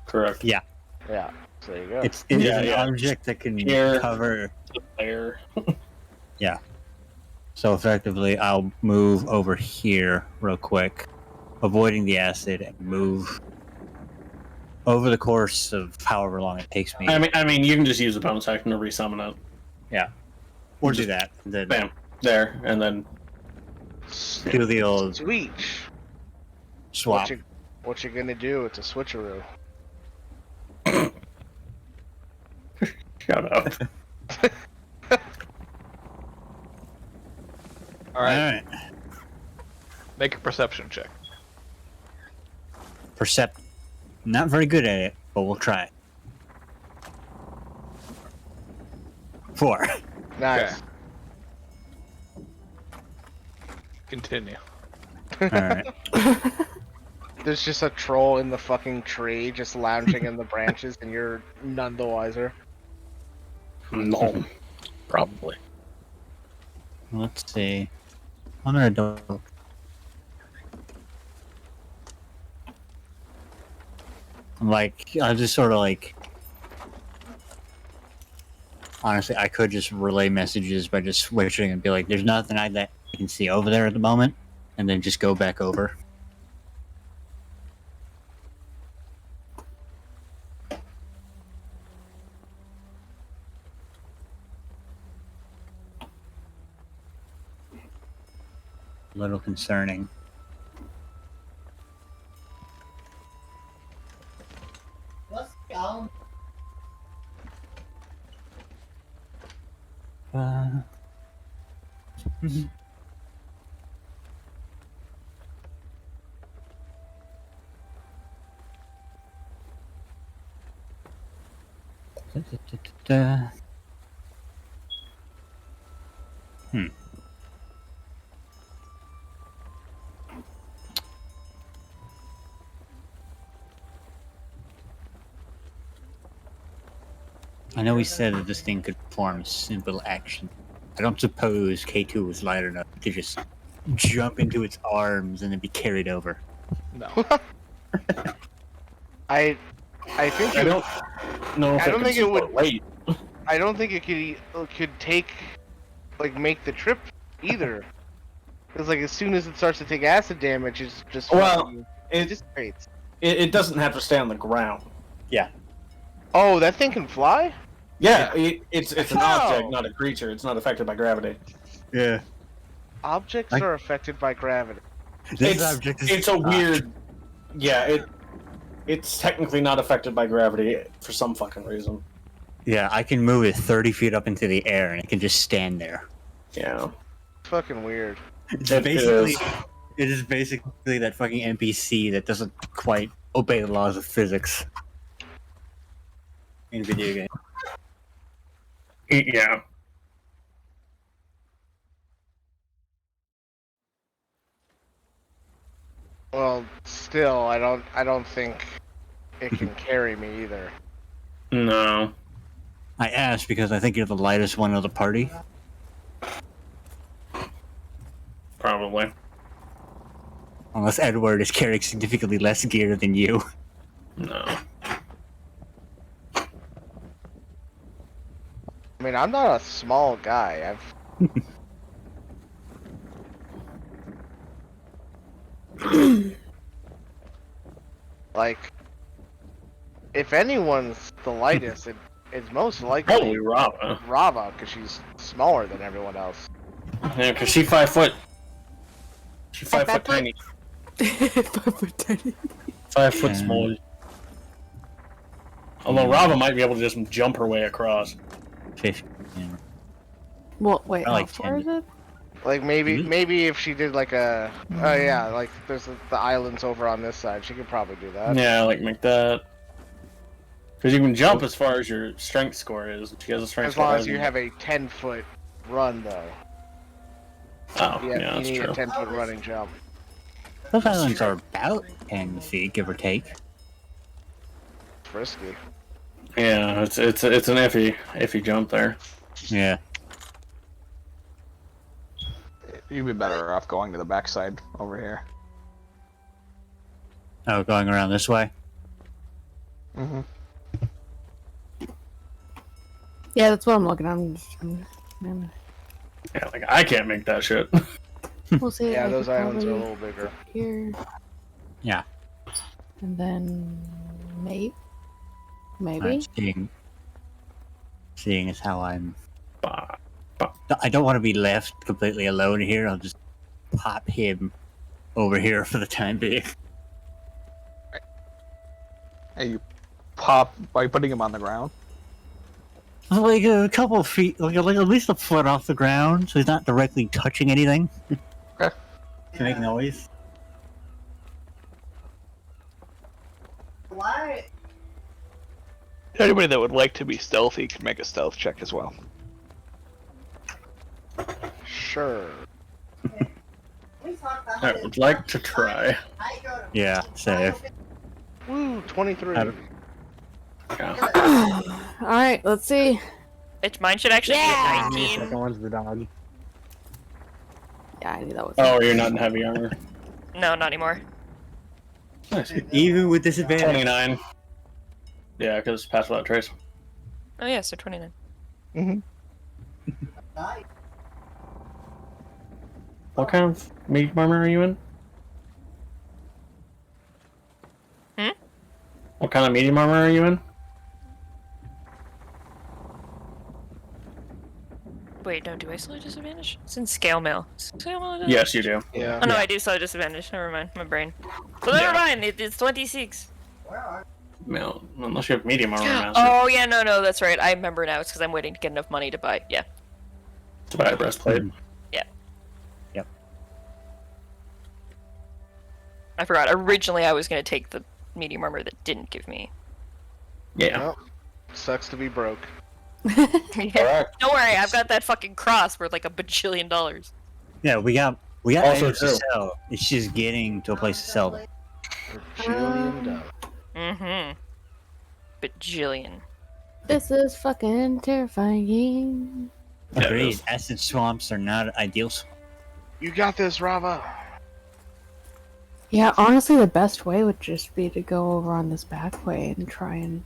Correct. Yeah. So there you go. It is Yeah, an yeah. object that can Here. cover. There. So effectively, I'll move over here real quick, avoiding the acid, and move over the course of however long it takes me. I mean, you can just use a bonus action to resummon it. or do that. Then Bam. There, and then do the old Sweet. swap. What you gonna do? It's a switcheroo. shut up. All right, Alright. make a perception check. Percept. Not very good at it, but we'll try. 4. Nice. Okay. Continue. Alright. there's just a troll in the fucking tree, just lounging in the branches, and you're none the wiser. No. Probably. Let's see. I'm gonna double. Like, I just sort of like. Honestly, I could just relay messages by just switching and be like, "There's nothing that I can see over there at the moment," and then just go back over. A little concerning. Let's go. I know he said that this thing could perform a simple action. I don't suppose K2 was light enough to just jump into its arms and then be carried over. No. I think I don't know if I don't think it would- wait. I don't think it could take make the trip either. Because as soon as it starts to take acid damage, it's just Well, it it, dissipates. it doesn't have to stay on the ground. Oh, that thing can fly? Yeah, it's an Oh. object, not a creature. It's not affected by gravity. Yeah. Objects are affected by gravity. It's a weird. Yeah, it's technically not affected by gravity for some fucking reason. Yeah, I can move it 30 feet up into the air and it can just stand there. Yeah. It's fucking weird. It's It basically, is. it is basically that fucking NPC that doesn't quite obey the laws of physics in video games. Yeah. Well, still, I don't think it can carry me either. No. I asked because I think you're the lightest one of the party. Probably. Unless Edward is carrying significantly less gear than you. No. I mean, I'm not a small guy. If anyone's the lightest, it's most likely Probably Rava. Rava, because she's smaller than everyone else. Yeah, because she's 5 foot. She's 5 At foot that tiny. 5 foot tiny. 5 foot Yeah. small. Although Rava might be able to just jump her way across. 50. Yeah. Well, wait, I how like far is 10. it? Maybe if she did oh yeah, there's the islands over on this side, she could probably do that. Yeah, make that. Because you can jump as far as your strength score is. She has a strength As score long higher as you than- have a 10-foot run, though. Oh, Yeah, yeah, you that's need true. a 10-foot running jump. Those islands are about 10 feet, give or take. It's risky. Yeah, it's an iffy jump there. Yeah. You'd be better off going to the backside over here. Oh, going around this way? Mm-hmm. Yeah, that's what I'm looking at. Yeah, I can't make that shit. We'll see. Yeah, I those could islands are a probably little bigger. Here. Yeah. And then maybe. Alright, seeing as how I'm... Bah. I don't want to be left completely alone here. I'll just pop him over here for the time being. Hey, you pop by putting him on the ground. Like a couple of feet, like at least a foot off the ground, so he's not directly touching anything. Okay. To make noise. Anybody that would like to be stealthy can make a stealth check as well. Sure. I would like to try. Yeah, save. Woo, 23. Yeah. All right, let's see. Mine should actually be a 19. Second one's the dog. Yeah, I knew that was. Oh, you're not in heavy armor. No, not anymore. Nice. Even with disadvantage. 29. Yeah, because pass without trace. Oh yeah, so 29. What kind of medium armor are you in? What kind of medium armor are you in? Wait, no, do I still have disadvantage? It's in scale mail. Scale mail? Yes, you do. Yeah. Oh no, I do still have disadvantage. Never mind, my brain. So never mind. It's 26. No, unless you have medium armor master. Oh yeah, no, that's right. I remember now. It's because I'm waiting to get enough money to buy. Yeah. To buy a breastplate. Yeah. Yep. I forgot. Originally, I was gonna take the medium armor that didn't give me. Yeah. Well, sucks to be broke. Yeah. Don't worry, I've got that fucking cross worth like $1 bajillion. Yeah, we got Also items to true. sell. It's just getting to a place to sell them. $1 Mm-hmm. Bajillion. This is fucking terrifying. Yeah, it Agreed. is. Acid swamps are not ideal. You got this, Rava. Yeah, honestly, the best way would just be to go over on this back way and try and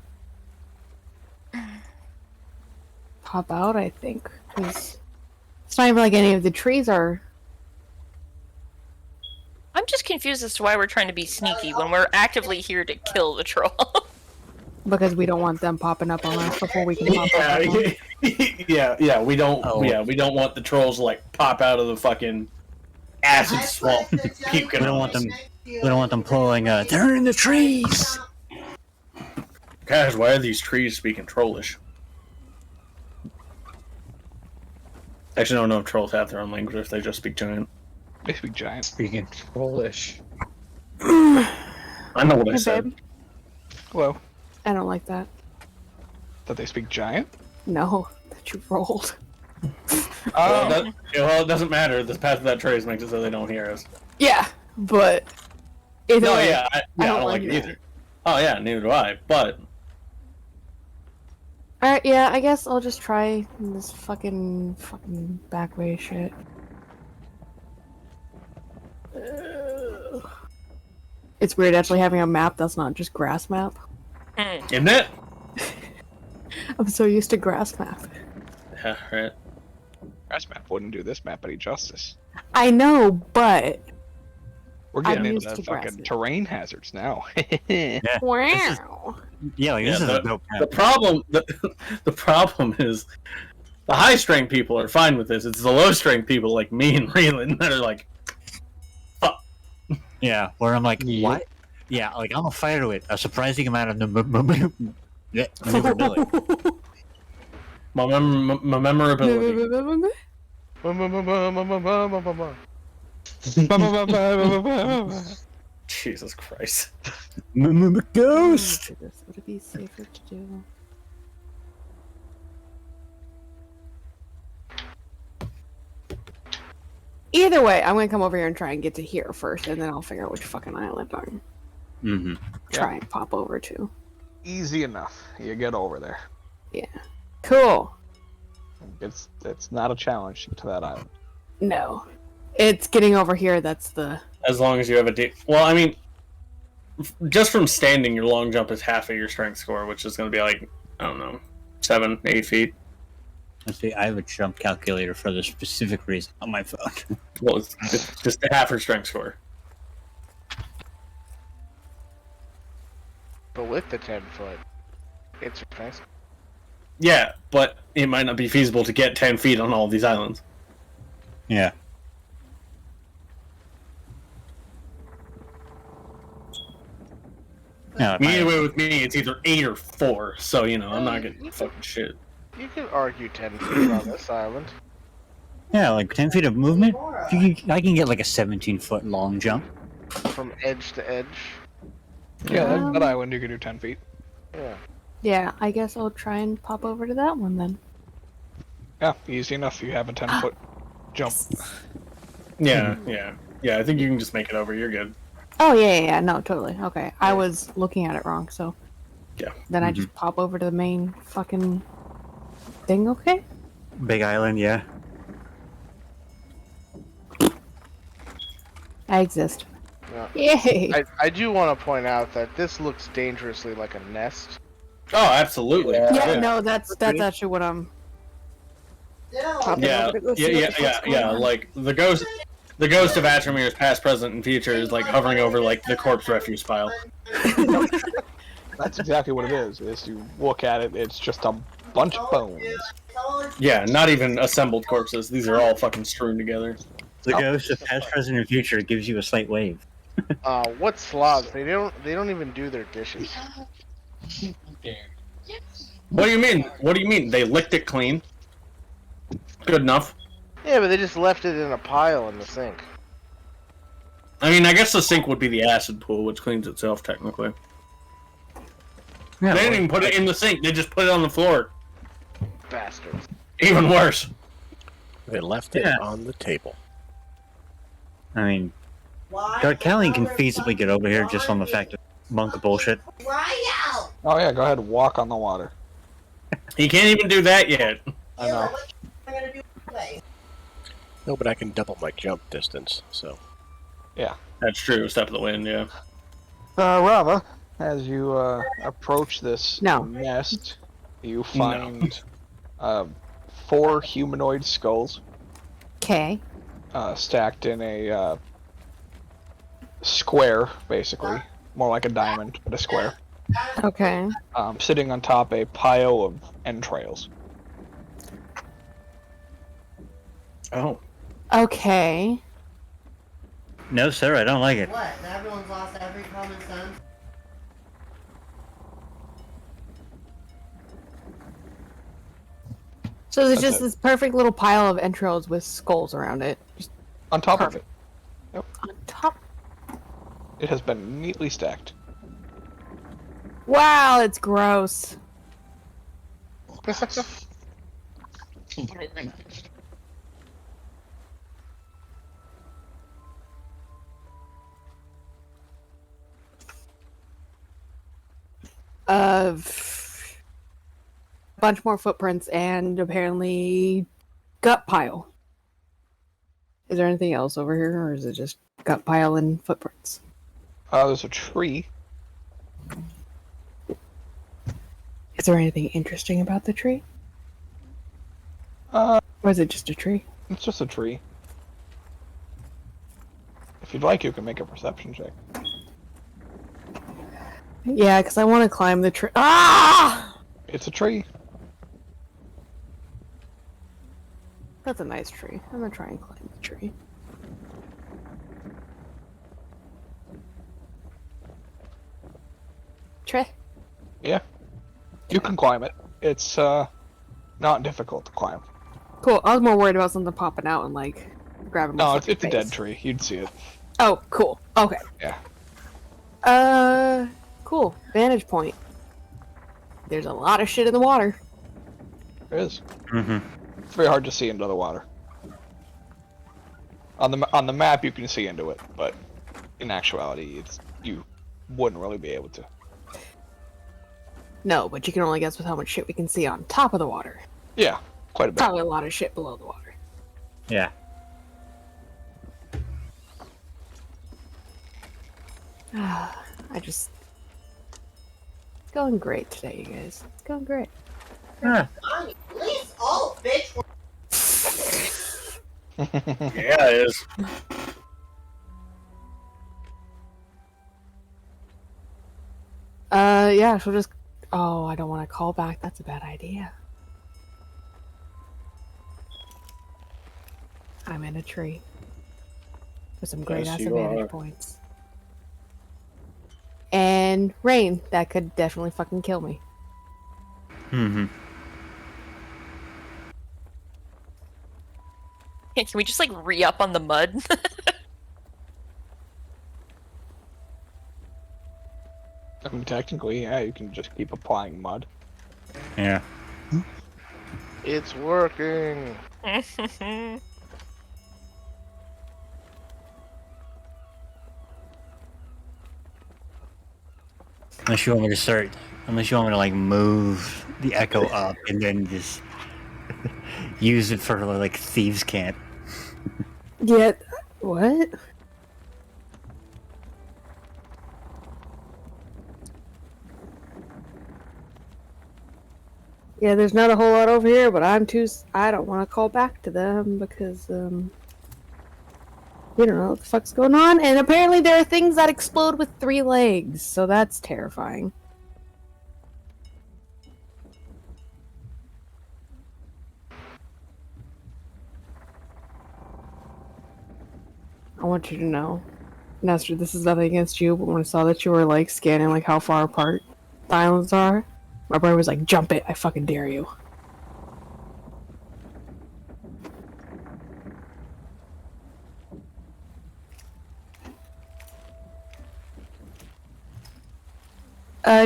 pop out, I think. Because it's not even like any of the trees are. I'm just confused as to why we're trying to be sneaky when we're actively here to kill the troll. Because we don't want them popping up on us before we can pop up on them. yeah. We don't. Oh. Yeah, we don't want the trolls to like pop out of the fucking acid swamp. We don't want them. We don't want them pulling. They're in the trees. Guys, why are these trees speaking trollish? Actually, I don't know if trolls have their own language, or if they just speak giant. They speak giant. Speaking trollish. I know what I Hey, said. babe. Hello. I don't like that. That they speak giant? No, that you rolled. Oh. Well, it doesn't matter. The path of that trace makes it so they don't hear us. Yeah, but either No, way, yeah, I don't like it that. either. Oh yeah, neither do I. But Alright, yeah, I guess I'll just try this fucking back way shit. It's weird actually having a map that's not just grass map. isn't it? I'm so used to grass map. Yeah, right. Grass map wouldn't do this map any justice. I know, but We're I'm getting used into to the fucking grass map. terrain hazards now. wow. Yeah, like this is the, a dope the problem. The problem is the high strength people are fine with this. It's the low strength people like me and Raylan that are like, Yeah, where I'm like, Yeah. what? Yeah, like I'm a fighter with a surprising amount of maneuverability. my memorability. Jesus Christ. Ghost. Would it be safer to do? Either way, I'm gonna come over here and try and get to here first, and then I'll figure out which fucking island I'm Mm-hmm. try and pop over to. Easy enough. You get over there. Cool. It's not a challenge to that island. No, it's getting over here. That's the. As long as you have a well, I mean, just from standing, your long jump is half of your strength score, which is going to be like, I don't know, 7, 8 feet. Let's see, I have a jump calculator for this specific reason on my phone. Well, it's just a half your strength score. But with the 10-foot, it's nice. Yeah, but it might not be feasible to get 10 feet on all of these islands. Yeah. No, Either way with me, it's either 8 or 4, so, you know, I'm not getting fucking shit. You could argue 10 feet on this island. yeah, like 10 feet of movement. I can get like a 17-foot long jump. From edge to edge. Yeah, that island you can do 10 feet. Yeah. Yeah, I guess I'll try and pop over to that one then. Yeah, easy enough. You have a 10-foot jump. Yeah, yeah. Yeah, I think you can just make it over. You're good. Oh yeah, no, totally. Okay, I was looking at it wrong, so Yeah. then I just pop over to the main fucking thing. Okay. Big Island, yeah. I exist. Yeah. Yay! I do want to point out that this looks dangerously like a nest. Oh, absolutely. Yeah, no, that's actually what I'm. popping Yeah, over to go see what the fuck's going on. Like the ghost of Atromir's past, present, and future is like hovering over like the corpse refuse pile. That's exactly what it is. Is you look at it, it's just a bunch of bones. Yeah, not even assembled corpses. These are all fucking strewn together. The ghost of past, present, and future gives you a slight wave. What slobs? They don't even do their dishes. What do you mean? What do you mean? They licked it clean? Good enough. Yeah, but they just left it in a pile in the sink. I mean, I guess the sink would be the acid pool, which cleans itself technically. Yeah, They didn't even put it in the sink. They just put it on the floor. Bastards. Even worse. They left it on the table. I mean, Callie can feasibly get over here just on the fact of monk bullshit. Oh yeah, go ahead and walk on the water. He can't even do that yet. I know. No, but I can double my jump distance, so... That's true. Step of the wind, yeah. Rava, as you approach this No. nest, you find 4 humanoid skulls Okay. stacked in a square, basically. More like a diamond, but a square. Okay. Sitting on top a pile of entrails. Oh. Okay. No, sir, I don't like it. What? Everyone's lost every common sense? So there's That's just it. this perfect little pile of entrails with skulls around it. Just On top of it. on top. It has been neatly stacked. Wow, it's gross. A bunch more footprints and apparently gut pile. Is there anything else over here, or is it just gut pile and footprints? There's a tree. Is there anything interesting about the tree? Uh, Or is it just a tree? It's just a tree. If you'd like, you can make a perception check. Yeah, because I want to climb the tree. Ah! It's a tree. That's a nice tree. I'm gonna try and climb the tree. Tree? Yeah. You can climb it. It's not difficult to climb. Cool. I was more worried about something popping out and like grabbing my No, fucking it's a face. dead tree. You'd see it. Oh, cool. Okay. Yeah. Cool. Vantage point. There's a lot of shit in the water. There is. Mm-hmm. It's very hard to see into the water. On the map, you can see into it, but in actuality, you wouldn't really be able to. No, but you can only guess with how much shit we can see on top of the water. Yeah, quite a bit. Probably a lot of shit below the water. Yeah. I just... It's going great today, you guys. It's going great. Ah, At least all bitch. Yeah, it is. Yeah, she'll just... Oh, I don't want to call back. That's a bad idea. I'm in a tree. With some great Yes, ass you advantage are. points. And rain. That could definitely fucking kill me. mm-hmm. Can we just like re-up on the mud? I mean, technically, yeah, you can just keep applying mud. Yeah. It's working. Unless you want me to start. Unless you want me to like move the echo up and then just use it for like thieves' camp. Yeah. What? Yeah, there's not a whole lot over here, but I don't want to call back to them because, we don't know what the fuck's going on, and apparently there are things that explode with 3 legs, so that's terrifying. I want you to know, Nestor, this is nothing against you, but when I saw that you were, like, scanning, like, how far apart the islands are, my brother was like, jump it, I fucking dare you.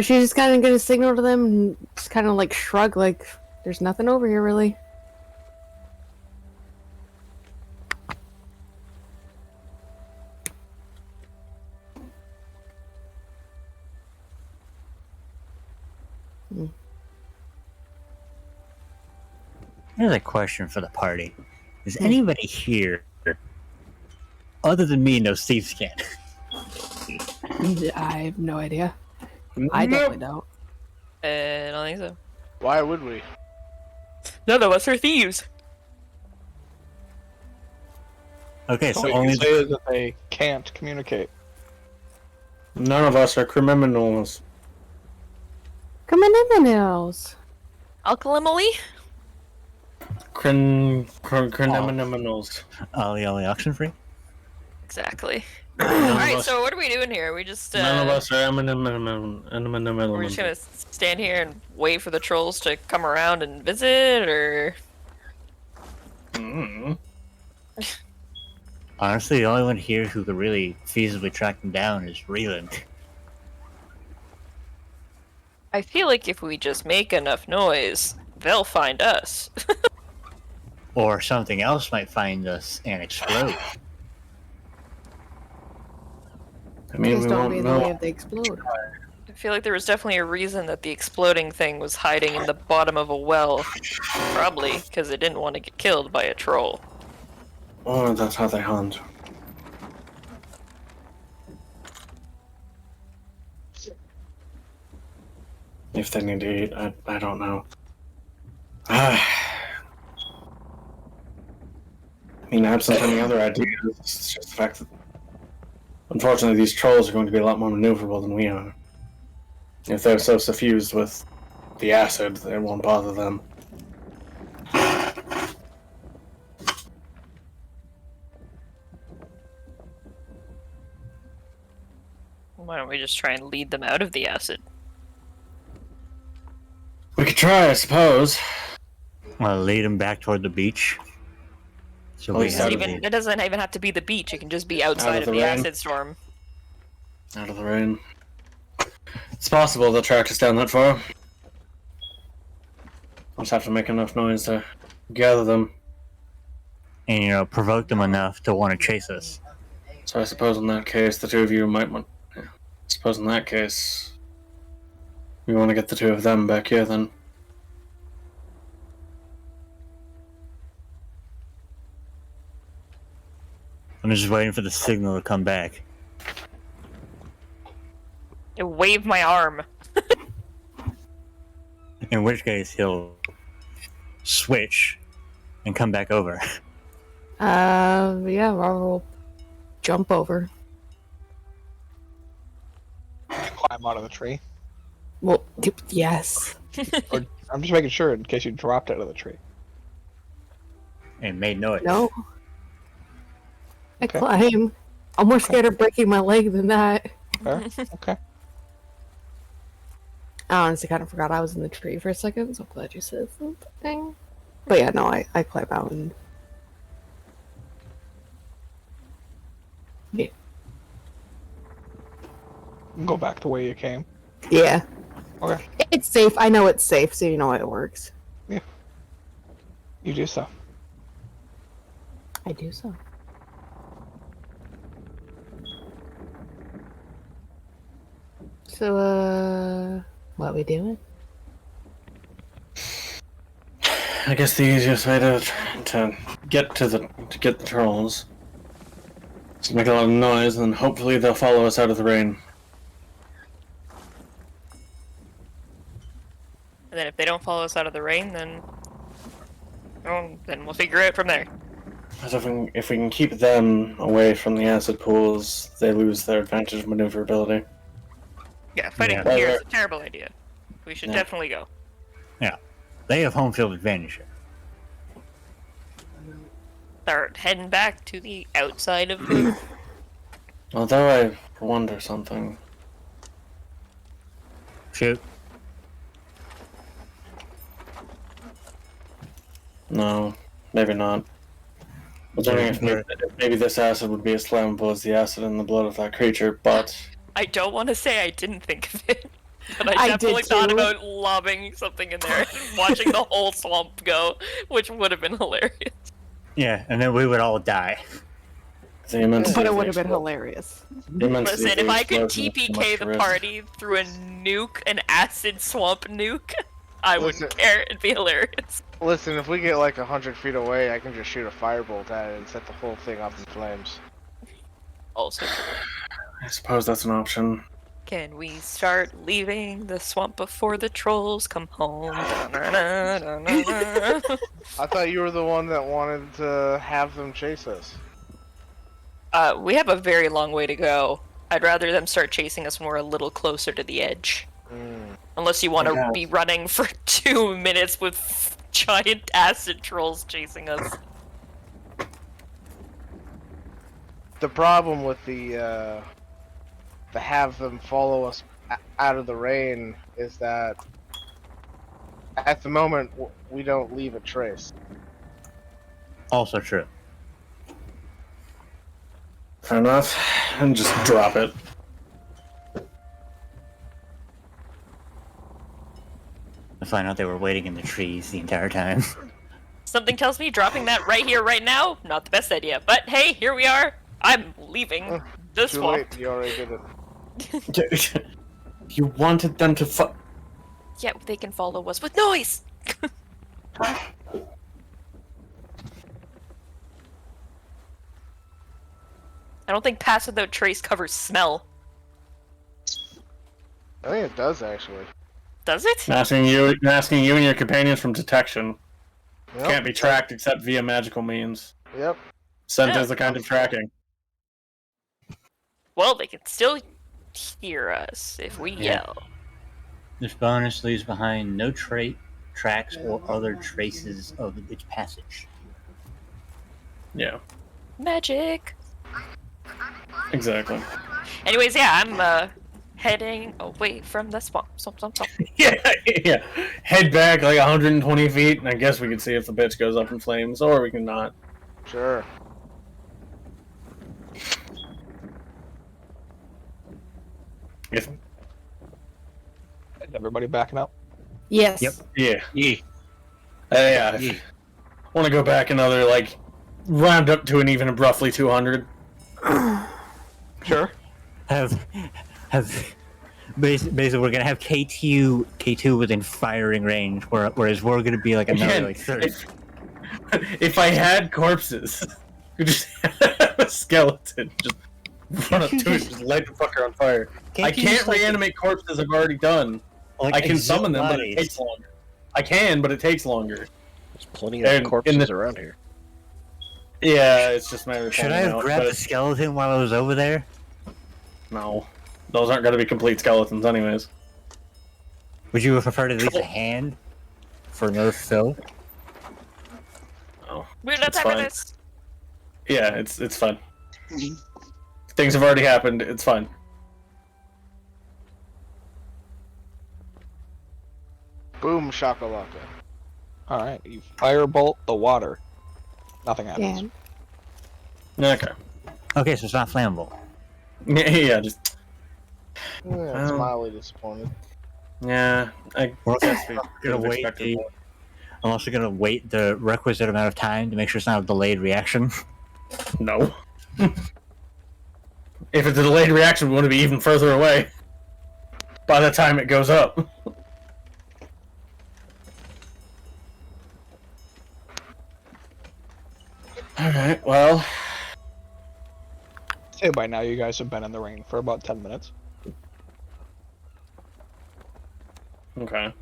She's just kind of gonna signal to them and just kind of like shrug, like, there's nothing over here, really. Here's a question for the party: is anybody here, other than me, know thieves' camp? I have no idea. I definitely don't. I don't think so. Why would we? None of us are thieves. Okay, so What only you say is that they can't communicate. None of us are criminals. Come in the nails. Alkalimally? Criminals. Ollie oxen free. Exactly. None Alright, of us- so what are we doing here? We just, None of us are we're just gonna stand here and wait for the trolls to come around and visit, or... Honestly, the only one here who could really feasibly track them down is Reland. I feel like if we just make enough noise, they'll find us. Or something else might find us and explode. I mean, Please we don't won't be in the way know. if they explode. I feel like there was definitely a reason that the exploding thing was hiding in the bottom of a well. Probably because it didn't want to get killed by a troll. Oh, that's how they hunt. If they need to eat, I don't know. I mean, absent any other ideas, it's just the fact that, unfortunately, these trolls are going to be a lot more maneuverable than we are. If they're so suffused with the acid, it won't bother them. Why don't we just try and lead them out of the acid? We could try, I suppose. I'll lead them back toward the beach. So Oh, we is have that the- It doesn't even have to be the beach, it can just be outside of of the the rain? acid storm. Out of the rain. It's possible they'll track us down that far. We'll just have to make enough noise to gather them. and provoke them enough to want to chase us. So I suppose in that case, the two of you might want. Yeah. I suppose in that case, we want to get the two of them back here then. I'm just waiting for the signal to come back. Wave my arm. In which case, he'll switch and come back over. Yeah, I'll jump over. Climb out of the tree. Well, yes. Or I'm just making sure in case you dropped out of the tree. And made noise. No. I Okay. climb. I'm more scared of breaking my leg than that. Fair? Okay. I honestly kind of forgot I was in the tree for a second, so I'm glad you said something. But yeah, no, I climb out and... Yeah. Go back the way you came. Yeah. Okay. It's safe. I know it's safe, so you know it works. You do so. I do so. So, what we doing? I guess the easiest way to get the trolls is to make a lot of noise, and hopefully they'll follow us out of the rain. And then if they don't follow us out of the rain, then we'll figure it from there. Because if we can keep them away from the acid pools, they lose their advantage of maneuverability. Yeah, fighting Yeah. here is a terrible idea. We should definitely go. Yeah. They have home field advantage here. Start heading back to the outside of the... Although I wonder something. Shoot. No, maybe not. I was wondering if maybe this acid would be as flammable as the acid in the blood of that creature, but... I don't want to say I didn't think of it, but I I definitely did thought too. about lobbing something in there and watching the whole swamp go, which would have been hilarious. Yeah, and then we would all die. The immensity But it of would have been the hilarious. immensity Listen, of the if I could explosion is too much TPK to the risk. party through a nuke, an acid swamp nuke, I wouldn't Listen. care. It'd be hilarious. Listen, if we get like 100 feet away, I can just shoot a firebolt at it and set the whole thing up in flames. Also, I suppose that's an option. can we start leaving the swamp before the trolls come home? Da-na-na-na-na-na. I thought you were the one that wanted to have them chase us. We have a very long way to go. I'd rather them start chasing us when we're a little closer to the edge. Unless you want to Yeah. be running for 2 minutes with giant acid trolls chasing us. The problem with the have them follow us out of the rain is that at the moment we don't leave a trace. Also true. Fair enough. And just drop it. To find out they were waiting in the trees the entire time. Something tells me dropping that right here, right now, not the best idea. But hey, here we are. I'm leaving the Too swamp. late, you already did it. You wanted them to Yeah, they can follow us with noise. I don't think pass without trace covers smell. I think it does actually. Does it? asking you and your companions from detection. Yep. Can't be tracked except via magical means. Yep. Scent Yeah. is the kind of tracking. Well, they can still hear us if we Yeah. yell. This bonus leaves behind no tracks or other traces of its passage. Yeah, Magic. exactly. Anyways, yeah, I'm heading away from the swamp. Swamp. yeah. Head back like 120 feet, and I guess we can see if the bitch goes up in flames, or we can not. Sure. If Is everybody backing up? Yes. Yep. yeah, Yeah. yeah. Want to go back another round up to an even roughly 200. Sure. Have basically we're gonna have K2 within firing range, whereas we're gonna be like another Again, 30. If I had corpses, you just have a skeleton. Just run up to it, just light the fucker on fire. I can't reanimate corpses I've already done. I can summon them, but it takes longer. I can, but it takes longer. There's plenty of corpses around here. Yeah, it's just a matter of Should I finding have out, grabbed but the skeleton while I was over there? no. Those aren't going to be complete skeletons anyways. Would you have preferred at least a hand for nerf fill? Oh, We're not It's having fine. this. yeah, it's fun. Things have already happened. It's fine. Boom shakalaka. Alright, you firebolt the water. Nothing happens. Yeah. Okay. Okay, so it's not flammable. Yeah, just Yeah, it's mildly disappointed. yeah. I We're guess we gonna could have wait expected more. I'm also gonna wait the requisite amount of time to make sure it's not a delayed reaction. No. If it's a delayed reaction, we want to be even further away. by the time it goes up. Alright, well. Say by now you guys have been in the rain for about 10 minutes. Okay.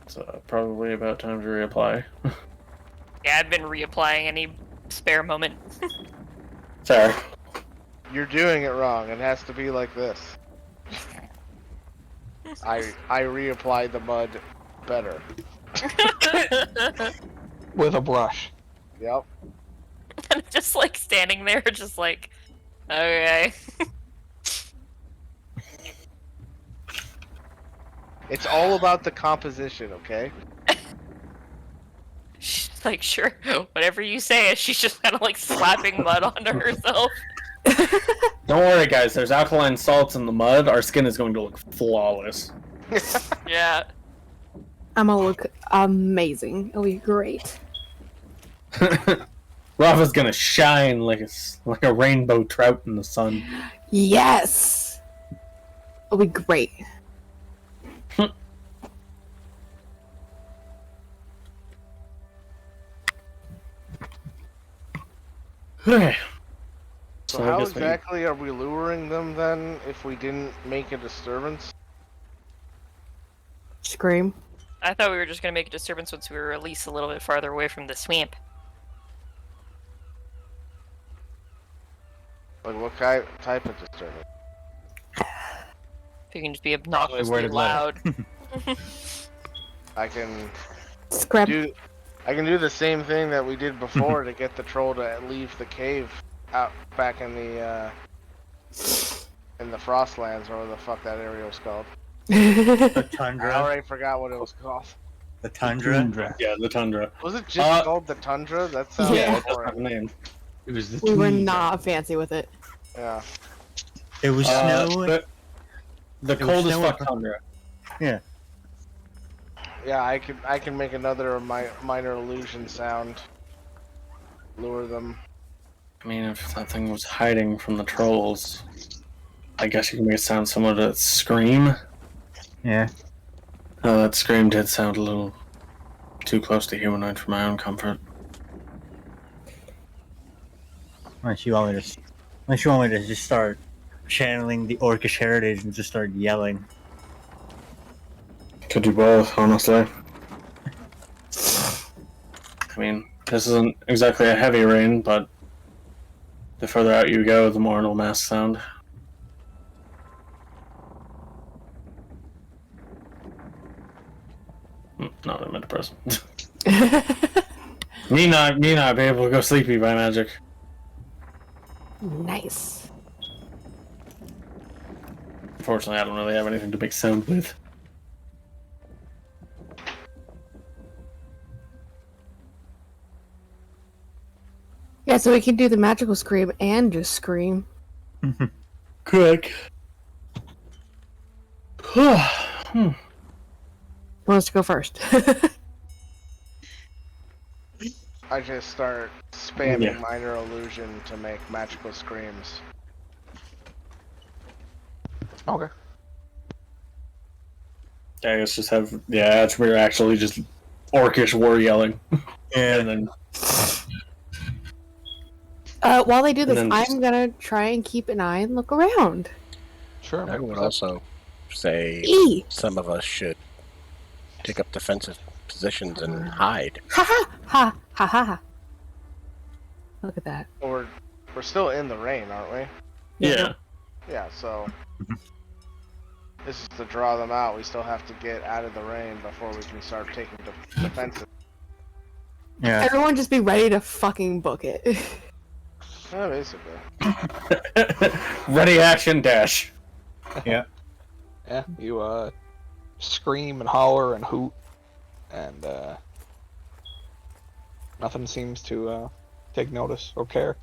So probably about time to reapply. Yeah, I've been reapplying any spare moment. Sorry. You're doing it wrong. It has to be like this. I reapplied the mud better. With a brush. Yep. I'm just like standing there, just like, okay. It's all about the composition, okay? She's like, sure, whatever you say. And she's just kind of like slapping mud onto herself. Don't worry, guys. There's alkaline salts in the mud. Our skin is going to look flawless. Yeah. I'm gonna look amazing. It'll be great. Lava's gonna shine like a rainbow trout in the sun. Yes! It'll be great. Okay. So I how guess exactly are we luring them then if we didn't make a disturbance? Scream. I thought we were just gonna make a disturbance once we were at least a little bit farther away from the swamp. Like what type of disturbance? If you can just be obnoxiously worded letter. loud. I can Scrap. do the same thing that we did before to get the troll to leave the cave out back in the Frostlands, or whatever the fuck that area was called. The I tundra. already forgot what it was called. The tundra. Yeah, the tundra. Was it just called the Tundra? That sounds Yeah. It doesn't have a boring. name. It was the We were tundra. not fancy with it. Yeah. It was snow. The It was cold as snow fuck and- tundra. Yeah, I can make another minor illusion sound. Lure them. I mean, if that thing was hiding from the trolls, I guess you can make it sound similar to Scream. Yeah. Oh, that Scream did sound a little too close to humanoid for my own comfort. Unless you want me to just start channeling the Orcish heritage and just start yelling. Could do both, honestly. I mean, this isn't exactly a heavy rain, but the further out you go, the more it'll mask sound. Not what I meant to press. me not be able to go sleepy by magic. Nice. Unfortunately, I don't really have anything to make sound with. Yeah, so we can do the magical scream and just scream. Quick. Who wants to go first? I just start spamming Yeah. minor illusion to make magical screams. Okay. I guess just have that's where you're actually just orcish war yelling. And then While they do this, And then just- I'm gonna try and keep an eye and look around. Sure. I would also say E! some of us should take up defensive positions and hide. Ha ha ha ha ha ha. Look at that. We're still in the rain, aren't we? yeah. Yeah, so this is to draw them out. We still have to get out of the rain before we can start taking defensive. Yeah. Everyone just be ready to fucking book it. Yeah, basically. Ready, action, dash. Yeah, you scream and holler and hoot, and nothing seems to take notice or care.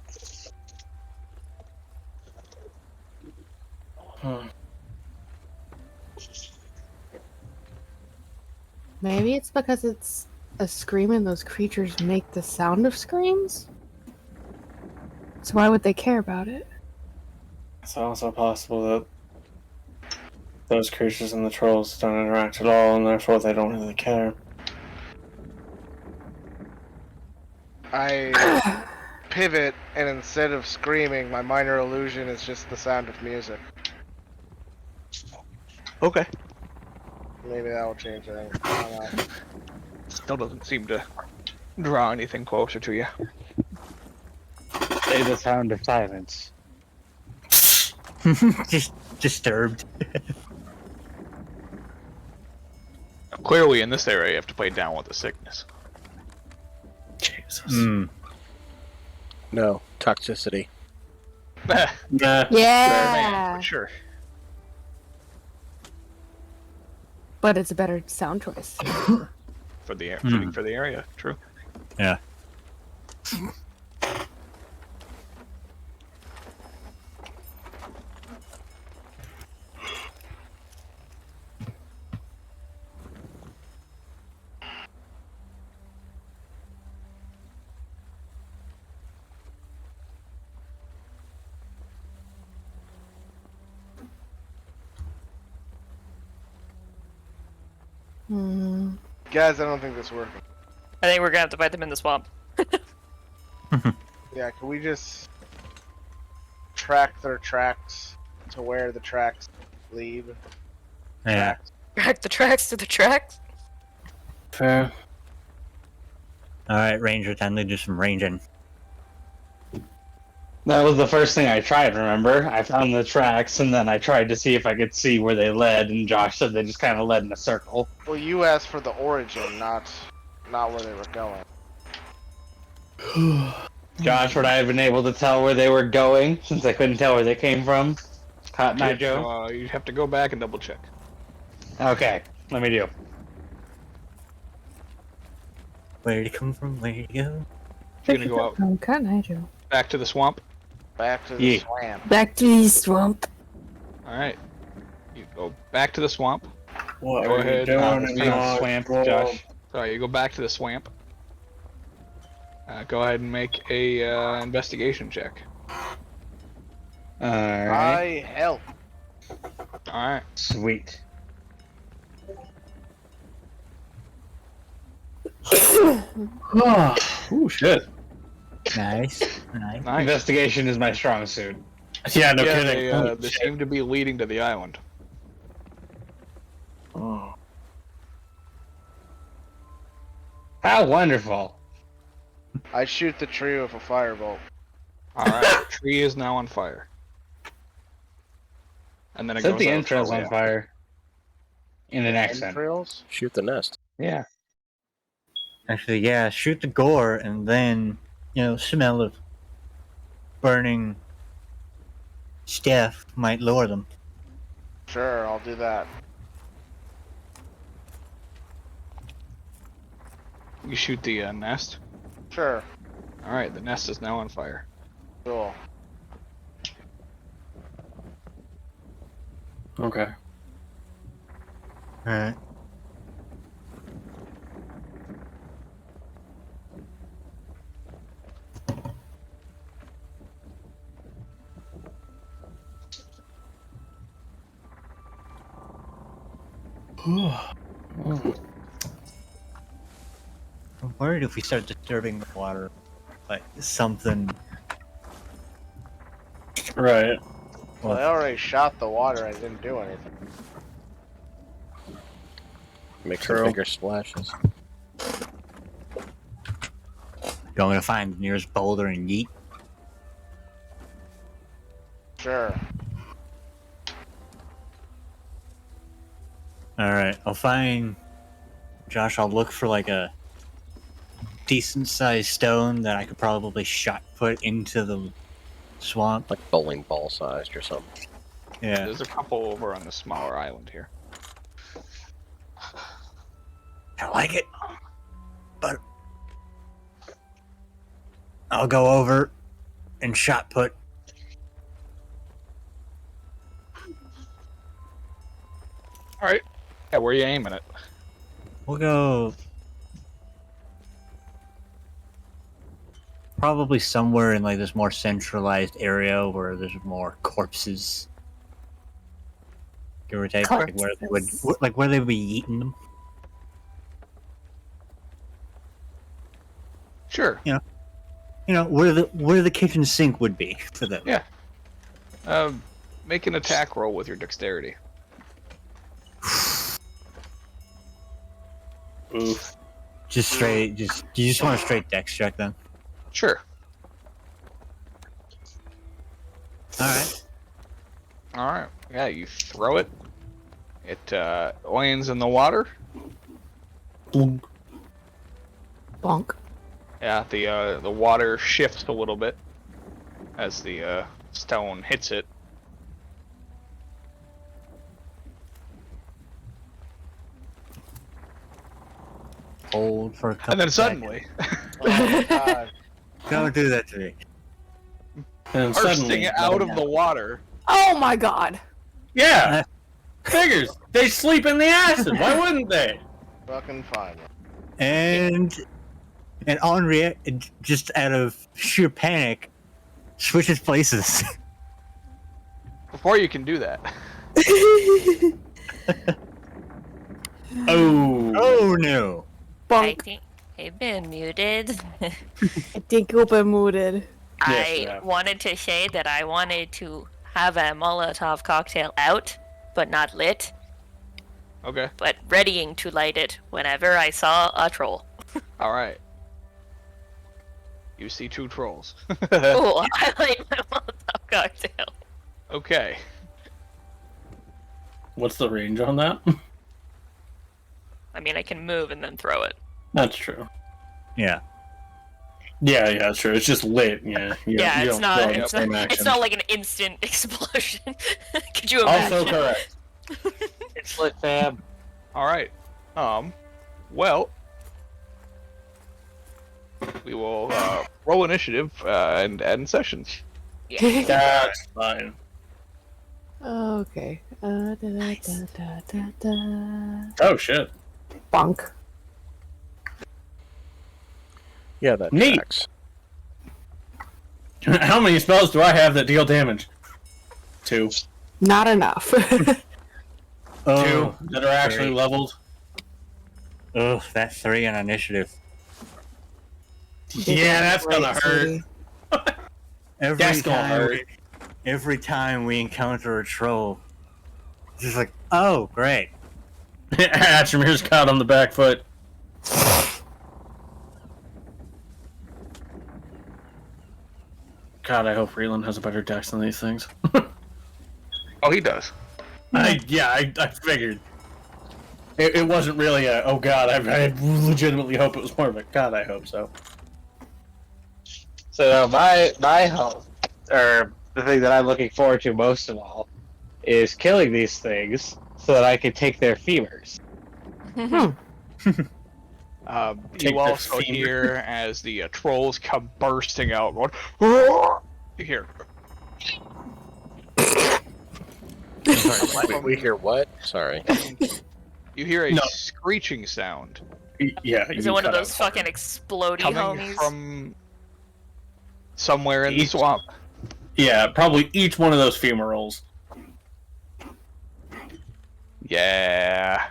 Maybe it's because it's a scream and those creatures make the sound of screams? So why would they care about it? It's also possible that those creatures and the trolls don't interact at all, and therefore they don't really care. I pivot, and instead of screaming, my minor illusion is just the sound of music. Okay. Maybe that will change things. I don't know. Still doesn't seem to draw anything closer to you. Say the sound of silence. Just disturbed. Clearly, in this area, you have to play down with the sickness. Jesus. No, toxicity. Yeah. Yeah. For sure. But it's a better sound choice. For the Hmm. for the area, true. Yeah. Hmm. Guys, I don't think this is working. I think we're gonna have to fight them in the swamp. Yeah, can we just track their tracks to where the tracks lead? Yeah. Track the tracks to the tracks. Fair. Alright, Ranger, time to do some ranging. That was the first thing I tried, remember? I found the tracks, and then I tried to see if I could see where they led, and Josh said they just kind of led in a circle. Well, you asked for the origin, not where they were going. Josh, would I have been able to tell where they were going, since I couldn't tell where they came from? Cotton Eye Joe? You have to go back and double check. Okay, let me do. Where'd it come from? Where'd it go? You're gonna go out Oh, Cotton Eye Joe. back to the swamp. Back to the Yeah. swamp. Back to the swamp. All right. You go back to the swamp. What Go are ahead. you doing It's in been a your swamp, world? Josh. Sorry, you go back to the swamp. Go ahead and make a investigation check. Alright. I help. All right. Sweet. Oh, shit. Nice. Nice. Nice. Investigation is my strong suit. Yeah, no Yeah, kidding. Holy they shit. seem to be leading to the island. Oh. How wonderful. I shoot the tree with a firebolt. All right. Tree is now on fire. And then it Set goes the out entrails shortly on after. fire. In an accent. Entrails? Shoot the nest. Yeah. Actually, yeah, shoot the gore and then, smell of burning stuff might lure them. Sure, I'll do that. You shoot the nest. Sure. All right. The nest is now on fire. Cool. Okay. Alright. I'm worried if we start disturbing the water, like something. Right. Well, I already shot the water. I didn't do anything. Make some True. bigger splashes. Going to find the nearest boulder and yeet. Sure. Alright, I'll find. Josh, I'll look for like a decent sized stone that I could probably shot put into the swamp. Like bowling ball sized or something. Yeah. There's a couple over on the smaller island here. I like it. But I'll go over and shot put. All right. Yeah, where are you aiming it? We'll go probably somewhere in like this more centralized area where there's more corpses. Give or take, like where they would, where they would be eating them. Sure. You know where the kitchen sink would be for them. Yeah. Make an attack roll with your dexterity. Oof. You just want a straight dex check then? Sure. Alright. Alright. Yeah, you throw it. It lands in the water. Boom. Bonk. Yeah, the water shifts a little bit as the stone hits it. Hold for a couple And then seconds. suddenly, Oh, God. Don't do that to me. And bursting suddenly, out of the water. Oh my god. yeah, figures. They sleep in the acid. Why wouldn't they? Fucking fine. And Henri, just out of sheer panic, switches places. Before you can do that, Oh. Oh no! I Bonk. think I've been muted. I think you've been muted. Yes, I yeah. wanted to say that I wanted to have a Molotov cocktail out, but not lit, okay. but readying to light it whenever I saw a troll. All right. You see 2 trolls. Oh, I light my Molotov cocktail. Okay. What's the range on that? I mean, I can move and then throw it. That's true. Yeah. Yeah, that's true. It's just lit. Yeah. You Yeah, don't it's not. throw it in It's the same not. It's action. not like an instant explosion. Could you imagine? Also correct. It's lit, fam. All right. Well, we will roll initiative and end sessions. Yeah. That's fine. Okay. Oh shit. Bonk. Yeah, that Neat. tracks. How many spells do I have that deal damage? 2. Not enough. 2 Oh, that are actually great. leveled. oh, that's 3 on initiative. Yeah, that's gonna hurt. That's gonna hurt. Every time we encounter a troll, it's just like, oh, great. Atramir's caught on the back foot. God, I hope Reeland has a better dex than these things. Oh, he does. I figured. It wasn't really a, oh god, I legitimately hope it was more of a, god, I hope so. So my hope, or the thing that I'm looking forward to most of all, is killing these things so that I can take their femurs. Take You the also femur. hear as the trolls come bursting out, going, "Roar!" You hear, Wait, we hear what? Sorry. you hear a No. screeching sound Yeah. Is you it one of cut those out. fucking explodey coming homies? from somewhere in the East. swamp. Yeah, probably each one of those fumaroles. Yeah.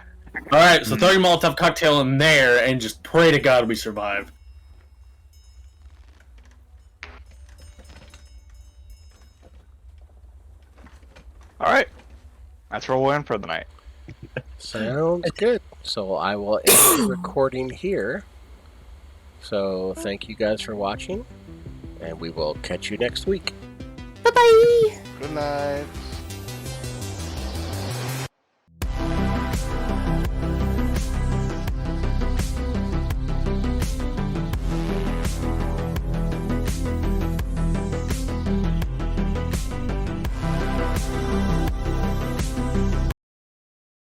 Alright, so throw your Molotov cocktail in there and just pray to God we survive. All right. That's where we'll end for the night. Sounds good. So I will end the recording here. So thank you guys for watching, and we will catch you next week. Bye bye. Good night.